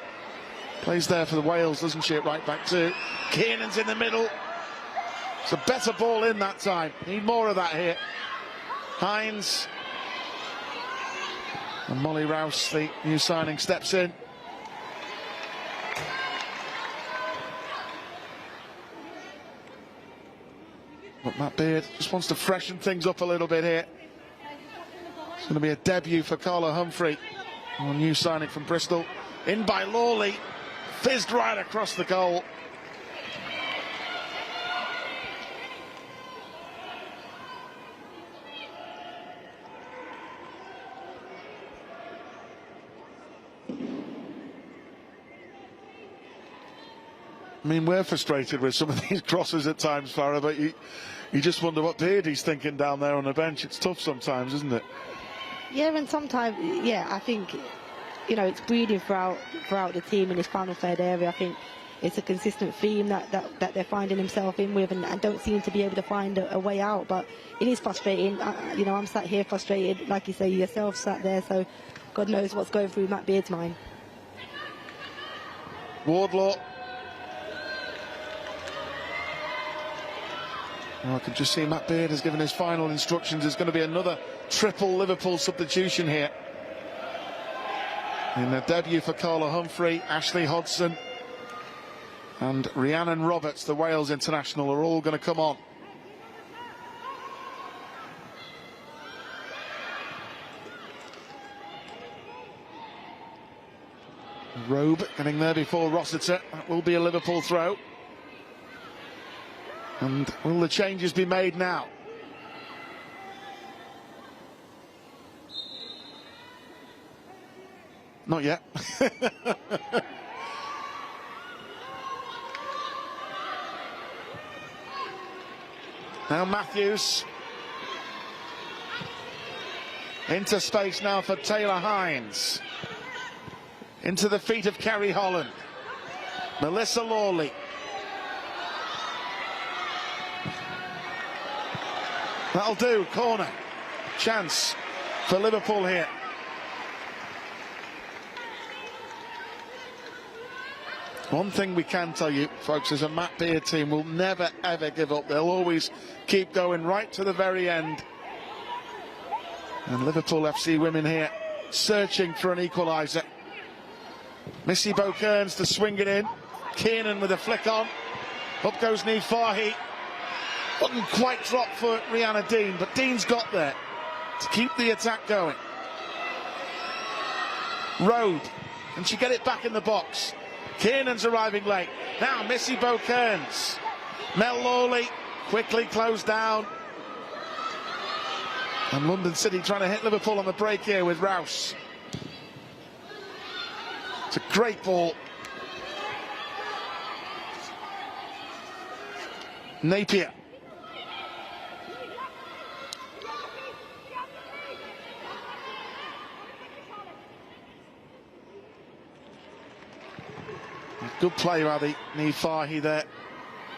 Plays there for the Wales, doesn't she, at right back too. Kiernan's in the middle. It's a better ball in that time. Need more of that here. Hines. And Molly Rouse, the new signing, steps in. But Matt Beard just wants to freshen things up a little bit here. It's going to be a debut for Carla Humphrey, a new signing from Bristol. In by Lawley, fizzed right across the goal. I mean, we're frustrated with some of these crosses at times, Farah, but you just wonder what Beardy's thinking down there on the bench. It's tough sometimes, isn't it? Yeah, and sometimes, yeah, I think, you know, it's breeding throughout the team in this final third area. I think it's a consistent theme that they're finding themselves in with, and don't seem to be able to find a way out. But it is frustrating. You know, I'm sat here frustrated, like you say, yourself sat there, so God knows what's going through Matt Beard's mind. Wardlaw. Well, I can just see Matt Beard has given his final instructions. There's going to be another triple Liverpool substitution here. In the debut for Carla Humphrey, Ashley Hodgson and Rhiannon Roberts, the Wales international, are all going to come on. Robe getting there before Rossiter. That will be a Liverpool throw. And will the changes be made now? Not yet. Now Matthews. Into space now for Taylor Hines. Into the feet of Kerry Holland. Melissa Lawley. That'll do, corner. Chance for Liverpool here. One thing we can tell you, folks, is a Matt Beard team will never, ever give up. They'll always keep going right to the very end. And Liverpool FC Women here searching for an equaliser. Missy Bo-Kearns to swing it in. Kiernan with a flick on. Up goes Niamh Fahey. Wouldn't quite drop for Rihanna Dean, but Dean's got there to keep the attack going. Robe, can she get it back in the box? Kiernan's arriving late. Now Missy Bo-Kearns. Mel Lawley quickly closed down. And London City trying to hit Liverpool on the break here with Rouse. It's a great ball. Napier. Good play by the Niamh Fahey there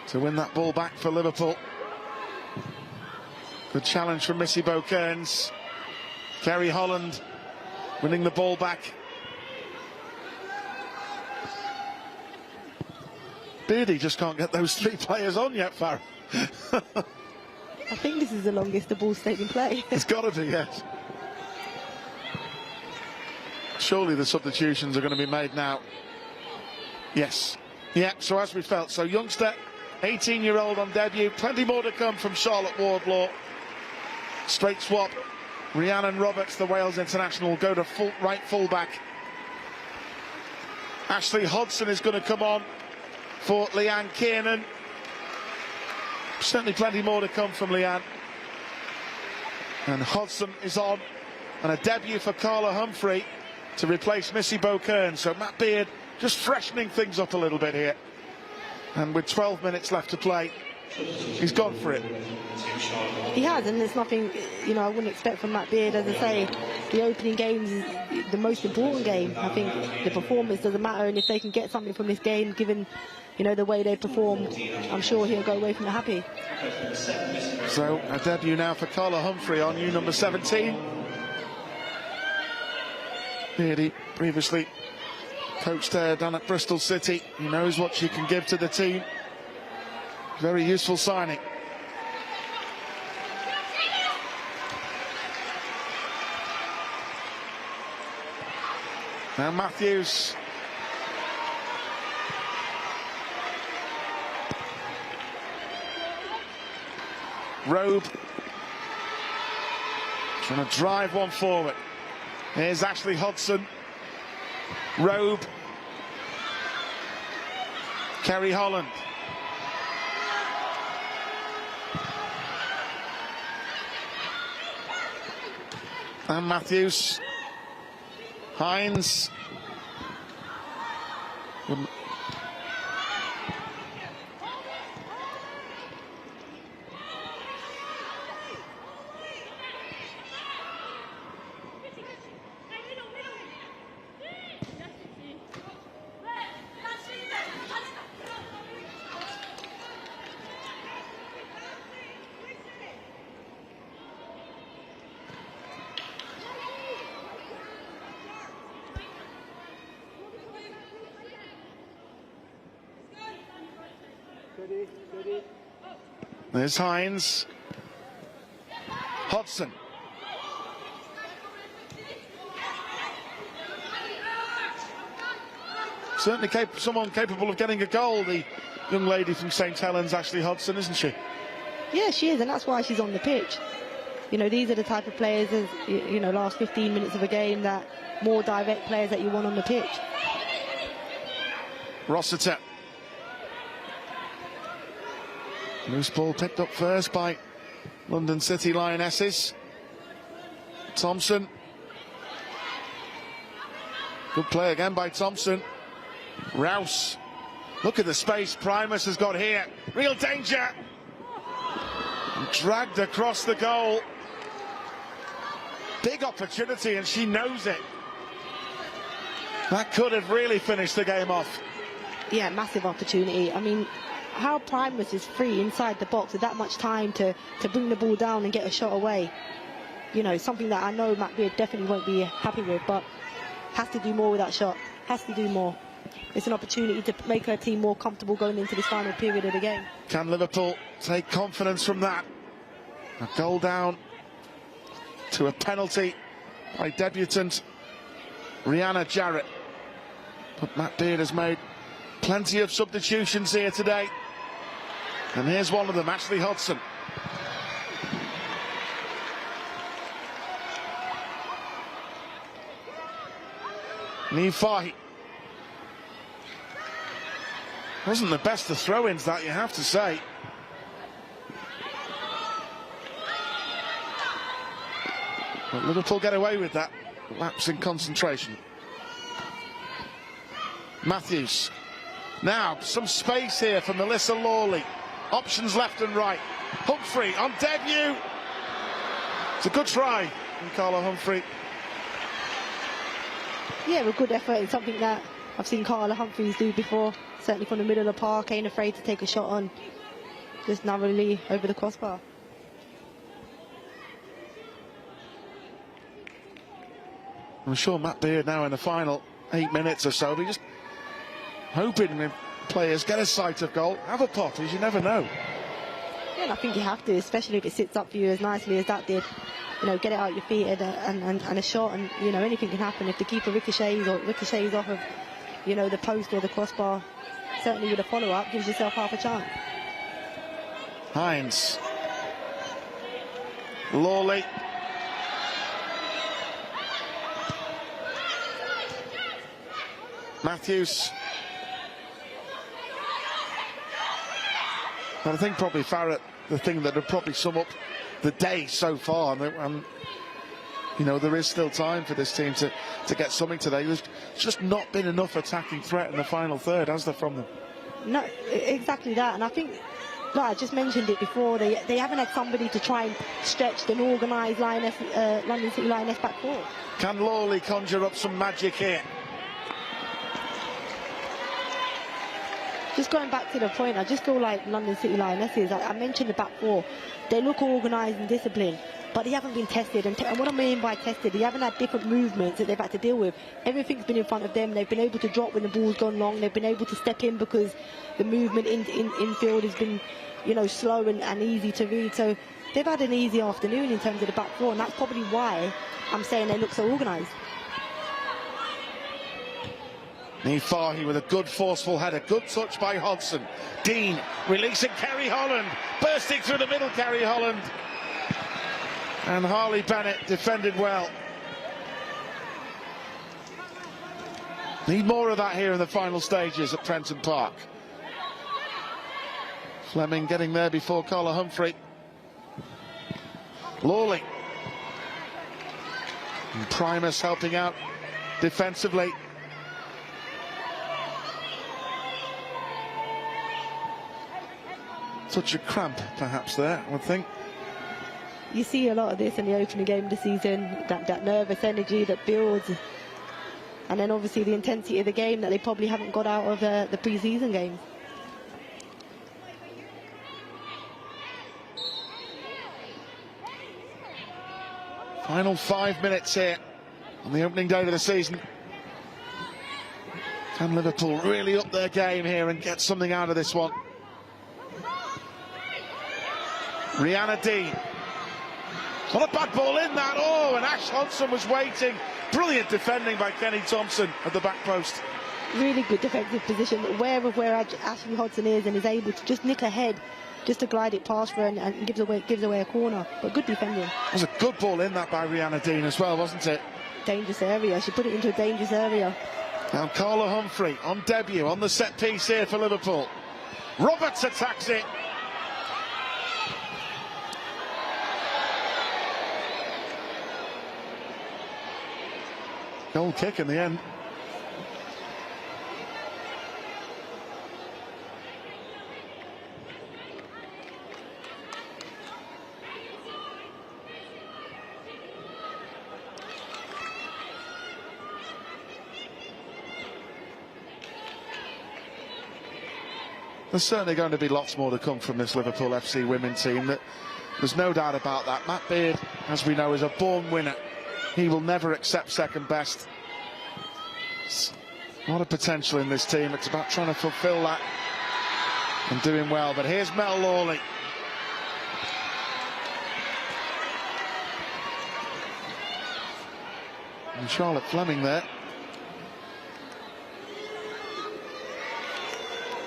to win that ball back for Liverpool. Good challenge from Missy Bo-Kearns. Kerry Holland winning the ball back. Beardy just can't get those three players on yet, Farrah. I think this is the longest the ball's stayed in play. It's got to be, yes. Surely the substitutions are going to be made now. Yes. Yeah, so as we felt, so youngster, 18-year-old on debut, plenty more to come from Charlotte Wardlaw. Straight swap. Rhiannon Roberts, the Wales international, will go to right full-back. Ashley Hodgson is going to come on for Leanne Kiernan. Certainly plenty more to come from Leanne. And Hodgson is on. And a debut for Carla Humphrey to replace Missy Bo-Kearns. So Matt Beard just freshening things up a little bit here. And with 12 minutes left to play, He's gone for it. He has, and there's nothing, I wouldn't expect from Matt Beard. As I say, the opening game is the most important game. I think the performance doesn't matter, and if they can get something from this game, given, the way they performed, I'm sure he'll go away from it happy. So, a debut now for Carla Humphrey on new number 17. Beardy previously coached there down at Bristol City. He knows what she can give to the team. Very useful signing. Now Matthews. Robe. Trying to drive one forward. Here's Ashley Hodson. Robe. Kerry Holland. And Matthews. Hines. There's Hines. Hodson. Certainly someone capable of getting a goal, the young lady from St Helens, Ashley Hodson, isn't she? Yeah, she is, and that's why she's on the pitch. These are the type of players, as last 15 minutes of a game, that more direct players that you want on the pitch. Rossiter. Loose ball picked up first by London City Lionesses. Thompson. Good play again by Thompson. Rouse. Look at the space Primus has got here. Real danger. Dragged across the goal. Big opportunity, and she knows it. That could have really finished the game off. Yeah, massive opportunity. I mean, how Primus is free inside the box with that much time to bring the ball down and get a shot away. Something that I know Matt Beard definitely won't be happy with, but has to do more with that shot. Has to do more. It's an opportunity to make her team more comfortable going into this final period of the game. Can Liverpool take confidence from that? A goal down to a penalty by debutant Rihanna Jarrett. But Matt Beard has made plenty of substitutions here today. And here's one of them, Ashley Hodson. Nifahi. Wasn't the best of throw-ins, that, you have to say. But Liverpool get away with that lapse in concentration. Matthews. Now, some space here for Melissa Lawley. Options left and right. Humphrey on debut. It's a good try from Carla Humphrey. Yeah, a good effort. It's something that I've seen Carla Humphreys do before. Certainly from the middle of the park, ain't afraid to take a shot on. Just narrowly over the crossbar. I'm sure Matt Beard now in the final 8 minutes or so, but just hoping the players get a sight of goal, have a pop, as you never know. Yeah, and I think you have to, especially if it sits up for you as nicely as that did. Get it out your feet and a shot, and anything can happen if the keeper ricochets off of the post or the crossbar. Certainly with a follow-up, gives yourself half a chance. Hines. Lawley. Matthews. And I think probably Farrett, the thing that would probably sum up the day so far, and there is still time for this team to get something today. There's just not been enough attacking threat in the final third, has there, from them? No, exactly that. And I think No, I just mentioned it before. They haven't had somebody to try and stretch an organised London City Lioness back four. Can Lawley conjure up some magic here? Just going back to the point, I just feel like London City Lionesses, I mentioned the back four, they look organised and disciplined, but they haven't been tested. And what I mean by tested, they haven't had different movements that they've had to deal with. Everything's been in front of them. They've been able to drop when the ball's gone long. They've been able to step in because the movement in field has been, you know, slow and easy to read. So they've had an easy afternoon in terms of the back four, and that's probably why I'm saying they look so organised. Niamh Fahey with a good forceful header, good touch by Hodgson. Dean releasing Kerry Holland, bursting through the middle, Kerry Holland. And Harley Bennett defended well. Need more of that here in the final stages at Prenton Park. Fleming getting there before Carla Humphrey. Lawley. And Primus helping out defensively. Touch of cramp perhaps there, I would think. You see a lot of this in the opening game of the season, that nervous energy that builds, and then obviously the intensity of the game that they probably haven't got out of the pre-season games. Final 5 minutes here on the opening day of the season. Can Liverpool really up their game here and get something out of this one? Rihanna Dean. Not a bad ball in that. Oh, and Ash Hodgson was waiting. Brilliant defending by Kenny Thompson at the back post. Really good defensive position, aware of where Ashley Hodgson is, and is able to just nick ahead, just to glide it past her and gives away a corner. But good defending. It was a good ball in that by Rihanna Dean as well, wasn't it? Dangerous area. She put it into a dangerous area. Now Carla Humphrey on debut on the set piece here for Liverpool. Roberts attacks it. Goal kick in the end. There's certainly going to be lots more to come from this Liverpool FC Women team. There's no doubt about that. Matt Beard, as we know, is a born winner. He will never accept second best. A lot of potential in this team. It's about trying to fulfill that and doing well. But here's Mel Lawley. And Charlotte Fleming there.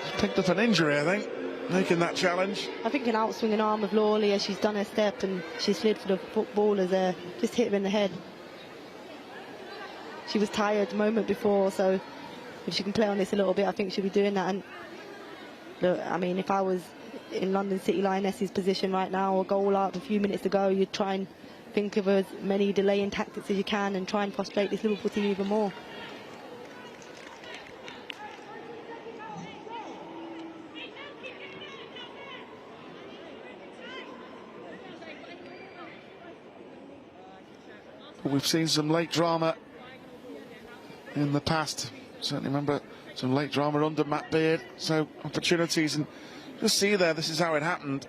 She's picked up an injury, I think, making that challenge. I think an outswinging arm of Lawley as she's done her step and she slid for the footballers there, just hit her in the head. She was tired the moment before, so if she can play on this a little bit, I think she'll be doing that. And look, I mean, if I was in London City Lionesses' position right now, a goal out, a few minutes to go, you'd try and think of as many delaying tactics as you can and try and frustrate this Liverpool team even more. We've seen some late drama in the past. Certainly remember some late drama under Matt Beard. So opportunities, and just see there, this is how it happened.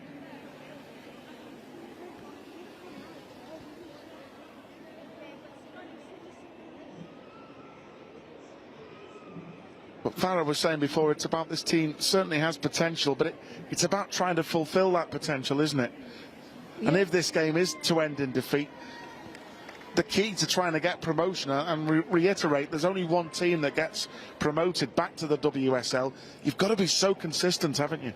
But Farah was saying before, it's about this team certainly has potential, but it's about trying to fulfill that potential, isn't it? Yeah. And if this game is to end in defeat, the key to trying to get promotion, and reiterate, there's only one team that gets promoted back to the WSL. You've got to be so consistent, haven't you?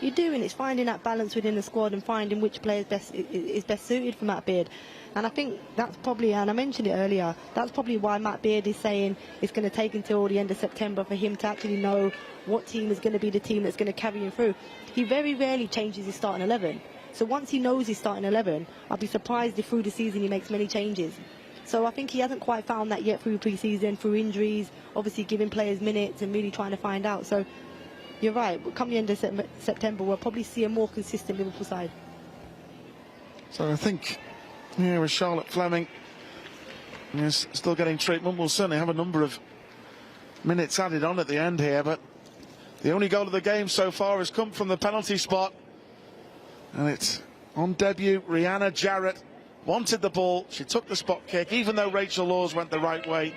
You do, and it's finding that balance within the squad and finding which player is best suited for Matt Beard. And I think that's probably, and I mentioned it earlier, that's probably why Matt Beard is saying it's going to take until the end of September for him to actually know what team is going to be the team that's going to carry him through. He very rarely changes his starting 11. So once he knows his starting 11, I'll be surprised if through the season he makes many changes. So I think he hasn't quite found that yet through pre-season, through injuries, obviously giving players minutes and really trying to find out. So you're right. Come the end of September, we'll probably see a more consistent Liverpool side. So I think, yeah, with Charlotte Fleming is still getting treatment, we'll certainly have a number of minutes added on at the end here, but the only goal of the game so far has come from the penalty spot. And it's on debut, Rhianna Jarrett wanted the ball, she took the spot kick, even though Rachel Laws went the right way,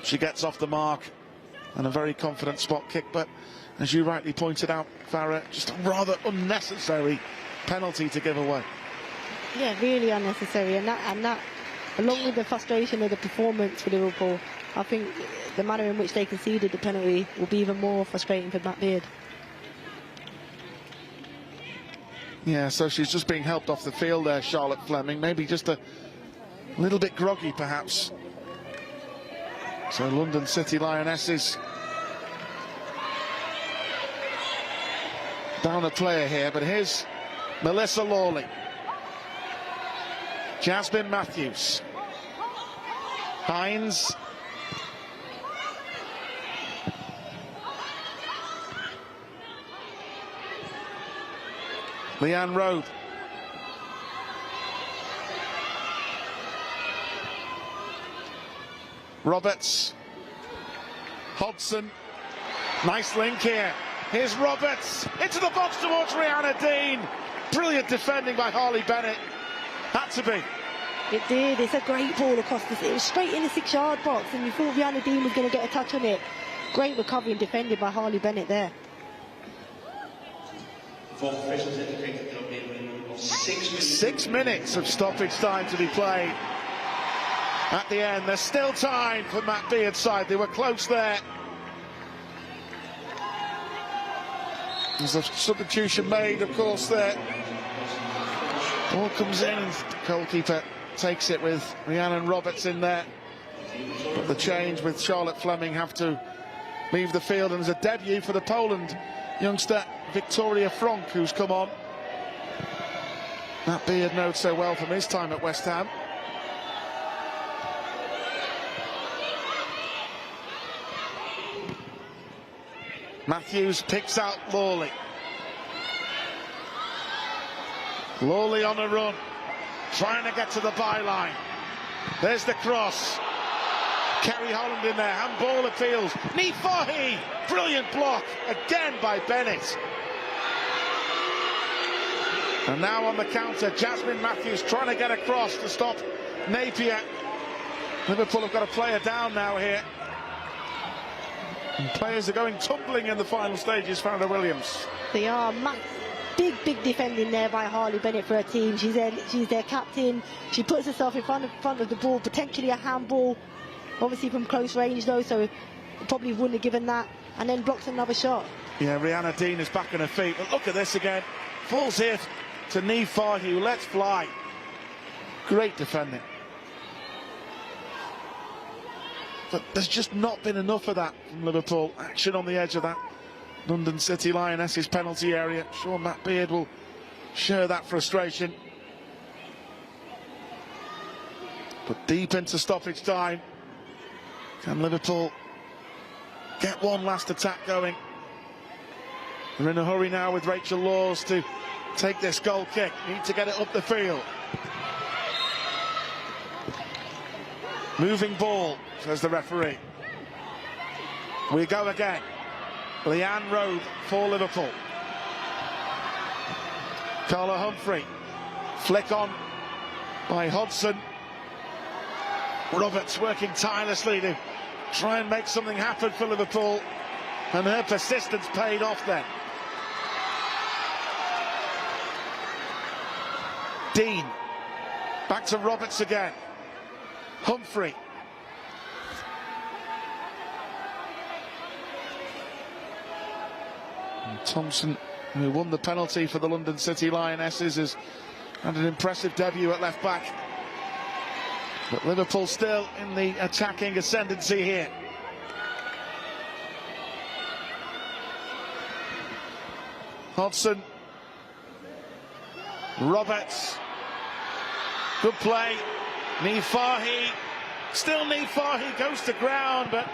she gets off the mark, and a very confident spot kick, but as you rightly pointed out, Farah, just a rather unnecessary penalty to give away. Yeah, really unnecessary, and that, along with the frustration of the performance for Liverpool, I think the manner in which they conceded the penalty will be even more frustrating for Matt Beard. Yeah, so she's just being helped off the field there, Charlotte Fleming, maybe just a little bit groggy perhaps. So London City Lionesses down a player here, but here's Melissa Lawley, Jasmine Matthews, Hines, Leanne Rowe, Roberts, Hodgson, nice link here. Here's Roberts into the box towards Rhianna Dean. Brilliant defending by Harley Bennett. Had to be. It did. It's a great ball across the... It was straight in the 6-yard box, and you thought Rhianna Dean was going to get a touch on it. Great recovery and defended by Harley Bennett there. For officials indicated there'll be a minimum of 6 minutes. 6 minutes of stoppage time to be played. At the end, there's still time for Matt Beard's side. They were close there. There's a substitution made, of course, there. Ball comes in, and the goalkeeper takes it with Rhiannon Roberts in there. But the change with Charlotte Fleming have to leave the field, and there's a debut for the Poland youngster Victoria Frank, who's come on. Matt Beard knows so well from his time at West Ham. Matthews picks out Lawley. Lawley on a run, trying to get to the byline. There's the cross. Kerry Holland in there, handball appeals. Nifahi, brilliant block, again by Bennett. And now on the counter, Jasmine Matthews trying to get across to stop Napier. Liverpool have got a player down now here. And players are going tumbling in the final stages, Farah Williams. They are. Big defending there by Harley Bennett for her team. She's their captain. She puts herself in front of the ball, potentially a handball. Obviously from close range though, so probably wouldn't have given that, and then blocks another shot. Yeah, Rhianna Dean is back on her feet, but look at this again. Falls here to Nifahi, who lets fly. Great defending. But there's just not been enough of that from Liverpool. Action on the edge of that London City Lionesses penalty area. Sure, Matt Beard will share that frustration. But deep into stoppage time. Can Liverpool get one last attack going? They're in a hurry now with Rachel Laws to take this goal kick. Need to get it up the field. Moving ball, says the referee. We go again. Leanne Rowe for Liverpool. Carla Humphrey. Flick on by Hodgson. Roberts working tirelessly to try and make something happen for Liverpool, and her persistence paid off then. Dean, back to Roberts again. Humphrey. And Thompson, who won the penalty for the London City Lionesses, has had an impressive debut at left back. But Liverpool still in the attacking ascendancy here. Hodgson. Roberts. Good play. Nifahi. Still Nifahi goes to ground, but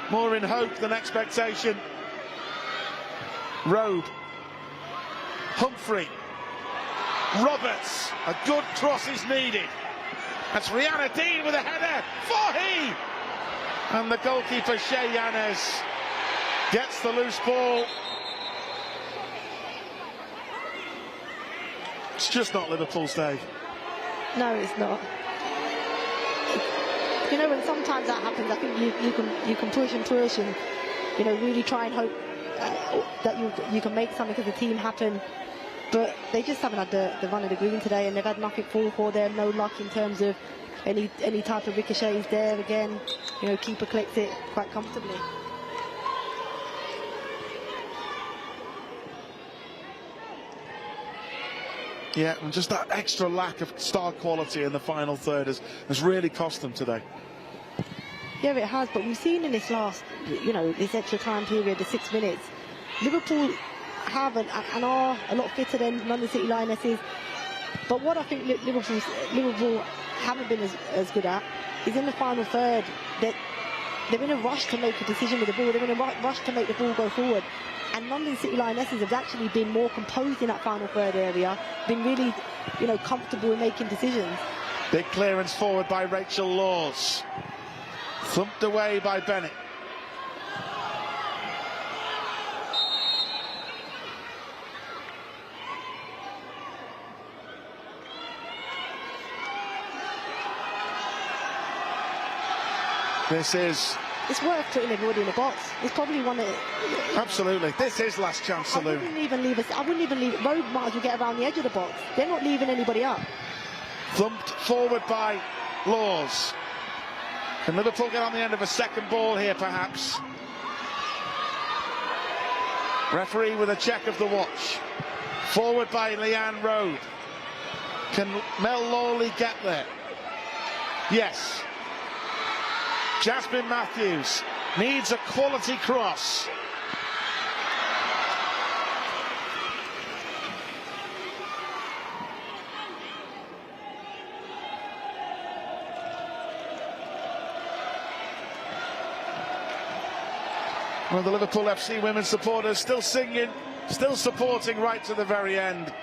more in hope than expectation. Road, Humphrey, Roberts, a good cross is needed. That's Rihanna Dean with a header, Fahy! And the goalkeeper, Shea Yanez, gets the loose ball. It's just not Liverpool's day. No, it's not. You know, when sometimes that happens, I think you can push and you know, really try and hope that you can make something as a team happen. But they just haven't had the run of the green today, and they've had nothing fall for them. No luck in terms of any type of ricochets there. Again, you know, keeper collects it quite comfortably. Yeah, and just that extra lack of star quality in the final third has really cost them today. Yeah, it has, but we've seen in this last, you know, this extra time period, the 6 minutes, Liverpool have and are a lot fitter than London City Lionesses. But what I think Liverpool haven't been as good at is in the final third, that they're in a rush to make a decision with the ball. They're in a rush to make the ball go forward. And London City Lionesses have actually been more composed in that final third area, been really, you know, comfortable in making decisions. Big clearance forward by Rachel Laws. Thumped away by Bennett. It's worth putting everybody in the box. It's probably one that... Absolutely. This is last chance saloon. I wouldn't even leave... Road might as well get around the edge of the box. They're not leaving anybody up. Thumped forward by Laws. Can Liverpool get on the end of a second ball here, perhaps? Referee with a check of the watch. Forward by Leanne Road. Can Mel Lawley get there? Yes. Jasmine Matthews needs a quality cross. Well, the Liverpool FC Women supporters still singing, still supporting right to the very end.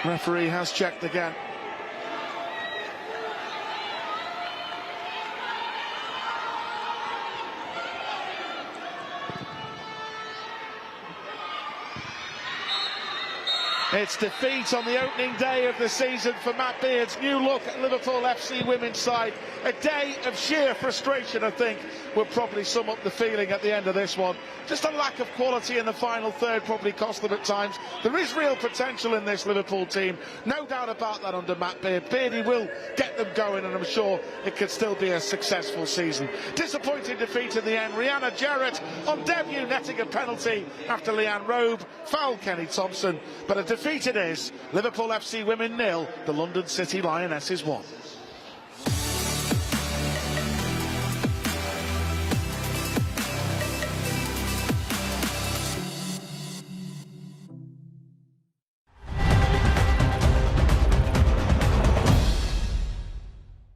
Referee has checked again. It's defeat on the opening day of the season for Matt Beard's new look at Liverpool FC Women's side. A day of sheer frustration, I think, will probably sum up the feeling at the end of this one. Just a lack of quality in the final third probably cost them at times. There is real potential in this Liverpool team, no doubt about that under Matt Beard. Beardy will get them going, and I'm sure it could still be a successful season. Disappointing defeat in the end. Rihanna Jarrett on debut netting a penalty after Leanne Robe fouled Kenny Thompson, but a defeat it is. Liverpool FC Women 0, the London City Lionesses 1.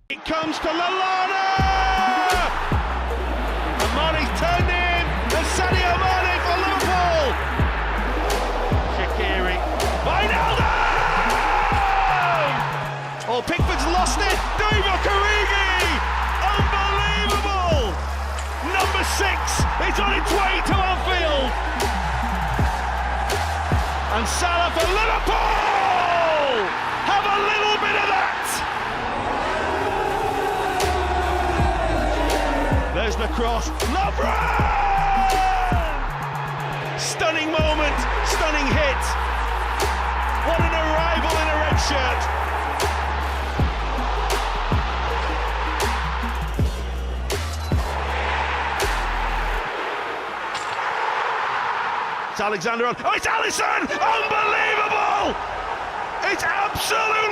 It comes to Lallana! And Mane's turned in, and Sadio Mane for Liverpool! Shaqiri, Wijnaldum! Oh, Pickford's lost it, Divock Origi! Unbelievable! Number 6 is on its way to Anfield! And Salah for Liverpool! Have a little bit of that! There's the cross, Lovren! Stunning moment, stunning hit. What an arrival in a red shirt. It's Alexander on, oh, it's Alisson! Unbelievable! It's absolutely